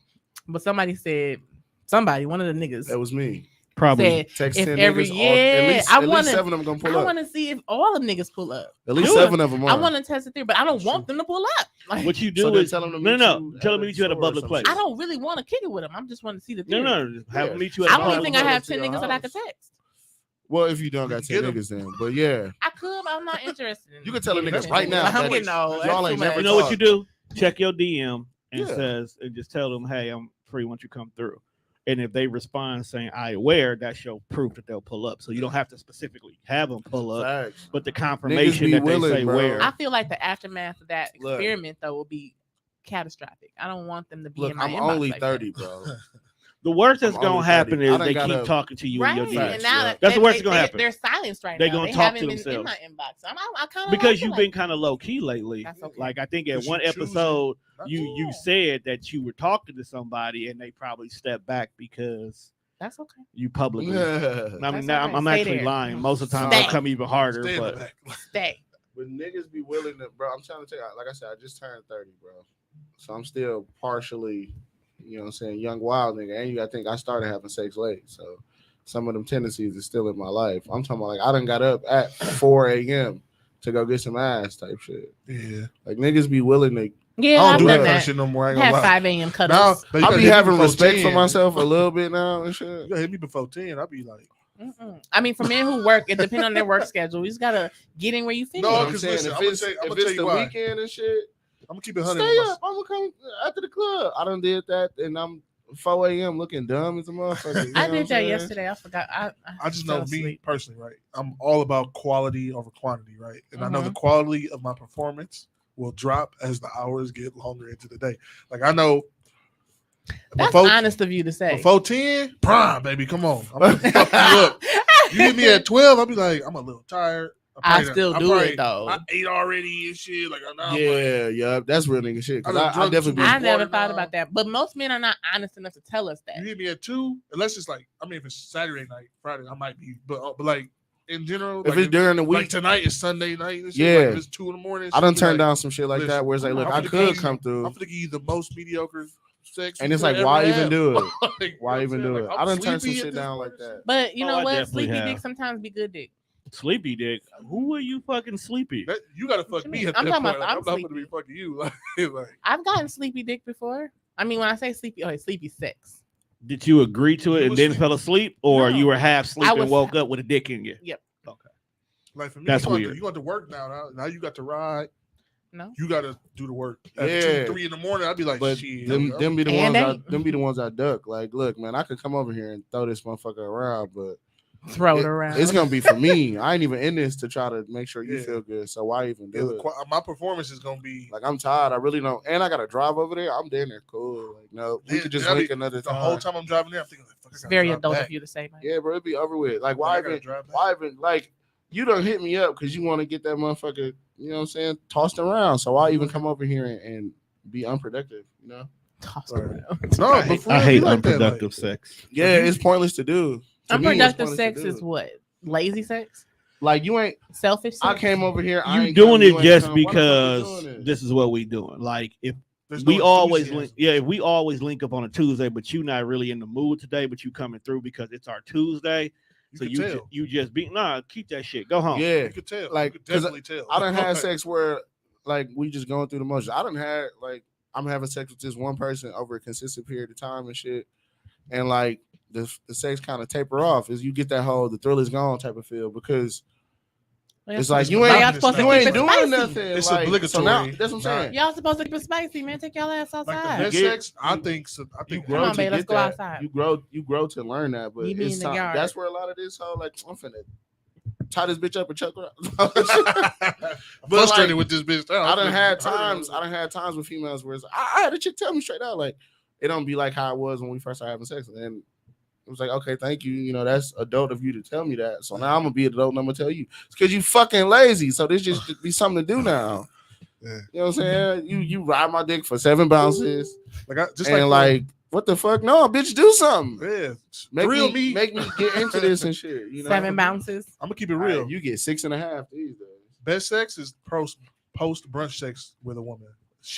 [SPEAKER 1] but one of the niggas.
[SPEAKER 3] That was me.
[SPEAKER 4] Probably
[SPEAKER 3] text
[SPEAKER 1] if
[SPEAKER 3] 10
[SPEAKER 1] every
[SPEAKER 3] niggas, at least 7 of them gonna pull up.
[SPEAKER 1] I want to see if all the niggas pull up.
[SPEAKER 3] At least 7 of them are.
[SPEAKER 1] I want to test the theory, but I don't want them to pull up.
[SPEAKER 4] Like, what you do is tell them to meet you at a public place.
[SPEAKER 1] I don't really want to kick it with them. I'm just want to see the theory.
[SPEAKER 4] No, have them meet you at a public place.
[SPEAKER 1] I don't even think I have 10 niggas that I could text.
[SPEAKER 3] Well, if you don't got 10 niggas then, but yeah.
[SPEAKER 1] I could, but I'm not interested in
[SPEAKER 3] you can tell a nigga right now.
[SPEAKER 1] I'm getting old.
[SPEAKER 3] Y'all ain't never
[SPEAKER 4] You know what you do? Check your DM and just tell them, hey, I'm free once you come through. And if they respond saying I aware, that's your proof that they'll pull up. So you don't have to specifically have them pull up,
[SPEAKER 3] Facts.
[SPEAKER 4] but the confirmation that they say where.
[SPEAKER 1] I feel like the aftermath of that experiment though will be catastrophic. I don't want them to be in my inbox.
[SPEAKER 3] I'm only
[SPEAKER 1] like
[SPEAKER 3] 30, bro.
[SPEAKER 4] The worst that's gonna happen is they keep talking to you in your DMs.
[SPEAKER 1] And now
[SPEAKER 4] that's the worst that's gonna happen.
[SPEAKER 1] They're silenced right
[SPEAKER 4] now.
[SPEAKER 1] They're
[SPEAKER 4] gonna talk to themselves.
[SPEAKER 1] In my inbox. I kind of
[SPEAKER 4] because you've been kind of low key lately.
[SPEAKER 1] That's okay.
[SPEAKER 4] Like I think at one episode you said that you were talking to somebody and they probably stepped back because
[SPEAKER 1] that's okay.
[SPEAKER 4] You publicly. I mean,
[SPEAKER 1] now
[SPEAKER 4] I'm actually lying. Most of the time, I'll come even harder.
[SPEAKER 1] Stay.
[SPEAKER 3] But niggas be willing to, bro. I'm trying to tell you, like I said, I just turned 30, bro. So I'm still partially, you know what I'm saying, young wild nigga. And you gotta think I started having sex late. So some of them tendencies are still in my life. I'm talking about like I done got up at 4 a.m. to go get some ass type shit.
[SPEAKER 2] Yeah.
[SPEAKER 3] Like niggas be willing to.
[SPEAKER 1] Yeah,
[SPEAKER 2] I don't do that kind of shit no more. I
[SPEAKER 1] have 5 a.m. cutoffs.
[SPEAKER 3] I be having respect for myself a little bit now and shit.
[SPEAKER 2] You gotta hit me before 10. I'll be like.
[SPEAKER 1] I mean, for men who work, it depends on their work schedule. You just gotta get in where you fit.
[SPEAKER 3] No, because listen, if it's the weekend and shit,
[SPEAKER 2] I'm gonna keep it 100.
[SPEAKER 3] Stay up. I'm gonna come after the club. I done did that, and I'm 4 a.m. looking dumb as a motherfucker.
[SPEAKER 1] I did that yesterday. I forgot.
[SPEAKER 2] I just know me personally, right? I'm all about quality over quantity, right? And I know the quality of my performance will drop as the hours get longer into the day. Like I know.
[SPEAKER 1] That's honest of you to say.
[SPEAKER 2] Before 10, prime, baby, come on. I'm gonna fuck you up. You hit me at 12, I'll be like, I'm a little tired.
[SPEAKER 1] I still do it though.
[SPEAKER 2] I ate already and shit. Like I know.
[SPEAKER 3] Yeah, that's real nigga shit.
[SPEAKER 1] I never thought about that, but most men are not honest enough to tell us that.
[SPEAKER 2] You hit me at 2, unless it's like, I mean, if it's Saturday night, Friday, I might be, but like in general,
[SPEAKER 3] if it's during the week,
[SPEAKER 2] like tonight is Sunday night. And shit,
[SPEAKER 3] yeah,
[SPEAKER 2] like if it's 2 in the morning.
[SPEAKER 3] I done turned down some shit like that. Where it's like, look, I could come through.
[SPEAKER 2] I'm gonna give you the most mediocre. Sex
[SPEAKER 3] and it's like, why even do it? Like, why even do it? I done turned some shit down like that.
[SPEAKER 1] But you know what? Sleepy dick sometimes be good dick.
[SPEAKER 4] Sleepy dick? Who are you fucking sleepy?
[SPEAKER 2] You gotta fuck me at that point. Like, I'm not gonna be fucking you. Like,
[SPEAKER 1] I've gotten sleepy dick before. I mean, when I say sleepy, sleepy sex.
[SPEAKER 4] Did you agree to it and then fell asleep, or you were half asleep and woke up with a dick in you?
[SPEAKER 1] Yep.
[SPEAKER 4] Okay.
[SPEAKER 2] Like for me,
[SPEAKER 4] that's weird.
[SPEAKER 2] You got to work now. Now you got to ride.
[SPEAKER 1] No,
[SPEAKER 2] you gotta do the work. At 2, 3 in the morning, I'd be like,
[SPEAKER 3] but
[SPEAKER 2] shit.
[SPEAKER 3] Them be the ones I duck. Like, look, man, I could come over here and throw this motherfucker around, but
[SPEAKER 1] throw it around.
[SPEAKER 3] It's gonna be for me. I ain't even in this to try to make sure you feel good. So why even do it?
[SPEAKER 2] My performance is gonna be
[SPEAKER 3] like I'm tired. I really don't, and I gotta drive over there. I'm down there, cool. Like, no, we could just link another time.
[SPEAKER 2] The whole time I'm driving there, I'm thinking, like, fuck,
[SPEAKER 1] it's very adult of you to say, man.
[SPEAKER 3] Yeah, bro, it'd be over with. Like, why even like. You done hit me up because you want to get that motherfucker, you know what I'm saying, tossed around. So why even come over here and be unproductive, you know?
[SPEAKER 1] tossed
[SPEAKER 2] Right.
[SPEAKER 1] around.
[SPEAKER 2] No,
[SPEAKER 4] I
[SPEAKER 2] but
[SPEAKER 4] hate,
[SPEAKER 2] for
[SPEAKER 4] I
[SPEAKER 2] real,
[SPEAKER 4] hate
[SPEAKER 2] you like
[SPEAKER 4] unproductive
[SPEAKER 2] that,
[SPEAKER 4] sex.
[SPEAKER 3] Yeah, it's pointless to do. To me, it's
[SPEAKER 1] Unproductive
[SPEAKER 3] pointless
[SPEAKER 1] sex
[SPEAKER 3] to
[SPEAKER 1] is
[SPEAKER 3] do.
[SPEAKER 1] what? Lazy sex?
[SPEAKER 3] Like you ain't.
[SPEAKER 1] Selfish sex?
[SPEAKER 3] I came over here. I
[SPEAKER 4] You
[SPEAKER 3] ain't
[SPEAKER 4] doing
[SPEAKER 3] come,
[SPEAKER 4] it
[SPEAKER 3] you ain't
[SPEAKER 4] just
[SPEAKER 3] come. Why the fuck you
[SPEAKER 4] because
[SPEAKER 3] doing
[SPEAKER 4] this is what we doing. Like if
[SPEAKER 2] There's
[SPEAKER 4] we
[SPEAKER 2] no
[SPEAKER 4] always
[SPEAKER 2] enthusiasm.
[SPEAKER 4] if we always link up on a Tuesday, but you not really in the mood today, but you coming through because it's our Tuesday. So you just be keep that shit. Go home.
[SPEAKER 3] Yeah,
[SPEAKER 2] you could tell.
[SPEAKER 3] Like
[SPEAKER 2] you could definitely tell.
[SPEAKER 3] I done had sex where like we just going through the motions. I done had like I'm having sex with this one person over a consistent period of time and shit, and like the sex kind of taper off as you get that whole the thrill is gone type of feel because. It's like you ain't doing nothing.
[SPEAKER 2] It's
[SPEAKER 3] like,
[SPEAKER 2] obligatory.
[SPEAKER 3] So now, that's what I'm saying.
[SPEAKER 1] Y'all supposed to keep it spicy, man. Take y'all ass outside.
[SPEAKER 2] Like the best sex, I think.
[SPEAKER 3] You
[SPEAKER 1] Come
[SPEAKER 3] grow
[SPEAKER 1] on,
[SPEAKER 3] to
[SPEAKER 1] babe, let's
[SPEAKER 3] get
[SPEAKER 1] go
[SPEAKER 3] that.
[SPEAKER 1] outside.
[SPEAKER 3] You grow to learn that, but
[SPEAKER 1] Meet me
[SPEAKER 3] it's
[SPEAKER 1] in the
[SPEAKER 3] time.
[SPEAKER 1] yard.
[SPEAKER 3] That's where a lot of this whole like I'm finna tie this bitch up and chuck her out.
[SPEAKER 2] I'm frustrated with this bitch.
[SPEAKER 3] I done had times with females where it's I had a chick tell me straight out like it don't be like how it was when we first started having sex, and it was like, okay, thank you. You know, that's adult of you to tell me that. So now I'm gonna be adult and I'm gonna tell you. It's because you fucking lazy. So this just be something to do now. Yeah. You know what I'm saying? You ride my dick for 7 bounces. Like what the fuck? No, bitch, do something.
[SPEAKER 2] Yeah.
[SPEAKER 3] Make me get into this and shit. You know?
[SPEAKER 1] 7 bounces.
[SPEAKER 2] I'm gonna keep it real.
[SPEAKER 3] Right, you get 6.5 these days.
[SPEAKER 2] Best sex is post brunch sex with a woman.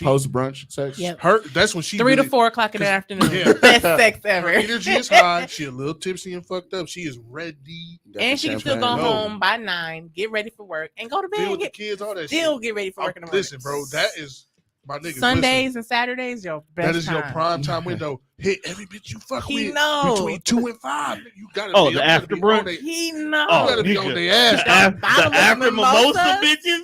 [SPEAKER 3] Post brunch sex.
[SPEAKER 1] Yep.
[SPEAKER 2] That's when she
[SPEAKER 1] 3 to 4 o'clock in the afternoon.
[SPEAKER 2] Yeah.
[SPEAKER 1] Best sex ever.
[SPEAKER 2] Her energy is high. She a little tipsy and fucked up. She is ready.
[SPEAKER 1] And she can still go home by 9, get ready for work, and go to bed.
[SPEAKER 2] Deal with the kids, all that
[SPEAKER 1] still
[SPEAKER 2] shit.
[SPEAKER 1] get ready for work in the morning.
[SPEAKER 2] Listen, bro, that is my niggas.
[SPEAKER 1] Sundays and Saturdays, your best
[SPEAKER 2] That is
[SPEAKER 1] time.
[SPEAKER 2] your prime time window. Hit every bitch you fuck
[SPEAKER 1] He
[SPEAKER 2] with
[SPEAKER 1] knows.
[SPEAKER 2] between 2 and 5. You gotta
[SPEAKER 4] the after brunch.
[SPEAKER 1] He knows.
[SPEAKER 2] You gotta be on their ass.
[SPEAKER 4] The after mimosa bitches.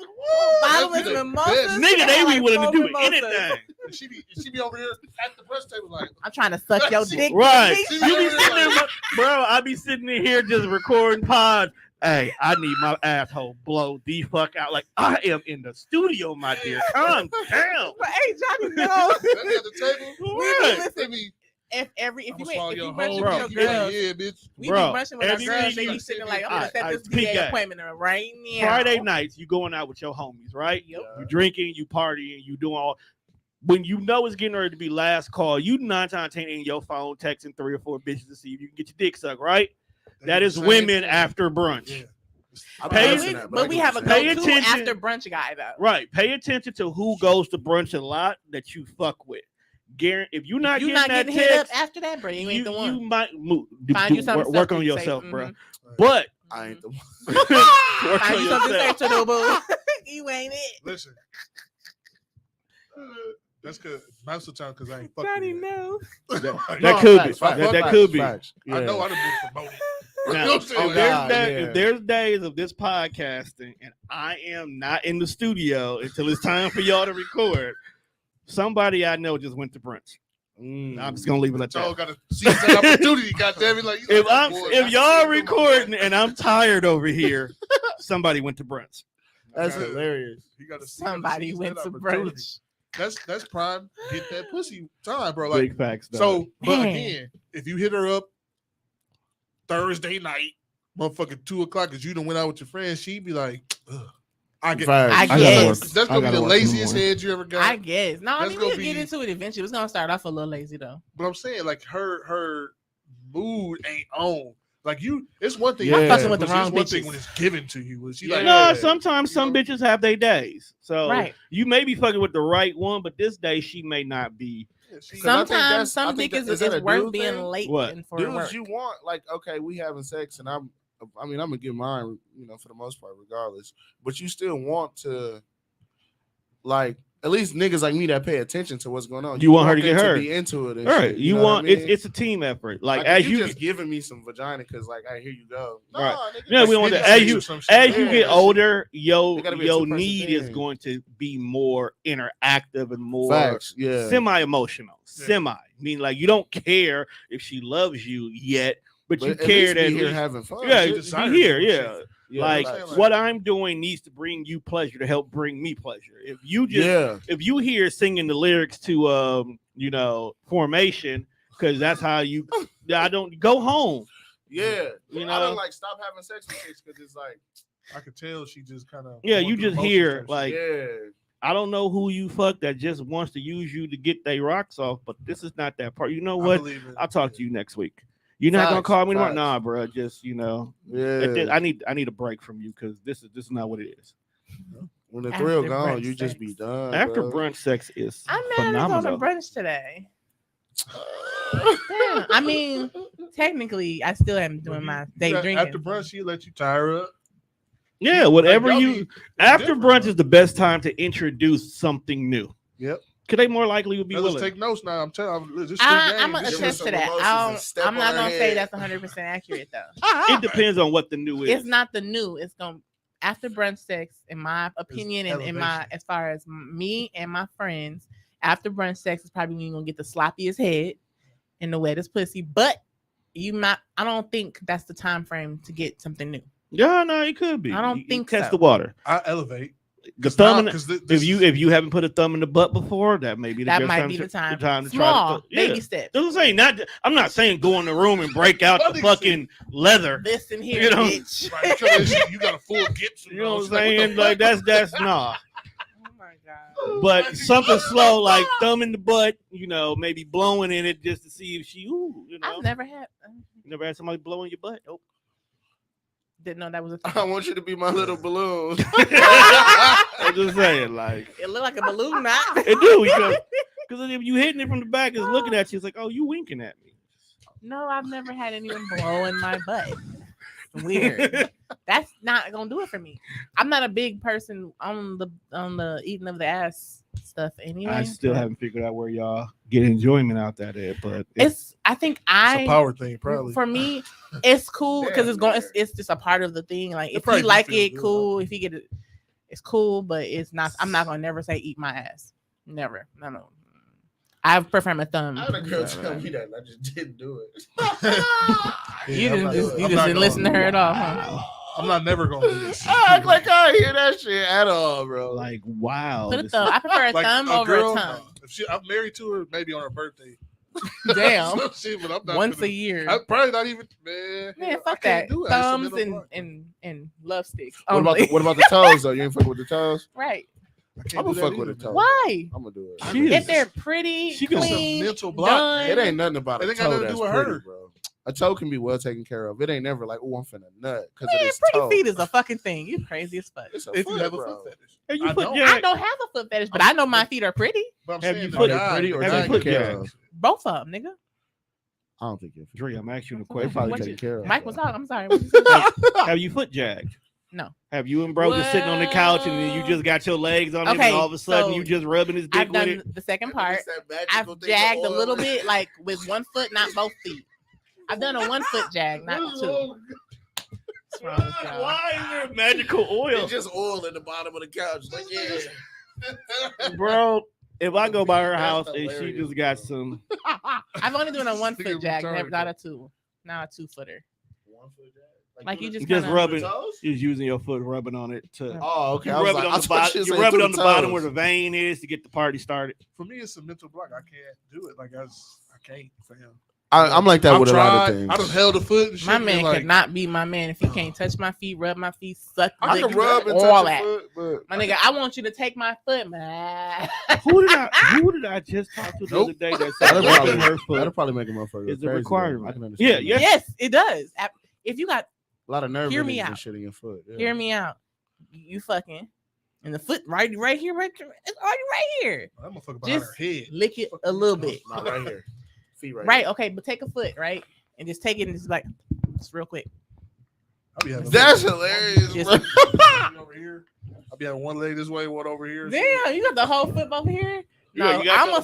[SPEAKER 1] Bottomless mimosas.
[SPEAKER 4] Nigga, they be willing to do anything.
[SPEAKER 2] She be over here at the brunch table like,
[SPEAKER 1] I'm trying to suck your dick.
[SPEAKER 4] Right. You be sitting there, bro. I be sitting in here just recording pods. Hey, I need my asshole blow the fuck out. Like I am in the studio, my dear. Calm down.
[SPEAKER 1] But hey, Johnny, no.
[SPEAKER 2] at the table.
[SPEAKER 1] Listen, if you brushing with your girls,
[SPEAKER 2] yeah, bitch.
[SPEAKER 1] we be brushing with our girls, they be sitting like, I'm gonna set this BDSM appointment right now.
[SPEAKER 4] Friday nights, you going out with your homies, right?
[SPEAKER 1] Yep.
[SPEAKER 4] You drinking, you partying, you doing all. When you know it's getting ready to be last call, you 9 times 10 in your phone texting 3 or 4 bitches to see if you can get your dick sucked, right? That is women after brunch.
[SPEAKER 2] Yeah.
[SPEAKER 1] But we have a go-to after brunch guy though.
[SPEAKER 4] Right. Pay attention to who goes to brunch a lot that you fuck with. If you're not getting that
[SPEAKER 1] hit
[SPEAKER 4] text,
[SPEAKER 1] up after that, bro, you ain't the one.
[SPEAKER 4] You might
[SPEAKER 1] Find you something
[SPEAKER 4] work on yourself,
[SPEAKER 1] say,
[SPEAKER 4] bro. But
[SPEAKER 3] I ain't the one.
[SPEAKER 1] Find you something sexual, boo. You ain't it.
[SPEAKER 2] Listen. That's good. Most of the time, because I ain't fucking.
[SPEAKER 1] Johnny knows.
[SPEAKER 4] That could be. That could be.
[SPEAKER 3] Yeah.
[SPEAKER 2] I know I'd have been promoted.
[SPEAKER 4] Now, if there's days of this podcasting and I am not in the studio until it's time for y'all to record, somebody I know just went to brunch. I'm just gonna leave it at that.
[SPEAKER 2] Y'all gotta seize that opportunity, goddammit. Like,
[SPEAKER 4] if y'all recording and I'm tired over here, somebody went to brunch.
[SPEAKER 3] That's hilarious.
[SPEAKER 1] Somebody went to brunch.
[SPEAKER 2] That's prime. Get that pussy time, bro.
[SPEAKER 4] Big facts.
[SPEAKER 2] So, but again, if you hit her up Thursday night, motherfucking 2 o'clock, because you done went out with your friends, she'd be like, ugh. I guess that's gonna be the laziest head you ever got.
[SPEAKER 1] I guess. No, I mean we'll get into it eventually. It's gonna start off a little lazy though.
[SPEAKER 2] But I'm saying, like, her mood ain't on. Like it's one thing.
[SPEAKER 1] I'm fucking with the wrong
[SPEAKER 2] it's one
[SPEAKER 1] bitches.
[SPEAKER 2] thing when it's given to you.
[SPEAKER 4] Sometimes some bitches have their days. So you may be fucking with the right one, but this day she may not be.
[SPEAKER 1] Sometimes some niggas is worth being late for
[SPEAKER 3] dudes
[SPEAKER 1] work.
[SPEAKER 3] You want like okay, we having sex and I'm gonna get mine, for the most part, regardless. But you still want to, like, at least niggas like me that pay attention to what's going on.
[SPEAKER 4] You want her to get
[SPEAKER 3] her
[SPEAKER 4] hurt.
[SPEAKER 3] To be into it, and
[SPEAKER 4] right?
[SPEAKER 3] Shit,
[SPEAKER 4] you want it's a team effort. Like as you
[SPEAKER 3] just giving me some vagina because like, here you go. No,
[SPEAKER 4] right?
[SPEAKER 3] Nigga,
[SPEAKER 4] yeah, we want that. As you get older, your need is going to be more interactive and more semi-emotional. Meaning like you don't care if she loves you yet. But you care that
[SPEAKER 3] you're having fun.
[SPEAKER 4] Yeah, be here. Yeah. Like what I'm doing needs to bring you pleasure to help bring me pleasure. If you if you hear singing the lyrics to Formation, because that's how you I don't go home.
[SPEAKER 3] Yeah. I don't like stop having sex with chicks because it's like
[SPEAKER 2] I could tell she just kind of
[SPEAKER 4] you just hear like I don't know who you fuck that just wants to use you to get their rocks off, but this is not that part. You know what? I'll talk to you next week. You're not gonna call me anymore? Nah, bro. Just I need a break from you because this is not what it is.
[SPEAKER 3] When the thrill gone, you just be done.
[SPEAKER 4] After brunch sex is phenomenal.
[SPEAKER 1] I'm going to brunch today. Yeah, I mean, technically, I still am doing my day drinking.
[SPEAKER 2] After brunch, she let you tire up.
[SPEAKER 4] Yeah, whatever after brunch is the best time to introduce something new.
[SPEAKER 2] Yep.
[SPEAKER 4] Could they more likely would be willing?
[SPEAKER 2] Let's take notes now. I'm telling you.
[SPEAKER 1] I'm going to attest to that. I'm not going to say that's 100% accurate, though.
[SPEAKER 4] It depends on what the new is.
[SPEAKER 1] It's not the new. It's going to, after brunch sex, in my opinion, and in my, as far as me and my friends, after brunch sex is probably when you're going to get the sloppiest head and the wettest pussy. But I don't think that's the time frame to get something new.
[SPEAKER 4] Yeah, no, it could be.
[SPEAKER 1] I don't think
[SPEAKER 4] test the water.
[SPEAKER 2] I elevate.
[SPEAKER 4] The thumb if you haven't put a thumb in the butt before, that may be the time to
[SPEAKER 1] small
[SPEAKER 4] try
[SPEAKER 1] baby steps.
[SPEAKER 4] That's what I'm saying. I'm not saying go in the room and break out the fucking leather.
[SPEAKER 1] Listen here, bitch.
[SPEAKER 2] Right, you got a full Gibson.
[SPEAKER 4] You know what I'm saying? Like that's nah.
[SPEAKER 1] Oh my god.
[SPEAKER 4] But something slow, like thumb in the butt. Maybe blowing in it just to see if she.
[SPEAKER 1] I've never had.
[SPEAKER 4] You never had somebody blow in your butt? Nope.
[SPEAKER 1] Didn't know that was a thing.
[SPEAKER 3] I want you to be my little balloon.
[SPEAKER 4] I'm just saying, like
[SPEAKER 1] it looked like a balloon knot.
[SPEAKER 4] It do because if you hitting it from the back, it's looking at you. It's like, oh, you winking at me.
[SPEAKER 1] No, I've never had anyone blow in my butt. Weird. That's not gonna do it for me. I'm not a big person on the eating of the ass stuff anyway.
[SPEAKER 4] I still haven't figured out where y'all get enjoyment out that at, but
[SPEAKER 1] it's
[SPEAKER 2] a power thing probably.
[SPEAKER 1] For me, it's cool because it's just a part of the thing. Like if you like it, cool. If you get it, it's cool, but it's not. I'm not gonna never say eat my ass. Never. No. I prefer my thumb.
[SPEAKER 3] I had a girl tell me that, and I just didn't do it.
[SPEAKER 1] You just didn't listen to her at all, huh?
[SPEAKER 2] I'm not never gonna do this.
[SPEAKER 3] I act like I hear that shit at all, bro.
[SPEAKER 4] Like, wow.
[SPEAKER 1] Put a thumb. I prefer a thumb over a tongue.
[SPEAKER 2] If I'm married to her, maybe on her birthday.
[SPEAKER 1] Damn.
[SPEAKER 2] But I'm not
[SPEAKER 1] once a year.
[SPEAKER 2] I'm probably not even
[SPEAKER 1] fuck that. Thumbs and love sticks.
[SPEAKER 3] What about the toes though? You ain't fuck with the toes?
[SPEAKER 1] Right.
[SPEAKER 3] I'm gonna fuck with the toes.
[SPEAKER 1] Why?
[SPEAKER 3] I'm gonna do it.
[SPEAKER 1] If they're pretty, clean,
[SPEAKER 2] mental block.
[SPEAKER 1] done.
[SPEAKER 3] It ain't nothing about a toe that's
[SPEAKER 2] pretty,
[SPEAKER 3] her, bro. A toe can be well taken care of. It ain't never like, oh, I'm finna nut because
[SPEAKER 1] it is
[SPEAKER 3] pretty
[SPEAKER 1] feet is a fucking thing. You crazy as fuck.
[SPEAKER 2] If you have a foot fetish.
[SPEAKER 1] I don't have a foot fetish, but I know my feet are pretty.
[SPEAKER 4] Have you put pretty or have you put care of?
[SPEAKER 1] Both of them, nigga.
[SPEAKER 3] I don't think you're.
[SPEAKER 4] Dre, I'm asking you a question.
[SPEAKER 3] Probably taking care of.
[SPEAKER 1] Mike was talking. I'm sorry.
[SPEAKER 4] Have you foot jagged?
[SPEAKER 1] No.
[SPEAKER 4] Have you and bro just sitting on the couch and then you just got your legs on him and all of a sudden you just rubbing his dick with it?
[SPEAKER 1] I've done the second part. I've jagged a little bit, like with one foot, not both feet. I've done a 1 foot jag, not two.
[SPEAKER 4] Why is there magical oil?
[SPEAKER 3] It's just oil in the bottom of the couch. Like, yeah.
[SPEAKER 4] Bro, if I go by her house and she just got some.
[SPEAKER 1] I've only done a 1 foot jag, not a two. Now a 2 footer.
[SPEAKER 3] 1 foot jag?
[SPEAKER 1] Like you
[SPEAKER 4] just rubbing, just using your foot, rubbing on it to.
[SPEAKER 3] Oh, okay.
[SPEAKER 4] You rub it on the bottom. You rub it on the bottom where the vein is to get the party started.
[SPEAKER 2] For me, it's a mental block. I can't do it. Like I can't for him.
[SPEAKER 3] I'm like that with a lot of things.
[SPEAKER 2] I just held the foot. And
[SPEAKER 1] my man could not be my man if he can't touch my feet, rub my feet, suck.
[SPEAKER 3] I can rub and
[SPEAKER 1] all
[SPEAKER 3] touch
[SPEAKER 1] that.
[SPEAKER 3] Foot, but
[SPEAKER 1] my nigga, I want you to take my foot, man.
[SPEAKER 4] Who did I just talk to the other day that said her foot?
[SPEAKER 3] That'll probably make a motherfucker.
[SPEAKER 4] It's a requirement.
[SPEAKER 3] I can understand.
[SPEAKER 4] Yeah.
[SPEAKER 1] Yes, it does. If you got
[SPEAKER 3] a lot of nerve
[SPEAKER 1] hear me out.
[SPEAKER 3] And shit in your foot. Yeah.
[SPEAKER 1] Hear me out. You fucking. And the foot right here, it's already right here.
[SPEAKER 2] I'm gonna fuck behind her head.
[SPEAKER 1] Lick it a little bit.
[SPEAKER 3] Not right here. Feet
[SPEAKER 1] right. Okay, but take a foot, right? And just take it and just like, just real quick.
[SPEAKER 3] That's hilarious.
[SPEAKER 1] Just,
[SPEAKER 2] over here. I'll be having one leg this way, one over here.
[SPEAKER 1] Damn, you got the whole foot over here? No, I'm gonna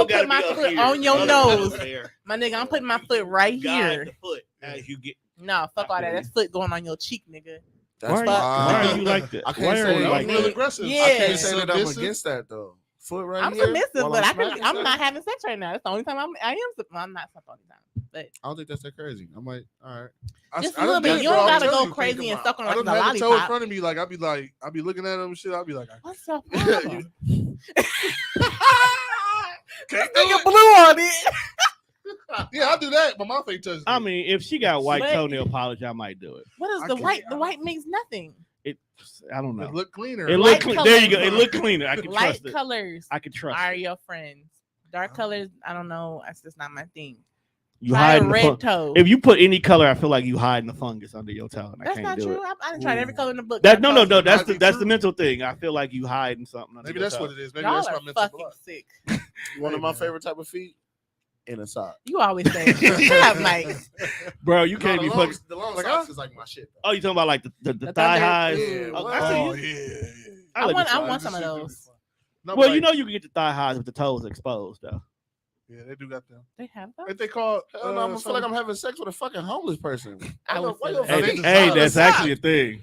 [SPEAKER 1] put my foot on your nose. My nigga, I'm putting my foot right here.
[SPEAKER 4] The foot as you get.
[SPEAKER 1] No, fuck all that. That's foot going on your cheek, nigga.
[SPEAKER 3] That's
[SPEAKER 4] why are you like that?
[SPEAKER 3] I can't say
[SPEAKER 2] that. Real aggressive.
[SPEAKER 1] Yeah.
[SPEAKER 3] I can't say that I'm against that though. Foot right
[SPEAKER 1] I'm
[SPEAKER 3] here.
[SPEAKER 1] submissive, but I'm not having sex right now. That's the only time I'm not all the time. But
[SPEAKER 3] I don't think that's that crazy. I'm like, all right.
[SPEAKER 1] Just a little bit. You don't gotta go crazy and suck on like a lollipop.
[SPEAKER 2] I don't have the toe in front of me. Like I'll be looking at him and shit. I'll be like,
[SPEAKER 1] what's up? Can't
[SPEAKER 2] do
[SPEAKER 1] a blue on it.
[SPEAKER 2] Yeah, I'll do that, but my face touches.
[SPEAKER 4] I mean, if she got white toenail polish, I might do it.
[SPEAKER 1] What is the white? The white means nothing.
[SPEAKER 4] I don't know.
[SPEAKER 2] It look cleaner.
[SPEAKER 4] It look clean. There you go. It look cleaner. I can trust it.
[SPEAKER 1] Light colors.
[SPEAKER 4] I can trust
[SPEAKER 1] are
[SPEAKER 4] it.
[SPEAKER 1] your friends. Dark colors, I don't know. That's just not my thing.
[SPEAKER 4] You hide
[SPEAKER 1] red toe.
[SPEAKER 4] If you put any color, I feel like you hiding the fungus under your toe. And
[SPEAKER 1] that's
[SPEAKER 4] I can't
[SPEAKER 1] not
[SPEAKER 4] do
[SPEAKER 1] true.
[SPEAKER 4] It.
[SPEAKER 1] I done tried every color in the book.
[SPEAKER 4] No. That's the mental thing. I feel like you hiding something. Under
[SPEAKER 2] Maybe
[SPEAKER 4] your
[SPEAKER 2] that's
[SPEAKER 4] toe.
[SPEAKER 2] what it is. Maybe
[SPEAKER 1] Y'all
[SPEAKER 2] that's
[SPEAKER 1] are
[SPEAKER 2] my mental
[SPEAKER 1] fucking
[SPEAKER 2] block.
[SPEAKER 1] sick.
[SPEAKER 3] One of my favorite type of feet. In a sock.
[SPEAKER 1] You always say that, Mike.
[SPEAKER 4] Bro, you can't be fucking.
[SPEAKER 3] The long socks is like my shit.
[SPEAKER 4] Oh, you talking about like the thigh highs?
[SPEAKER 3] Yeah,
[SPEAKER 1] I want some of those.
[SPEAKER 2] No,
[SPEAKER 4] well, you know you can get the thigh highs with the toes exposed, though.
[SPEAKER 2] Yeah, they do got them.
[SPEAKER 1] They have them.
[SPEAKER 2] What they call?
[SPEAKER 3] I feel like I'm having sex with a fucking homeless person.
[SPEAKER 4] Hey, that's actually a thing.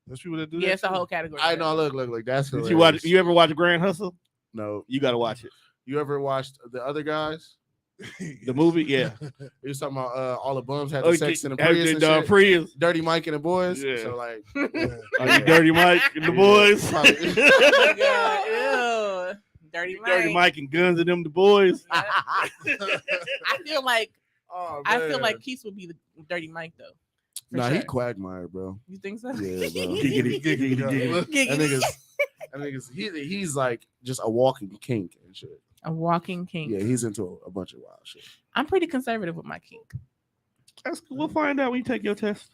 [SPEAKER 2] There's people that do
[SPEAKER 1] that.
[SPEAKER 2] Yeah,
[SPEAKER 1] it's a whole category.
[SPEAKER 3] I know. Look. That's
[SPEAKER 4] Did you watch? You ever watch Grand Hustle?
[SPEAKER 3] No.
[SPEAKER 4] You got to watch it.
[SPEAKER 3] You ever watched The Other Guys?
[SPEAKER 4] The movie, yeah.
[SPEAKER 3] He was talking about all the bums had the sex in the Prius and shit.
[SPEAKER 4] Prius.
[SPEAKER 3] Dirty Mike and the boys.
[SPEAKER 4] Yeah.
[SPEAKER 3] So like,
[SPEAKER 4] are you Dirty Mike and the boys?
[SPEAKER 1] Oh my God, ew. Dirty
[SPEAKER 4] Mike and Guns and them the boys.
[SPEAKER 1] I feel like Keith would be the Dirty Mike though.
[SPEAKER 3] Nah, sure. He Quagmire, bro.
[SPEAKER 1] You think so?
[SPEAKER 3] Yeah, bro.
[SPEAKER 1] Giggity.
[SPEAKER 3] That nigga's he's like just a walking kink and shit.
[SPEAKER 1] A walking kink.
[SPEAKER 3] Yeah, he's into a bunch of wild shit.
[SPEAKER 1] I'm pretty conservative with my kink.
[SPEAKER 4] That's cool. We'll find out when you take your test.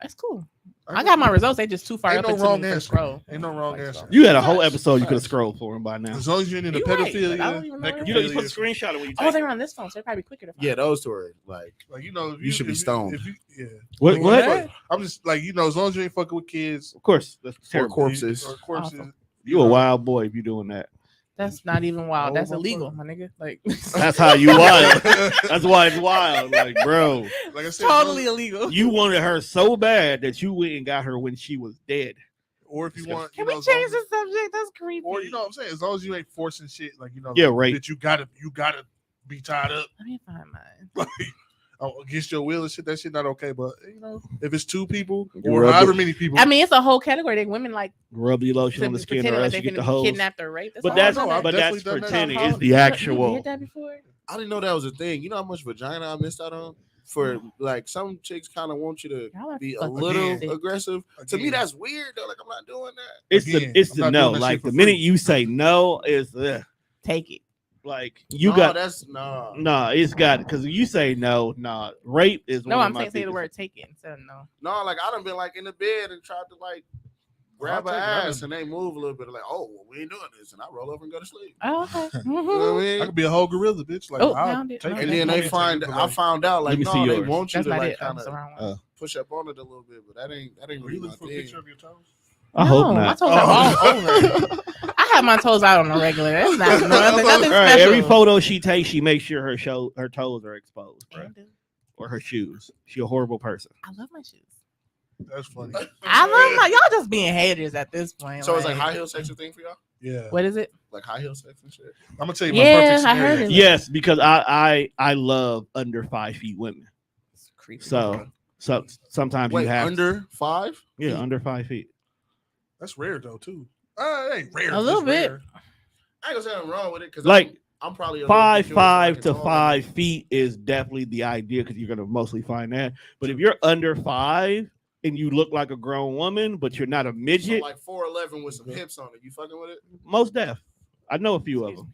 [SPEAKER 1] That's cool. I got my results. They just too far up
[SPEAKER 2] no
[SPEAKER 1] into
[SPEAKER 2] wrong
[SPEAKER 1] me to
[SPEAKER 2] answer.
[SPEAKER 1] scroll.
[SPEAKER 2] Ain't no wrong answer.
[SPEAKER 4] You had a whole episode you could have scrolled for him by now.
[SPEAKER 2] As long as you're into pedophilia,
[SPEAKER 4] you put a screenshot of when you take
[SPEAKER 1] they were on this phone, so they're probably quicker to find.
[SPEAKER 3] Yeah, those two are like
[SPEAKER 2] you know,
[SPEAKER 3] you should be stoned.
[SPEAKER 4] What?
[SPEAKER 2] I'm just like, you know, as long as you ain't fucking with kids,
[SPEAKER 4] of course, that's
[SPEAKER 3] or corpses.
[SPEAKER 1] Awesome.
[SPEAKER 4] You a wild boy if you doing that.
[SPEAKER 1] That's not even wild. That's illegal, my nigga. Like
[SPEAKER 4] that's how you wild. That's why it's wild. Like, bro,
[SPEAKER 2] like I said,
[SPEAKER 1] totally illegal.
[SPEAKER 4] You wanted her so bad that you went and got her when she was dead.
[SPEAKER 2] Or if you want,
[SPEAKER 1] can we change the subject? That's creepy.
[SPEAKER 2] Or you know what I'm saying? As long as you ain't forcing shit, like you know,
[SPEAKER 4] yeah, right.
[SPEAKER 2] That you gotta be tied up.
[SPEAKER 1] Let me find mine.
[SPEAKER 2] Like, against your will and shit, that shit not okay. But you know, if it's two people or however many people,
[SPEAKER 1] I mean, it's a whole category that women like
[SPEAKER 4] rub the lotion on the skin or else you get the hose.
[SPEAKER 1] Kidnapped or raped.
[SPEAKER 4] But that's pretending. It's the actual.
[SPEAKER 1] You did that before?
[SPEAKER 3] I didn't know that was a thing. You know how much vagina I missed out on? For like some chicks kind of want you to be a little aggressive. To me, that's weird though. Like I'm not doing that.
[SPEAKER 4] It's the no. Like the minute you say no, is
[SPEAKER 1] take it.
[SPEAKER 4] Like you it's got because you say no, rape is
[SPEAKER 1] no. I'm saying say the word take it instead of no.
[SPEAKER 3] No, like I done been like in the bed and tried to like grab her ass and they move a little bit like, oh, well, we ain't doing this, and I roll over and go to sleep.
[SPEAKER 1] Oh, okay.
[SPEAKER 3] You know what I mean?
[SPEAKER 2] I could be a whole gorilla, bitch. Like,
[SPEAKER 3] and then I found out like, no, they want you to like kind of push up on it a little bit, but that ain't really my thing.
[SPEAKER 2] Picture of your toes?
[SPEAKER 4] I hope not.
[SPEAKER 1] My toes are all over. I have my toes out on a regular. That's not nothing special.
[SPEAKER 4] Every photo she takes, she makes sure her toes are exposed, right? Or her shoes. She a horrible person.
[SPEAKER 1] I love my shoes.
[SPEAKER 2] That's funny.
[SPEAKER 1] I love y'all just being haters at this point.
[SPEAKER 3] So it's like high heel sex a thing for y'all?
[SPEAKER 2] Yeah.
[SPEAKER 1] What is it?
[SPEAKER 3] Like high heel sex and shit.
[SPEAKER 2] I'm gonna tell you my perfect scenario.
[SPEAKER 1] I heard it.
[SPEAKER 4] Yes, because I love under 5 feet women.
[SPEAKER 1] It's creepy.
[SPEAKER 4] So sometimes you have
[SPEAKER 3] under 5?
[SPEAKER 4] Yeah, under 5 feet.
[SPEAKER 2] That's rare though too. It ain't rare.
[SPEAKER 1] A little bit.
[SPEAKER 2] Rare.
[SPEAKER 3] I ain't gonna say I'm wrong with it because
[SPEAKER 4] like
[SPEAKER 3] I'm probably
[SPEAKER 4] 5'5" to 5 feet is definitely the idea because you're gonna mostly find that. But if you're under 5 and you look like a grown woman, but you're not a midget,
[SPEAKER 3] so like 4'11" with some hips on it, you fucking with it?
[SPEAKER 4] Most def. I know a few of them.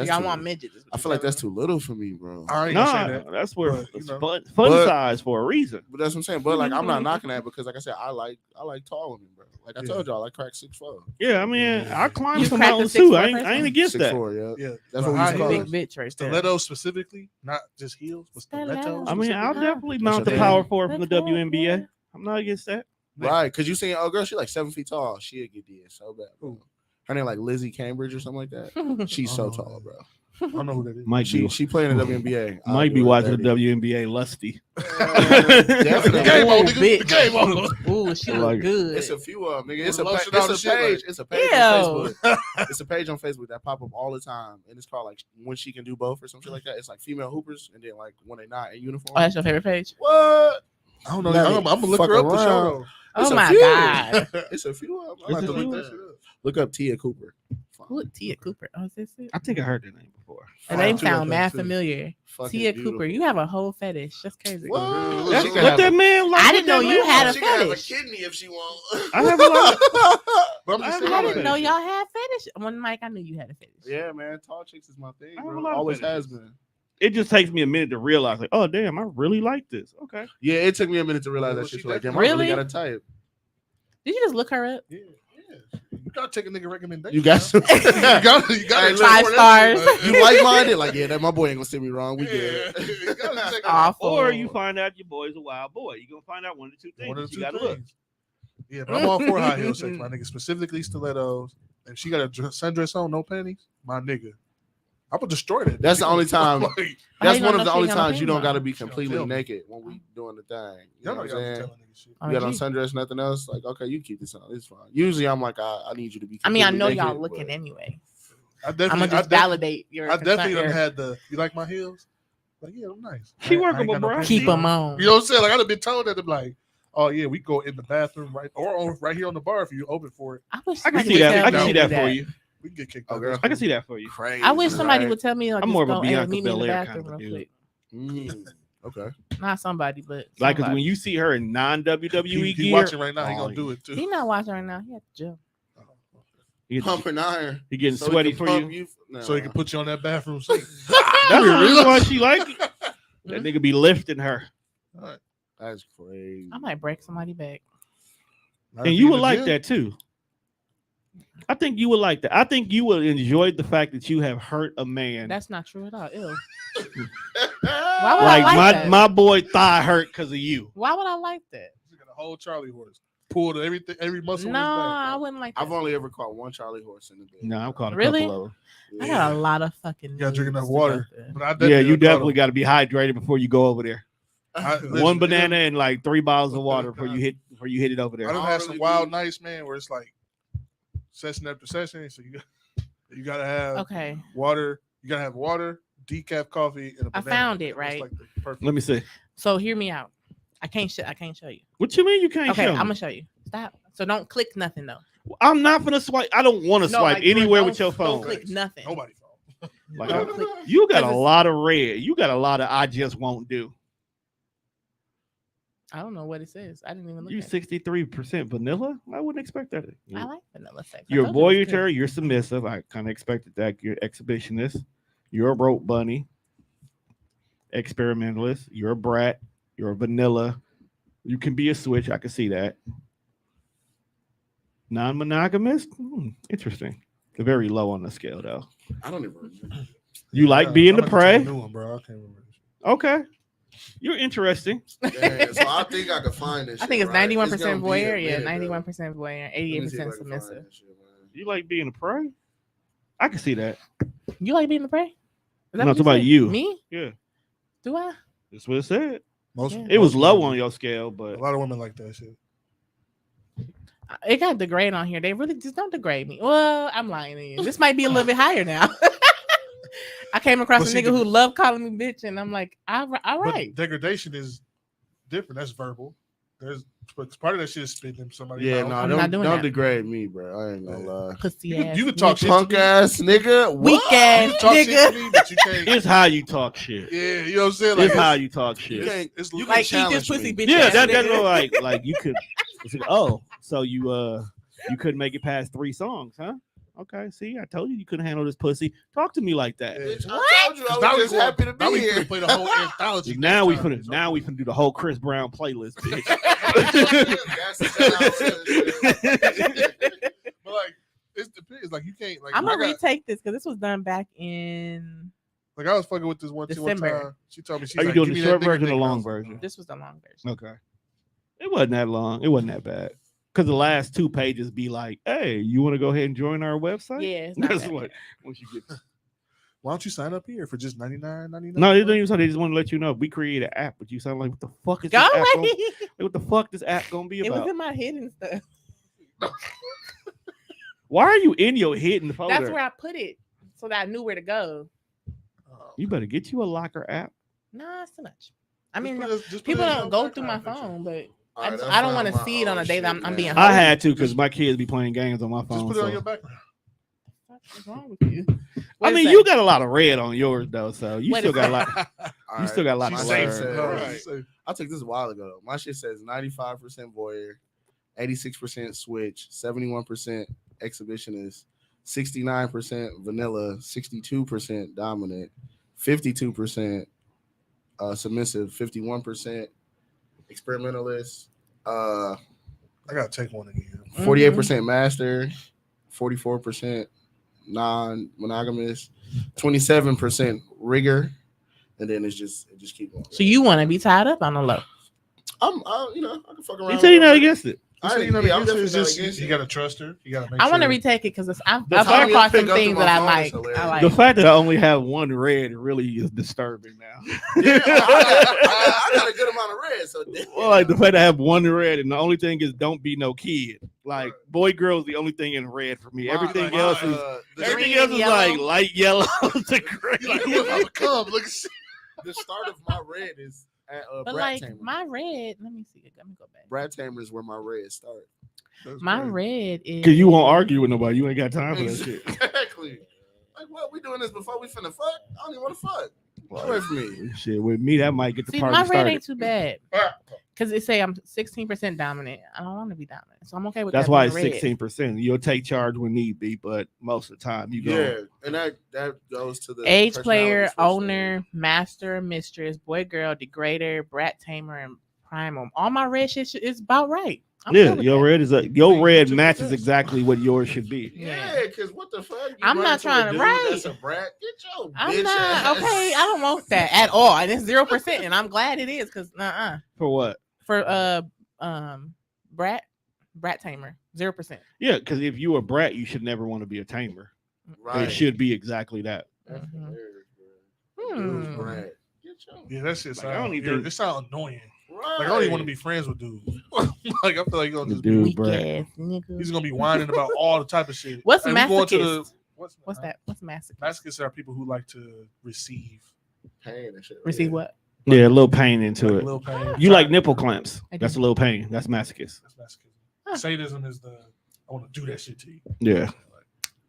[SPEAKER 1] Y'all want midgets?
[SPEAKER 3] I feel like that's too little for me, bro.
[SPEAKER 4] That's where it's fun size for a reason.
[SPEAKER 3] But that's what I'm saying. But like, I'm not knocking that because, like I said, I like tall women, bro. Like I told y'all, I crack 6'4".
[SPEAKER 4] Yeah, I mean, I climb some mountains too. I ain't against
[SPEAKER 3] 6'4",
[SPEAKER 2] yeah.
[SPEAKER 3] That's what we call
[SPEAKER 1] big bitch right there.
[SPEAKER 2] Stilettos specifically, not just heels, but stilettos.
[SPEAKER 4] I mean, I'll definitely mount the power forward from the WNBA. I'm not against that.
[SPEAKER 3] Right, because you seen girl, she like 7 feet tall. She'll get DS so bad. Bro. Her name like Lizzie Cambridge or something like that. She's so tall, bro.
[SPEAKER 2] I don't know who that is.
[SPEAKER 3] She playing in the WNBA.
[SPEAKER 4] Might be watching the WNBA lusty.
[SPEAKER 3] Definitely.
[SPEAKER 2] The game on.
[SPEAKER 1] Ooh, she look good.
[SPEAKER 3] It's a few of them, nigga. It's a page. It's a page on Facebook. It's a page on Facebook that pop up all the time, and it's called like when she can do both or some shit like that. It's like female hoopers, and then like when they're not in uniform.
[SPEAKER 1] Oh, that's your favorite page?
[SPEAKER 3] What?
[SPEAKER 2] I don't know. I'm gonna look her up to show.
[SPEAKER 1] Oh my god!
[SPEAKER 3] It's a few of them. I have to look that shit up. Look up Tia Cooper.
[SPEAKER 1] Who Tia Cooper? Oh, is this it?
[SPEAKER 4] I think I heard that name before. before.
[SPEAKER 1] And they sound mad familiar. Tia Cooper, you have a whole fetish. That's crazy.
[SPEAKER 4] What that man like?
[SPEAKER 1] I didn't know you had a fetish.
[SPEAKER 3] She can have a kidney if she wants.
[SPEAKER 4] I have a lot.
[SPEAKER 1] I didn't know y'all had fetish. One Mike, I knew you had a fetish.
[SPEAKER 3] Yeah, man. Tall chicks is my thing, bro. Always has been.
[SPEAKER 4] It just takes me a minute to realize, like, oh damn, I really like this. Okay.
[SPEAKER 3] Yeah, it took me a minute to realize that shit. Like, damn, I really got a type.
[SPEAKER 1] Did you just look her up?
[SPEAKER 2] Yeah. You gotta take a nigga recommendation.
[SPEAKER 3] You got some. you got
[SPEAKER 1] 5 stars.
[SPEAKER 3] You like minded? Like, yeah, that my boy ain't gonna steer me wrong. We good.
[SPEAKER 4] Or you find out your boy's a wild boy. You gonna find out one of the two things.
[SPEAKER 2] One of the
[SPEAKER 4] you
[SPEAKER 2] two
[SPEAKER 4] gotta
[SPEAKER 2] things. Yeah, but I'm all for high heel sex, my nigga. Specifically stilettos. If she got a sundress on, no panties, my nigga. I would destroy that.
[SPEAKER 3] That's the only time. That's one of the only times you don't got to be completely naked when we doing the thing. You know what I'm saying? You got on sundress, nothing else. Like, okay, you keep this on. It's fine. Usually, I'm like, I need you to be.
[SPEAKER 1] I mean, I know
[SPEAKER 3] naked,
[SPEAKER 1] y'all looking anyway.
[SPEAKER 2] I'm gonna
[SPEAKER 1] just validate your.
[SPEAKER 2] I definitely don't had the. You like my heels? Like, yeah, I'm nice.
[SPEAKER 4] She workable, bro.
[SPEAKER 1] Keep them on.
[SPEAKER 2] You know what I'm saying? Like, I'd have been told that. I'm like, oh yeah, we go in the bathroom right here on the bar if you open for it.
[SPEAKER 1] I wish
[SPEAKER 4] I can see that. I can see that for you.
[SPEAKER 2] We can get kicked
[SPEAKER 3] out.
[SPEAKER 2] Girl.
[SPEAKER 4] I can see that for you.
[SPEAKER 3] Crazy,
[SPEAKER 1] I wish somebody would tell me. Like,
[SPEAKER 4] I'm more of a Bianca
[SPEAKER 1] meet me in the
[SPEAKER 4] Belair
[SPEAKER 1] bathroom
[SPEAKER 4] kind of
[SPEAKER 1] real quick.
[SPEAKER 3] Okay.
[SPEAKER 1] Not somebody, but
[SPEAKER 4] like, cause when you see her in non-WWE
[SPEAKER 2] he
[SPEAKER 4] gear,
[SPEAKER 2] watching right now, he gonna do it too.
[SPEAKER 1] He not watching right now. He at the gym.
[SPEAKER 3] Pumping iron.
[SPEAKER 4] He getting sweaty for you,
[SPEAKER 2] so he can put you on that bathroom seat.
[SPEAKER 4] That's the reason why she like it. That nigga be lifting her.
[SPEAKER 2] Right.
[SPEAKER 3] That's crazy.
[SPEAKER 1] I might break somebody back.
[SPEAKER 4] And you would like that too. I think you would like that. I think you would enjoy the fact that you have hurt a man.
[SPEAKER 1] That's not true at all. Ew.
[SPEAKER 3] Why
[SPEAKER 1] would I like
[SPEAKER 4] my boy thigh hurt because of you.
[SPEAKER 1] Why would I like that?
[SPEAKER 2] You got a whole Charlie horse. Pulled everything, every muscle.
[SPEAKER 1] No, I wouldn't like that.
[SPEAKER 3] I've only ever caught one Charlie horse in the bed.
[SPEAKER 4] No, I'm caught a
[SPEAKER 1] really?
[SPEAKER 4] couple of them.
[SPEAKER 1] I got a lot of fucking.
[SPEAKER 2] You gotta drink enough water.
[SPEAKER 4] But you definitely got to be hydrated before you go over there. One banana and like 3 bottles of water before you hit it over there.
[SPEAKER 2] I done had some wild nights, man, where it's like session after session. So you gotta have water. You gotta have water, decaf coffee, and a banana.
[SPEAKER 1] I found it right.
[SPEAKER 2] Like perfect.
[SPEAKER 4] Let me see.
[SPEAKER 1] So hear me out. I can't show you.
[SPEAKER 4] What you mean you can't show me?
[SPEAKER 1] Okay, I'm gonna show you. Stop. So don't click nothing though.
[SPEAKER 4] I'm not gonna swipe. I don't want to swipe anywhere with your phone.
[SPEAKER 1] Don't click nothing.
[SPEAKER 2] Nobody phone.
[SPEAKER 4] Like, you got a lot of red. You got a lot of I just won't do.
[SPEAKER 1] I don't know what it says. I didn't even look.
[SPEAKER 4] You 63% vanilla? I wouldn't expect that.
[SPEAKER 1] I like vanilla sex.
[SPEAKER 4] You're voyeur, you're submissive. I kind of expected that. You're exhibitionist. You're a rope bunny. Experimentalist. You're a brat. You're a vanilla. You can be a switch. I can see that. Non-monogamous? Interesting. They're very low on the scale, though.
[SPEAKER 3] I don't even remember.
[SPEAKER 4] You like being the prey?
[SPEAKER 2] New one, bro. I can't remember.
[SPEAKER 4] Okay. You're interesting.
[SPEAKER 3] Yeah, so I think I could find this.
[SPEAKER 1] I think it's 91% voyeur. Yeah, 91% voyeur, 88% submissive.
[SPEAKER 4] You like being a prey? I can see that.
[SPEAKER 1] You like being the prey?
[SPEAKER 4] I'm talking about you.
[SPEAKER 1] Me?
[SPEAKER 4] Yeah.
[SPEAKER 1] Do I?
[SPEAKER 4] That's what it said.
[SPEAKER 2] Yeah.
[SPEAKER 4] It was low on your scale, but
[SPEAKER 2] a lot of women like that shit.
[SPEAKER 1] It got degrade on here. They really just don't degrade me. Well, I'm lying to you. This might be a little bit higher now. I came across a nigga who loved calling me bitch, and I'm like, all right.
[SPEAKER 2] Degradation is different. That's verbal. There's part of that shit is spitting somebody.
[SPEAKER 3] Yeah,
[SPEAKER 2] out.
[SPEAKER 3] no, don't degrade me, bro. I ain't gonna lie.
[SPEAKER 1] Pussy ass.
[SPEAKER 2] You can talk shit
[SPEAKER 3] punk ass nigga,
[SPEAKER 1] weak ass nigga.
[SPEAKER 2] Me, but you can't.
[SPEAKER 4] It's how you talk shit.
[SPEAKER 2] Yeah, you know what I'm saying. Like,
[SPEAKER 4] it's how you talk shit.
[SPEAKER 3] You
[SPEAKER 1] like eat this pussy, bitch.
[SPEAKER 4] Yeah, that's like you could. Oh, so you couldn't make it past 3 songs, huh? Okay, see, I told you couldn't handle this pussy. Talk to me like that.
[SPEAKER 3] Bitch, I told you I was just happy to be here.
[SPEAKER 2] Play the whole anthology.
[SPEAKER 4] Now we finna do the whole Chris Brown playlist, bitch.
[SPEAKER 2] But like, it depends. Like you can't. Like
[SPEAKER 1] I'm gonna retake this because this was done back in.
[SPEAKER 2] Like I was fucking with this one time. She told me
[SPEAKER 4] Are you doing the short version or the long version?
[SPEAKER 1] This was the long version.
[SPEAKER 4] Okay. It wasn't that long. It wasn't that bad. Because the last 2 pages be like, hey, you want to go ahead and join our website?
[SPEAKER 1] Yeah.
[SPEAKER 4] That's what. Once you get.
[SPEAKER 2] Why don't you sign up here for just $99.99?
[SPEAKER 4] No, they don't even say. They just want to let you know. We create an app, but you sound like, what the fuck is this app? What the fuck this app gonna be about?
[SPEAKER 1] It was in my hidden stuff.
[SPEAKER 4] Why are you in your hidden folder?
[SPEAKER 1] That's where I put it, so that I knew where to go.
[SPEAKER 4] You better get you a locker app.
[SPEAKER 1] Nah, it's too much. I mean, people don't go through my phone, but I don't want to see it on a day that I'm being.
[SPEAKER 4] I had to because my kids be playing games on my phone.
[SPEAKER 2] Just put it on your background.
[SPEAKER 1] What's wrong with you?
[SPEAKER 4] I mean, you got a lot of red on yours though, so you still got a lot. You still got a lot to learn.
[SPEAKER 3] I took this a while ago though. My shit says 95% voyeur, 86% switch, 71% exhibitionist, 69% vanilla, 62% dominant, 52% submissive, 51% experimentalist.
[SPEAKER 2] I gotta take one again.
[SPEAKER 3] 48% master, 44% non-monogamous, 27% rigor, and then it just keep going.
[SPEAKER 1] So you want to be tied up on the low?
[SPEAKER 3] I can fuck around.
[SPEAKER 4] You said you're not against it.
[SPEAKER 2] You gotta trust her. You gotta make
[SPEAKER 1] I
[SPEAKER 2] sure.
[SPEAKER 1] want to retake it because I've come across some things that I like.
[SPEAKER 4] The fact that I only have one red really is disturbing now.
[SPEAKER 3] Yeah, I got a good amount of red. So
[SPEAKER 4] well, like the fact that I have one red, and the only thing is don't be no kid. Like boy, girl is the only thing in red for me. Everything else is like light yellow to green.
[SPEAKER 3] The start of my red is at
[SPEAKER 1] but
[SPEAKER 3] Brat
[SPEAKER 1] like
[SPEAKER 3] Tamer.
[SPEAKER 1] my red, let me see. Let me go back.
[SPEAKER 3] Brat Tamer is where my red starts.
[SPEAKER 1] My red is
[SPEAKER 4] because you won't argue with nobody. You ain't got time for that shit.
[SPEAKER 3] Exactly. Like, what? We doing this before we finna fuck? I don't even want to fuck. Away from me.
[SPEAKER 4] Shit, with me, that might get the party
[SPEAKER 1] my red
[SPEAKER 4] started.
[SPEAKER 1] ain't too bad. Because it say I'm 16% dominant. I don't want to be dominant. So I'm okay with
[SPEAKER 4] That's
[SPEAKER 1] that.
[SPEAKER 4] why it's 16%. You'll take charge when need be, but most of the time you go.
[SPEAKER 3] Yeah, and that goes to the
[SPEAKER 1] age player, owner, master, mistress, boy, girl, degrader, brat tamer, and primal. All my red shit is about right.
[SPEAKER 4] Your red matches exactly what yours should be.
[SPEAKER 3] Yeah, because what the fuck?
[SPEAKER 1] I'm not trying to
[SPEAKER 3] That's a brat. Get your
[SPEAKER 1] I'm
[SPEAKER 3] bitch
[SPEAKER 1] not
[SPEAKER 3] ass.
[SPEAKER 1] okay. I don't want that at all, and it's 0%. And I'm glad it is because
[SPEAKER 4] For what?
[SPEAKER 1] For brat tamer 0%.
[SPEAKER 4] Yeah, because if you a brat, you should never want to be a tamer.
[SPEAKER 3] Right.
[SPEAKER 4] It should be exactly that.
[SPEAKER 3] Brat.
[SPEAKER 2] Yeah, that shit
[SPEAKER 4] I don't
[SPEAKER 2] sound. It sounds annoying.
[SPEAKER 3] Right.
[SPEAKER 2] Like I don't even want to be friends with dudes. Like I feel like you're gonna just
[SPEAKER 4] Dude,
[SPEAKER 1] Weak
[SPEAKER 4] brat.
[SPEAKER 1] ass nigga.
[SPEAKER 2] he's gonna be whining about all the type of shit.
[SPEAKER 1] What's
[SPEAKER 2] And we going to
[SPEAKER 1] masochist?
[SPEAKER 2] What's
[SPEAKER 1] that? What's masochist?
[SPEAKER 2] Masochists are people who like to receive
[SPEAKER 3] Pain and shit.
[SPEAKER 1] Receive what?
[SPEAKER 4] Yeah, a little pain into
[SPEAKER 2] like
[SPEAKER 4] it.
[SPEAKER 2] a little pain.
[SPEAKER 4] You like nipple clamps.
[SPEAKER 1] I do.
[SPEAKER 4] That's a little pain. That's masochist.
[SPEAKER 2] That's masochism. Sadism is the I want to do that shit to you.
[SPEAKER 4] Yeah.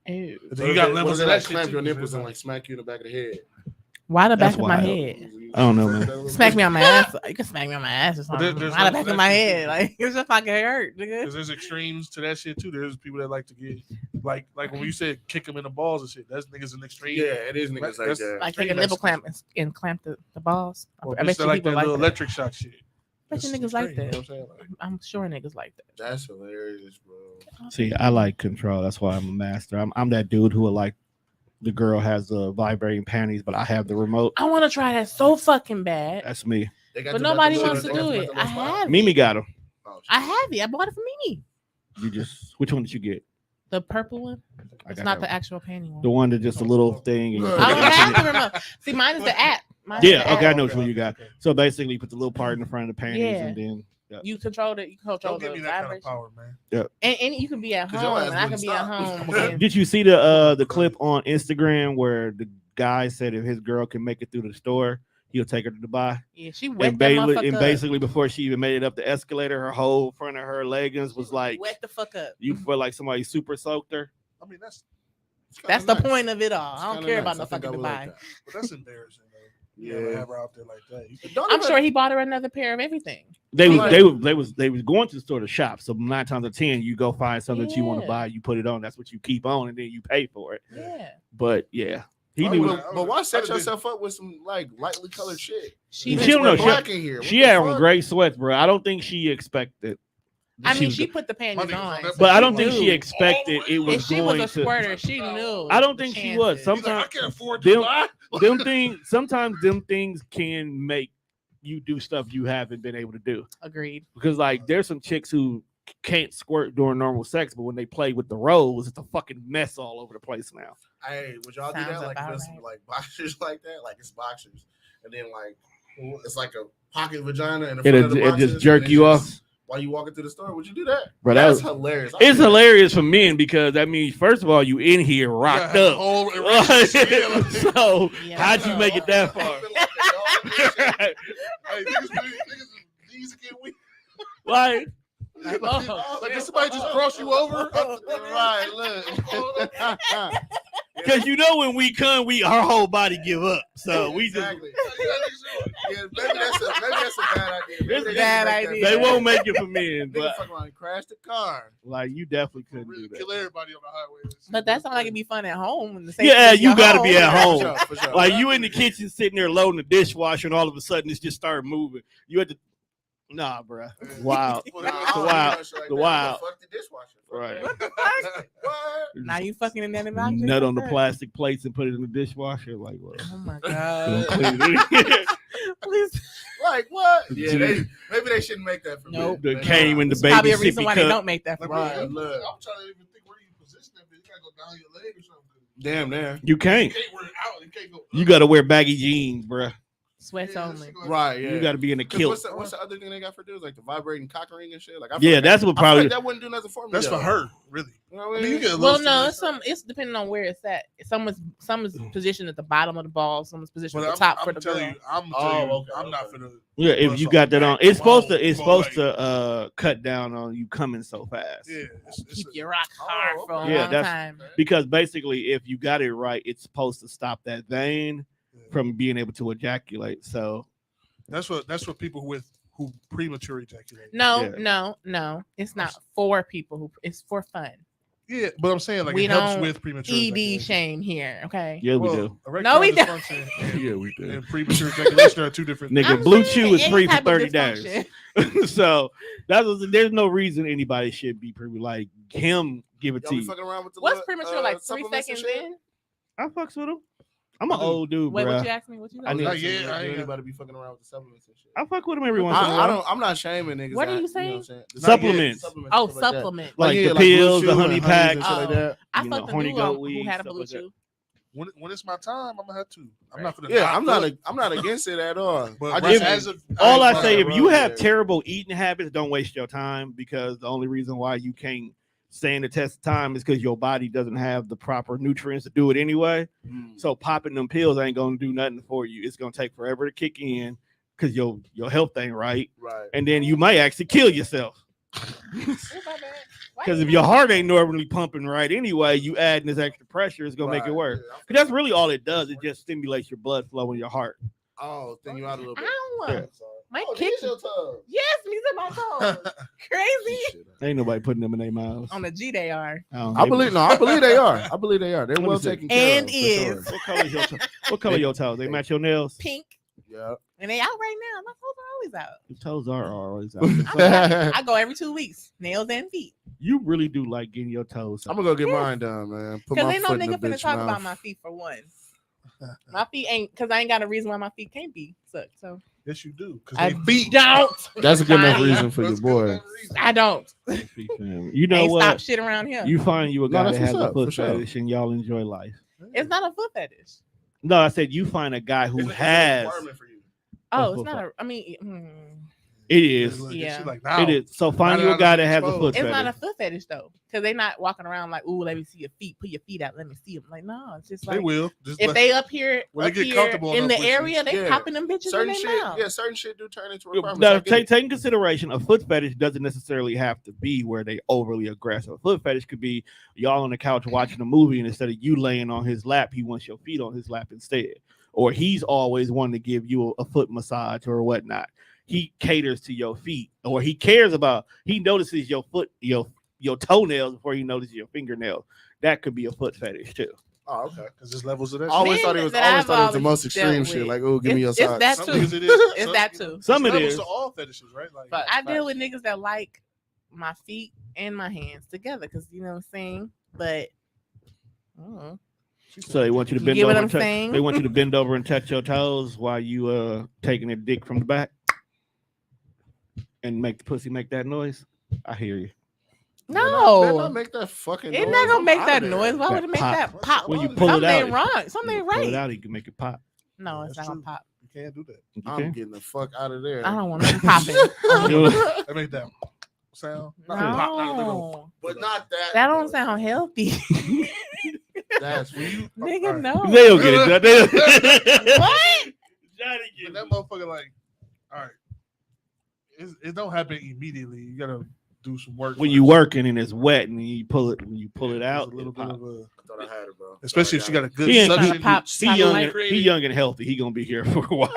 [SPEAKER 1] Ew.
[SPEAKER 2] But then you got levels of that
[SPEAKER 3] like
[SPEAKER 2] shit
[SPEAKER 3] clamp
[SPEAKER 2] too.
[SPEAKER 3] your nipples and like smack you in the back of the head.
[SPEAKER 1] Why the back
[SPEAKER 4] That's
[SPEAKER 1] of my
[SPEAKER 4] wild.
[SPEAKER 1] head?
[SPEAKER 4] I don't know, man.
[SPEAKER 1] Smack me on my ass. You can smack me on my ass or something.
[SPEAKER 2] there's
[SPEAKER 1] Why the back
[SPEAKER 2] that
[SPEAKER 1] of my
[SPEAKER 2] shit
[SPEAKER 1] head?
[SPEAKER 2] too.
[SPEAKER 1] Like it's just like it hurt, nigga.
[SPEAKER 2] Because there's extremes to that shit too. There's people that like to get like when you said kick them in the balls and shit. That's niggas an extreme.
[SPEAKER 3] Yeah, it is niggas like that.
[SPEAKER 1] Like take a nipple clamp and clamp the balls.
[SPEAKER 2] Or
[SPEAKER 1] I bet you
[SPEAKER 2] like
[SPEAKER 1] people
[SPEAKER 2] that
[SPEAKER 1] like
[SPEAKER 2] little
[SPEAKER 1] that.
[SPEAKER 2] electric shock shit.
[SPEAKER 1] I bet you
[SPEAKER 2] That's
[SPEAKER 1] niggas like
[SPEAKER 2] extreme,
[SPEAKER 1] that.
[SPEAKER 2] you know what I'm saying? Like,
[SPEAKER 1] I'm sure niggas like that.
[SPEAKER 3] That's hilarious, bro.
[SPEAKER 4] See, I like control. That's why I'm a master. I'm that dude who will like the girl has the vibrating panties, but I have the remote.
[SPEAKER 1] I want to try that so fucking bad.
[SPEAKER 4] That's me.
[SPEAKER 1] But nobody wants to do it. I have
[SPEAKER 4] Mimi got him.
[SPEAKER 1] I have it. I bought it for Mimi.
[SPEAKER 4] Which one did you get?
[SPEAKER 1] The purple one. It's not the actual panty one.
[SPEAKER 4] The one that's just a little thing. And
[SPEAKER 1] I don't have the remote. See, mine is the app.
[SPEAKER 4] Yeah, okay, I know which one you got. So basically, you put the little part in the front of the panties, and then
[SPEAKER 1] you control it. You control the vibration.
[SPEAKER 2] Kind of power, man.
[SPEAKER 4] Yeah,
[SPEAKER 1] and you can be at home, and I can be at home.
[SPEAKER 4] Did you see the clip on Instagram where the guy said if his girl can make it through the store, he'll take her to Dubai?
[SPEAKER 1] Yeah, she wet that motherfucker
[SPEAKER 4] and basically before she even made it up the escalator, her whole front of her leggings was like
[SPEAKER 1] wet the fuck up.
[SPEAKER 4] You feel like somebody super soaked her.
[SPEAKER 2] I mean, that's
[SPEAKER 1] the point of it all. I don't care about no fucking Dubai.
[SPEAKER 2] Like but that's embarrassing, though. Yeah, have her out there like that.
[SPEAKER 1] I'm sure he bought her another pair of everything.
[SPEAKER 4] They was going to the store to shop. So 9 times out of 10, you go find something that you want to buy, you put it on. That's what you keep on, and then you pay for it.
[SPEAKER 1] Yeah.
[SPEAKER 4] But yeah,
[SPEAKER 3] but why set yourself up with some like lightly colored shit?
[SPEAKER 4] She don't know. She had on gray sweats, bro. I don't think she expected.
[SPEAKER 1] I mean, she put the panties on,
[SPEAKER 4] but I don't think she expected it was
[SPEAKER 1] if she
[SPEAKER 4] going
[SPEAKER 1] was a squirter, she knew.
[SPEAKER 4] I don't think she was. Sometimes
[SPEAKER 2] I can't afford to buy.
[SPEAKER 4] Sometimes them things can make you do stuff you haven't been able to do.
[SPEAKER 1] Agreed.
[SPEAKER 4] Because like there's some chicks who can't squirt during normal sex, but when they play with the rolls, it's a fucking mess all over the place now.
[SPEAKER 3] Hey, would y'all do that? Like like boxers like that? Like it's boxers, and then like it's like a pocket vagina and
[SPEAKER 4] it just jerk you off.
[SPEAKER 3] While you walking through the store, would you do that?
[SPEAKER 4] Bro,
[SPEAKER 3] that's hilarious.
[SPEAKER 4] It's hilarious for men because that means first of all you in here rocked up. So how'd you make it that far? Like
[SPEAKER 2] did somebody just cross you over?
[SPEAKER 3] Right, look.
[SPEAKER 4] Because you know when we come, our whole body give up. So we
[SPEAKER 3] exactly. Yeah, maybe that's a bad idea.
[SPEAKER 1] It's a bad idea.
[SPEAKER 4] They won't make it for men, but
[SPEAKER 3] fuck around and crash the car.
[SPEAKER 4] like you definitely couldn't
[SPEAKER 2] Really
[SPEAKER 4] do that.
[SPEAKER 2] kill everybody on the highway.
[SPEAKER 1] But that's not like it'd be fun at home.
[SPEAKER 4] Yeah, you gotta be at home.
[SPEAKER 3] For sure.
[SPEAKER 4] Like you in the kitchen sitting there loading the dishwasher, and all of a sudden it's just started moving. You had to, nah, bro. Wow, wow, the wild.
[SPEAKER 3] Fuck the dishwasher.
[SPEAKER 4] Right.
[SPEAKER 1] What the fuck?
[SPEAKER 3] What?
[SPEAKER 1] Now you fucking in that object?
[SPEAKER 4] Nut on the plastic plates and put it in the dishwasher. Like, well,
[SPEAKER 1] Oh my god!
[SPEAKER 4] please.
[SPEAKER 1] Please.
[SPEAKER 3] Like what? Yeah, maybe they shouldn't make that for
[SPEAKER 1] Nope.
[SPEAKER 3] me.
[SPEAKER 4] That came in the baby
[SPEAKER 1] Probably a reason
[SPEAKER 4] sippy
[SPEAKER 1] why they
[SPEAKER 4] cup.
[SPEAKER 1] don't make that for
[SPEAKER 2] Like,
[SPEAKER 1] me.
[SPEAKER 3] Right, look.
[SPEAKER 2] I'm trying to even think where you position that. You gotta go down your leg or something.
[SPEAKER 3] Damn, there.
[SPEAKER 4] You can't.
[SPEAKER 2] You can't wear it out. You can't go.
[SPEAKER 4] You got to wear baggy jeans, bro.
[SPEAKER 1] Sweats only.
[SPEAKER 3] Right, yeah.
[SPEAKER 4] You got to be in a kilt.
[SPEAKER 3] What's the other thing they got for dudes? Like the vibrating cock ring and shit? Like, I feel
[SPEAKER 4] Yeah,
[SPEAKER 3] like
[SPEAKER 4] that's what
[SPEAKER 3] I feel
[SPEAKER 4] probably.
[SPEAKER 3] like that wouldn't do nothing for me.
[SPEAKER 2] That's
[SPEAKER 3] though.
[SPEAKER 2] for her, really.
[SPEAKER 3] You know what I
[SPEAKER 2] I
[SPEAKER 3] mean?
[SPEAKER 2] mean, you get a
[SPEAKER 1] Well,
[SPEAKER 2] little
[SPEAKER 1] no,
[SPEAKER 2] stimulation.
[SPEAKER 1] it's depending on where it's at. Someone's positioned at the bottom of the ball. Someone's positioned
[SPEAKER 2] But
[SPEAKER 1] at the top for
[SPEAKER 2] I'm
[SPEAKER 1] the
[SPEAKER 2] telling
[SPEAKER 1] girl.
[SPEAKER 2] you, I'm
[SPEAKER 3] okay,
[SPEAKER 2] not finna.
[SPEAKER 4] Yeah, if you got that on, it's supposed to cut down on you coming so fast.
[SPEAKER 2] Yeah,
[SPEAKER 1] Keep you rock hard for a
[SPEAKER 4] Yeah,
[SPEAKER 1] long
[SPEAKER 4] that's-
[SPEAKER 1] time.
[SPEAKER 4] Because basically, if you got it right, it's supposed to stop that vein from being able to ejaculate. So
[SPEAKER 2] That's what people who premature ejaculate.
[SPEAKER 1] No, it's not for people it's for fun.
[SPEAKER 2] Yeah, but I'm saying like
[SPEAKER 1] We
[SPEAKER 2] it helps
[SPEAKER 1] don't
[SPEAKER 2] with premature
[SPEAKER 1] ED
[SPEAKER 2] ejaculation.
[SPEAKER 1] shame here, okay?
[SPEAKER 4] yeah,
[SPEAKER 2] Well,
[SPEAKER 4] we do.
[SPEAKER 2] erectile
[SPEAKER 1] No, we don't.
[SPEAKER 2] dysfunction
[SPEAKER 4] Yeah, we do.
[SPEAKER 2] and premature ejaculation are two different
[SPEAKER 4] Nigga,
[SPEAKER 1] I'm
[SPEAKER 4] Blue
[SPEAKER 1] saying
[SPEAKER 4] Chew is
[SPEAKER 1] any
[SPEAKER 4] free for
[SPEAKER 1] type of
[SPEAKER 4] 30 days.
[SPEAKER 1] dysfunction.
[SPEAKER 4] So there's no reason anybody should be like him give it
[SPEAKER 3] Y'all
[SPEAKER 4] to
[SPEAKER 3] be
[SPEAKER 4] you.
[SPEAKER 3] fucking around with the
[SPEAKER 1] What's
[SPEAKER 3] little,
[SPEAKER 1] premature? Like 3
[SPEAKER 3] supplements and
[SPEAKER 1] seconds
[SPEAKER 3] shit?
[SPEAKER 1] in?
[SPEAKER 4] I fucks with him. I'm an old dude,
[SPEAKER 1] Wait,
[SPEAKER 4] bro.
[SPEAKER 1] what you asked me? What you
[SPEAKER 4] I need-
[SPEAKER 3] I
[SPEAKER 2] Not yet, I ain't
[SPEAKER 3] anybody be fucking around with the supplements and shit.
[SPEAKER 4] I fuck with him every once in a
[SPEAKER 3] I
[SPEAKER 4] while.
[SPEAKER 3] don't. I'm not shaming niggas.
[SPEAKER 1] What are you
[SPEAKER 3] know
[SPEAKER 1] saying?
[SPEAKER 3] what I'm saying?
[SPEAKER 4] Supplements.
[SPEAKER 1] Oh,
[SPEAKER 3] stuff like that.
[SPEAKER 1] supplement.
[SPEAKER 4] Like
[SPEAKER 3] yeah,
[SPEAKER 4] the
[SPEAKER 3] Blue
[SPEAKER 4] pills,
[SPEAKER 3] Chew
[SPEAKER 4] the
[SPEAKER 3] and
[SPEAKER 4] honey
[SPEAKER 3] honeys
[SPEAKER 4] packs.
[SPEAKER 3] and shit like that.
[SPEAKER 1] I
[SPEAKER 4] You know,
[SPEAKER 1] fucked a
[SPEAKER 4] horny
[SPEAKER 1] dude
[SPEAKER 4] goat
[SPEAKER 1] who
[SPEAKER 4] weed,
[SPEAKER 1] had a
[SPEAKER 4] stuff
[SPEAKER 1] blue
[SPEAKER 4] like that.
[SPEAKER 1] chew.
[SPEAKER 2] When it's my time, I'm gonna have to. I'm not gonna.
[SPEAKER 3] Yeah, I'm not against it at all.
[SPEAKER 2] But
[SPEAKER 3] I
[SPEAKER 2] right
[SPEAKER 3] just
[SPEAKER 2] as of
[SPEAKER 4] All I
[SPEAKER 2] ain't
[SPEAKER 4] say, if
[SPEAKER 2] fucking
[SPEAKER 4] you
[SPEAKER 2] around.
[SPEAKER 4] have terrible eating habits, don't waste your time, because the only reason why you can't stand the test of time is because your body doesn't have the proper nutrients to do it anyway. So popping them pills ain't gonna do nothing for you. It's gonna take forever to kick in because your health ain't right,
[SPEAKER 3] right.
[SPEAKER 4] and then you might actually kill yourself. Because if your heart ain't normally pumping right anyway, you adding this extra pressure is gonna make it worse.
[SPEAKER 3] Yeah,
[SPEAKER 4] Because that's really all it does. It just stimulates your blood flow in your heart.
[SPEAKER 3] oh, thin you out a little bit.
[SPEAKER 1] Ow.
[SPEAKER 4] Yeah.
[SPEAKER 1] My
[SPEAKER 3] Oh,
[SPEAKER 1] kick.
[SPEAKER 3] these your toes.
[SPEAKER 1] Yes, these are my toes. Crazy.
[SPEAKER 4] Ain't nobody putting them in their mouths.
[SPEAKER 1] On the G they are.
[SPEAKER 3] I believe they are. I believe they are. They're
[SPEAKER 4] Let me
[SPEAKER 3] well
[SPEAKER 4] see.
[SPEAKER 3] taken care
[SPEAKER 1] And
[SPEAKER 3] of. for
[SPEAKER 1] is.
[SPEAKER 3] sure.
[SPEAKER 4] What color is your what color your toes? They match your nails.
[SPEAKER 1] Pink.
[SPEAKER 3] Yeah.
[SPEAKER 1] And they out right now. My toes are always out.
[SPEAKER 4] Your toes are always out.
[SPEAKER 1] I go every 2 weeks. Nails and feet.
[SPEAKER 4] You really do like getting your toes.
[SPEAKER 3] I'm gonna go get mine done, man. Put
[SPEAKER 1] Because
[SPEAKER 3] my
[SPEAKER 1] ain't no
[SPEAKER 3] foot in the
[SPEAKER 1] nigga finna
[SPEAKER 3] bitch
[SPEAKER 1] talk
[SPEAKER 3] mouth.
[SPEAKER 1] about my feet for one. My feet ain't, because I ain't got a reason why my feet can't be sucked. So
[SPEAKER 2] Yes, you do. Because
[SPEAKER 1] I
[SPEAKER 2] they feet.
[SPEAKER 1] don't.
[SPEAKER 3] That's a good enough
[SPEAKER 1] Fine.
[SPEAKER 3] reason for your
[SPEAKER 2] That's
[SPEAKER 3] boy.
[SPEAKER 2] good enough reason.
[SPEAKER 1] I don't.
[SPEAKER 4] You know
[SPEAKER 1] Ain't stop
[SPEAKER 4] what?
[SPEAKER 1] shit around here.
[SPEAKER 4] You find you a
[SPEAKER 3] No,
[SPEAKER 4] guy
[SPEAKER 3] that's
[SPEAKER 4] that has
[SPEAKER 3] what's
[SPEAKER 4] a
[SPEAKER 3] up,
[SPEAKER 4] foot
[SPEAKER 3] for sure.
[SPEAKER 4] fetish and y'all enjoy life.
[SPEAKER 1] It's not a foot fetish.
[SPEAKER 4] No, I said you find a guy who has.
[SPEAKER 3] For you.
[SPEAKER 1] Oh,
[SPEAKER 4] foot
[SPEAKER 1] it's not a. I mean,
[SPEAKER 4] It is.
[SPEAKER 1] Yeah.
[SPEAKER 2] She's like, nah.
[SPEAKER 4] It is. So find you a guy that has a foot
[SPEAKER 1] it's
[SPEAKER 4] fetish.
[SPEAKER 1] not a foot fetish though, because they not walking around like, ooh, let me see your feet. Put your feet out. Let me see them. Like, no, it's just
[SPEAKER 2] They
[SPEAKER 1] like
[SPEAKER 2] will. Just
[SPEAKER 1] if
[SPEAKER 2] let-
[SPEAKER 1] they up here,
[SPEAKER 2] When they
[SPEAKER 1] up
[SPEAKER 2] get
[SPEAKER 1] here
[SPEAKER 2] comfortable
[SPEAKER 1] in
[SPEAKER 2] enough
[SPEAKER 1] the
[SPEAKER 2] with you.
[SPEAKER 1] area, they
[SPEAKER 3] Yeah.
[SPEAKER 1] popping them bitches
[SPEAKER 3] Certain
[SPEAKER 1] in
[SPEAKER 3] shit,
[SPEAKER 1] their mouth.
[SPEAKER 3] yeah, certain shit do turn into
[SPEAKER 4] Yeah,
[SPEAKER 3] requirements.
[SPEAKER 4] now,
[SPEAKER 3] I get it.
[SPEAKER 4] take in consideration, a foot fetish doesn't necessarily have to be where they overly aggressive. A foot fetish could be y'all on the couch watching a movie, and instead of you laying on his lap, he wants your feet on his lap instead. Or he's always wanting to give you a foot massage or whatnot. He caters to your feet, or he notices your foot, your toenails before he notices your fingernails. That could be a foot fetish too.
[SPEAKER 3] Oh, okay.
[SPEAKER 2] Because there's levels of that.
[SPEAKER 3] I always
[SPEAKER 1] Men
[SPEAKER 3] thought it was
[SPEAKER 1] that
[SPEAKER 3] always
[SPEAKER 1] I've
[SPEAKER 3] thought it was the
[SPEAKER 1] always
[SPEAKER 3] most extreme
[SPEAKER 1] dealt
[SPEAKER 3] shit.
[SPEAKER 1] with.
[SPEAKER 3] Like, oh, give me your
[SPEAKER 1] It's
[SPEAKER 3] socks.
[SPEAKER 1] that
[SPEAKER 2] Some
[SPEAKER 1] too.
[SPEAKER 2] niggas it is.
[SPEAKER 1] It's
[SPEAKER 2] Some-
[SPEAKER 1] that too.
[SPEAKER 4] Some
[SPEAKER 2] there's
[SPEAKER 4] it
[SPEAKER 2] levels
[SPEAKER 4] is.
[SPEAKER 2] to all fetishes, right? Like,
[SPEAKER 3] Facts.
[SPEAKER 1] I deal with niggas that like my feet and my hands together, because you know what I'm saying. But
[SPEAKER 4] So they want you to
[SPEAKER 1] You
[SPEAKER 4] bend
[SPEAKER 1] get what
[SPEAKER 4] over.
[SPEAKER 1] I'm
[SPEAKER 4] And touch,
[SPEAKER 1] saying?
[SPEAKER 4] they want you to bend over and touch your toes while you taking a dick from the back, and make the pussy make that noise. I hear you.
[SPEAKER 3] Better
[SPEAKER 1] no,
[SPEAKER 3] not make that fucking
[SPEAKER 1] it's
[SPEAKER 3] noise.
[SPEAKER 1] not gonna
[SPEAKER 3] I'm
[SPEAKER 1] make
[SPEAKER 3] outta
[SPEAKER 1] that
[SPEAKER 3] there.
[SPEAKER 1] noise. Why would
[SPEAKER 4] That
[SPEAKER 1] it make
[SPEAKER 4] pop.
[SPEAKER 1] that pop?
[SPEAKER 4] When you pull it
[SPEAKER 1] Something
[SPEAKER 4] out,
[SPEAKER 1] ain't wrong. Something ain't
[SPEAKER 4] Pull it
[SPEAKER 1] right.
[SPEAKER 4] out, you can make it pop.
[SPEAKER 1] No, it's
[SPEAKER 2] That's
[SPEAKER 1] not gonna
[SPEAKER 2] true.
[SPEAKER 1] pop.
[SPEAKER 2] you can't do that.
[SPEAKER 4] You
[SPEAKER 3] I'm
[SPEAKER 4] can.
[SPEAKER 3] getting the fuck out of there.
[SPEAKER 1] I don't want nothing popping.
[SPEAKER 2] They make that sound. Not
[SPEAKER 1] No.
[SPEAKER 2] pop, not they go-
[SPEAKER 3] But not that.
[SPEAKER 1] That don't sound healthy.
[SPEAKER 3] That's
[SPEAKER 2] When you,
[SPEAKER 1] Nigga,
[SPEAKER 2] all right.
[SPEAKER 1] no.
[SPEAKER 4] They'll get it. They'll...
[SPEAKER 1] What?
[SPEAKER 2] But that motherfucker, like, all right, it don't happen immediately. You gotta do some work.
[SPEAKER 4] When you working and it's wet and you pull it out.
[SPEAKER 2] A little bit of a.
[SPEAKER 3] I thought I had it, bro.
[SPEAKER 2] Especially if she got a good
[SPEAKER 4] He
[SPEAKER 2] suction.
[SPEAKER 4] He young and healthy. He gonna be here for a while.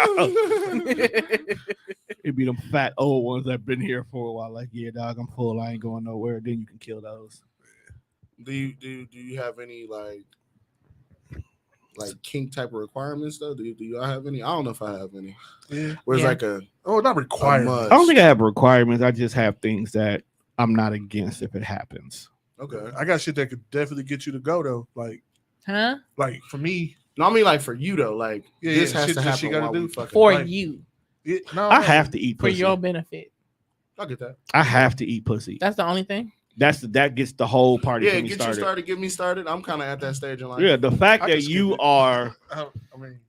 [SPEAKER 4] It'd be them fat old ones that been here for a while. Like, yeah, dog, I'm full. I ain't going nowhere. Then you can kill those.
[SPEAKER 3] Do you have any like kink type of requirements though? Do y'all have any? I don't know if I have any.
[SPEAKER 2] Yeah.
[SPEAKER 3] Where's like
[SPEAKER 2] not required.
[SPEAKER 4] I don't think I have requirements. I just have things that I'm not against if it happens.
[SPEAKER 3] Okay.
[SPEAKER 2] I got shit that could definitely get you to go though. Like for me.
[SPEAKER 3] No, I mean like for you though. Like this has to happen.
[SPEAKER 2] She gotta do
[SPEAKER 1] for you.
[SPEAKER 4] I have to eat pussy.
[SPEAKER 1] For your benefit.
[SPEAKER 3] I get that.
[SPEAKER 4] I have to eat pussy.
[SPEAKER 1] That's the only thing.
[SPEAKER 4] That gets the whole party.
[SPEAKER 3] Yeah, get me started. I'm kind of at that stage in life.
[SPEAKER 4] Yeah, the fact that you are,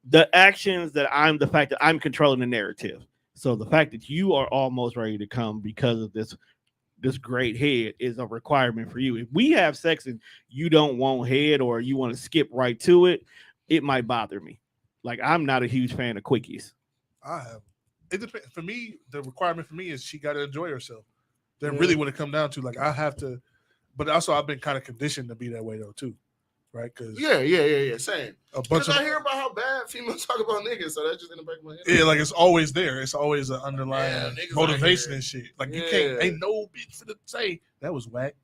[SPEAKER 4] the actions that the fact that I'm controlling the narrative. So the fact that you are almost ready to come because of this great head is a requirement for you. If we have sex and you don't want head or you want to skip right to it, it might bother me. Like I'm not a huge fan of quickies.
[SPEAKER 2] It depends. For me, the requirement for me is she got to enjoy herself. Then really when it come down to like I have to, but also I've been kind of conditioned to be that way though too, right? Because
[SPEAKER 3] same.
[SPEAKER 2] Because
[SPEAKER 3] I hear about how bad females talk about niggas, so that's just in the back of my head.
[SPEAKER 2] Yeah, like it's always there. It's always an underlying motivation and shit. Like you can't. Ain't no bitch for to say that was whack.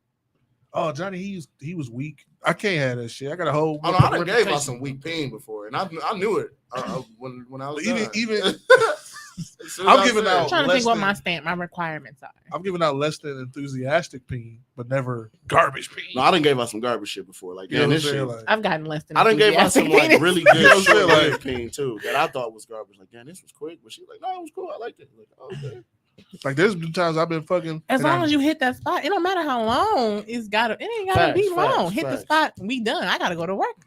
[SPEAKER 2] Oh, Johnny, he was weak. I can't have that shit. I got a whole.
[SPEAKER 3] I done gave out some weak pain before, and I knew it when I was
[SPEAKER 2] even. I'm giving out.
[SPEAKER 1] I'm trying to think what my requirements are.
[SPEAKER 2] I'm giving out less than enthusiastic peen, but never garbage peen.
[SPEAKER 3] No, I done gave out some garbage shit before. Like, this shit.
[SPEAKER 2] Like,
[SPEAKER 1] I've gotten less than.
[SPEAKER 3] I done gave out some like really good shit like peen too that I thought was garbage. Like, damn, this was quick, but she was like, no, it was cool. I liked it. Like, oh, okay.
[SPEAKER 2] Like there's been times I've been fucking.
[SPEAKER 1] As long as you hit that spot, it don't matter how long it ain't gotta be long. Hit the spot, we done. I gotta go to work.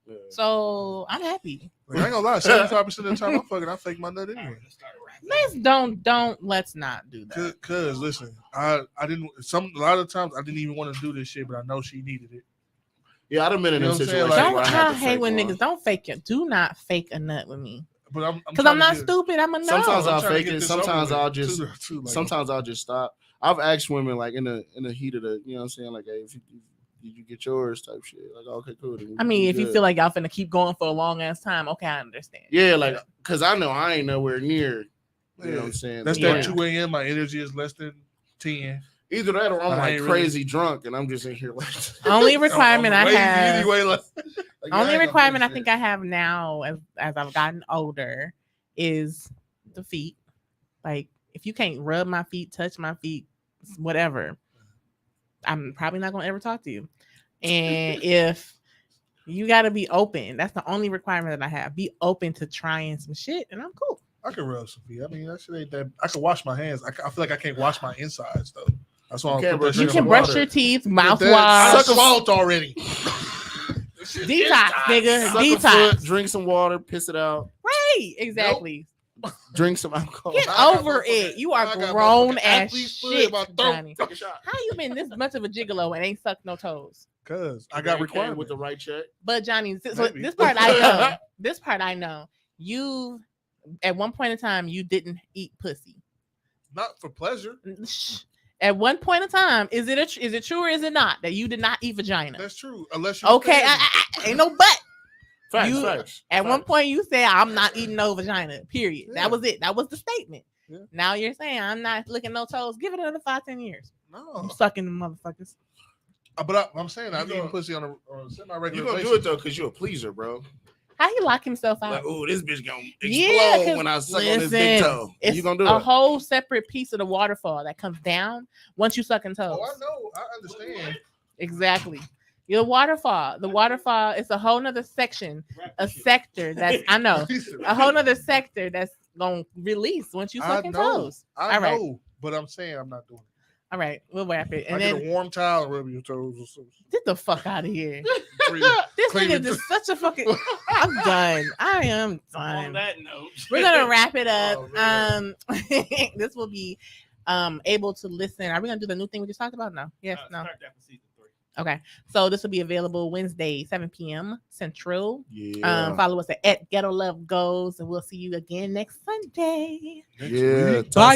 [SPEAKER 1] Yeah. So I'm happy.
[SPEAKER 2] Like, I ain't gonna lie, 75% of the time I'm fucking, I fake my nut anyway.
[SPEAKER 1] Let's not do that.
[SPEAKER 2] Cause listen, I didn't. A lot of times I didn't even want to do this shit, but I know she needed it.
[SPEAKER 3] Yeah, I'd have been in a situation.
[SPEAKER 1] I hate when niggas don't fake it. Do not fake a nut with me.
[SPEAKER 2] But
[SPEAKER 1] I'm not stupid. I'm a no.
[SPEAKER 3] Sometimes I'll fake it. Sometimes I'll just. Sometimes I'll just stop. I've asked women like in the heat of the, you know what I'm saying, like, hey, if you get yours type shit. Like, okay, cool.
[SPEAKER 1] I mean, if you feel like y'all finna keep going for a long ass time, okay, I understand.
[SPEAKER 3] Yeah, like, cause I know I ain't nowhere near. You know what I'm saying?
[SPEAKER 2] That's that 2 a.m. My energy is less than 10.
[SPEAKER 3] Either that or I'm like crazy drunk and I'm just in here like.
[SPEAKER 1] Only requirement I have.
[SPEAKER 3] Anyway,
[SPEAKER 1] only requirement I think I have now, as I've gotten older, is the feet. Like, if you can't rub my feet, touch my feet, whatever, I'm probably not gonna ever talk to you. And if you gotta be open, that's the only requirement that I have. Be open to trying some shit, and I'm cool.
[SPEAKER 2] I can rub some feet. I mean, that shit ain't that. I can wash my hands. I feel like I can't wash my insides though. That's why
[SPEAKER 1] you can brush your teeth, mouthwash.
[SPEAKER 2] I swallowed already.
[SPEAKER 1] Detox, nigga. Detox.
[SPEAKER 3] Drink some water, piss it out.
[SPEAKER 1] Right, exactly.
[SPEAKER 3] Nope. Drink some alcohol.
[SPEAKER 1] Get over it. You are grown as shit, Johnny. How you been this much of a gigolo and ain't sucked no toes?
[SPEAKER 2] Cause I got required
[SPEAKER 3] with the right check.
[SPEAKER 1] But Johnny, so this part I know. This part I know. You, at one point in time, you didn't eat pussy.
[SPEAKER 2] Not for pleasure.
[SPEAKER 1] At one point in time, is it true or is it not that you did not eat vagina?
[SPEAKER 2] That's true. Unless you
[SPEAKER 1] ain't no but.
[SPEAKER 3] Facts.
[SPEAKER 1] At one point, you said, "I'm not eating no vagina." Period. Yeah. That was it. That was the statement. Yeah. Now you're saying, "I'm not licking no toes." Give it another 5-10 years.
[SPEAKER 2] No,
[SPEAKER 1] I'm sucking the motherfuckers.
[SPEAKER 2] But I'm saying I'm eating pussy on a semi-regular.
[SPEAKER 3] You gonna do it though, cause you're a pleaser, bro.
[SPEAKER 1] How he lock himself out?
[SPEAKER 3] Like, oh, this bitch gonna explode when I suck on this big toe.
[SPEAKER 1] It's
[SPEAKER 3] you gonna do
[SPEAKER 1] a whole separate piece of the waterfall that comes down once you sucking toes.
[SPEAKER 2] Oh, I know. I understand.
[SPEAKER 1] Exactly. The waterfall is a whole nother section, a sector that's a whole nother sector that's gonna release once you sucking toes.
[SPEAKER 2] I know, but I'm saying I'm not doing it.
[SPEAKER 1] All right, we'll wrap it. And
[SPEAKER 2] then get a warm towel and rub your toes or something.
[SPEAKER 1] Get the fuck out of here. This nigga is such a fucking. I'm done. I am done.
[SPEAKER 4] On that note,
[SPEAKER 1] we're gonna wrap it up. This will be able to listen. Are we gonna do the new thing we just talked about? No. Yes. No.
[SPEAKER 4] Start that for season 3.
[SPEAKER 1] Okay, so this will be available Wednesday, 7 p.m. Central.
[SPEAKER 3] Yeah.
[SPEAKER 1] Follow us at Ghetto Love Goes, and we'll see you again next Sunday.
[SPEAKER 3] Yeah.
[SPEAKER 1] Bye,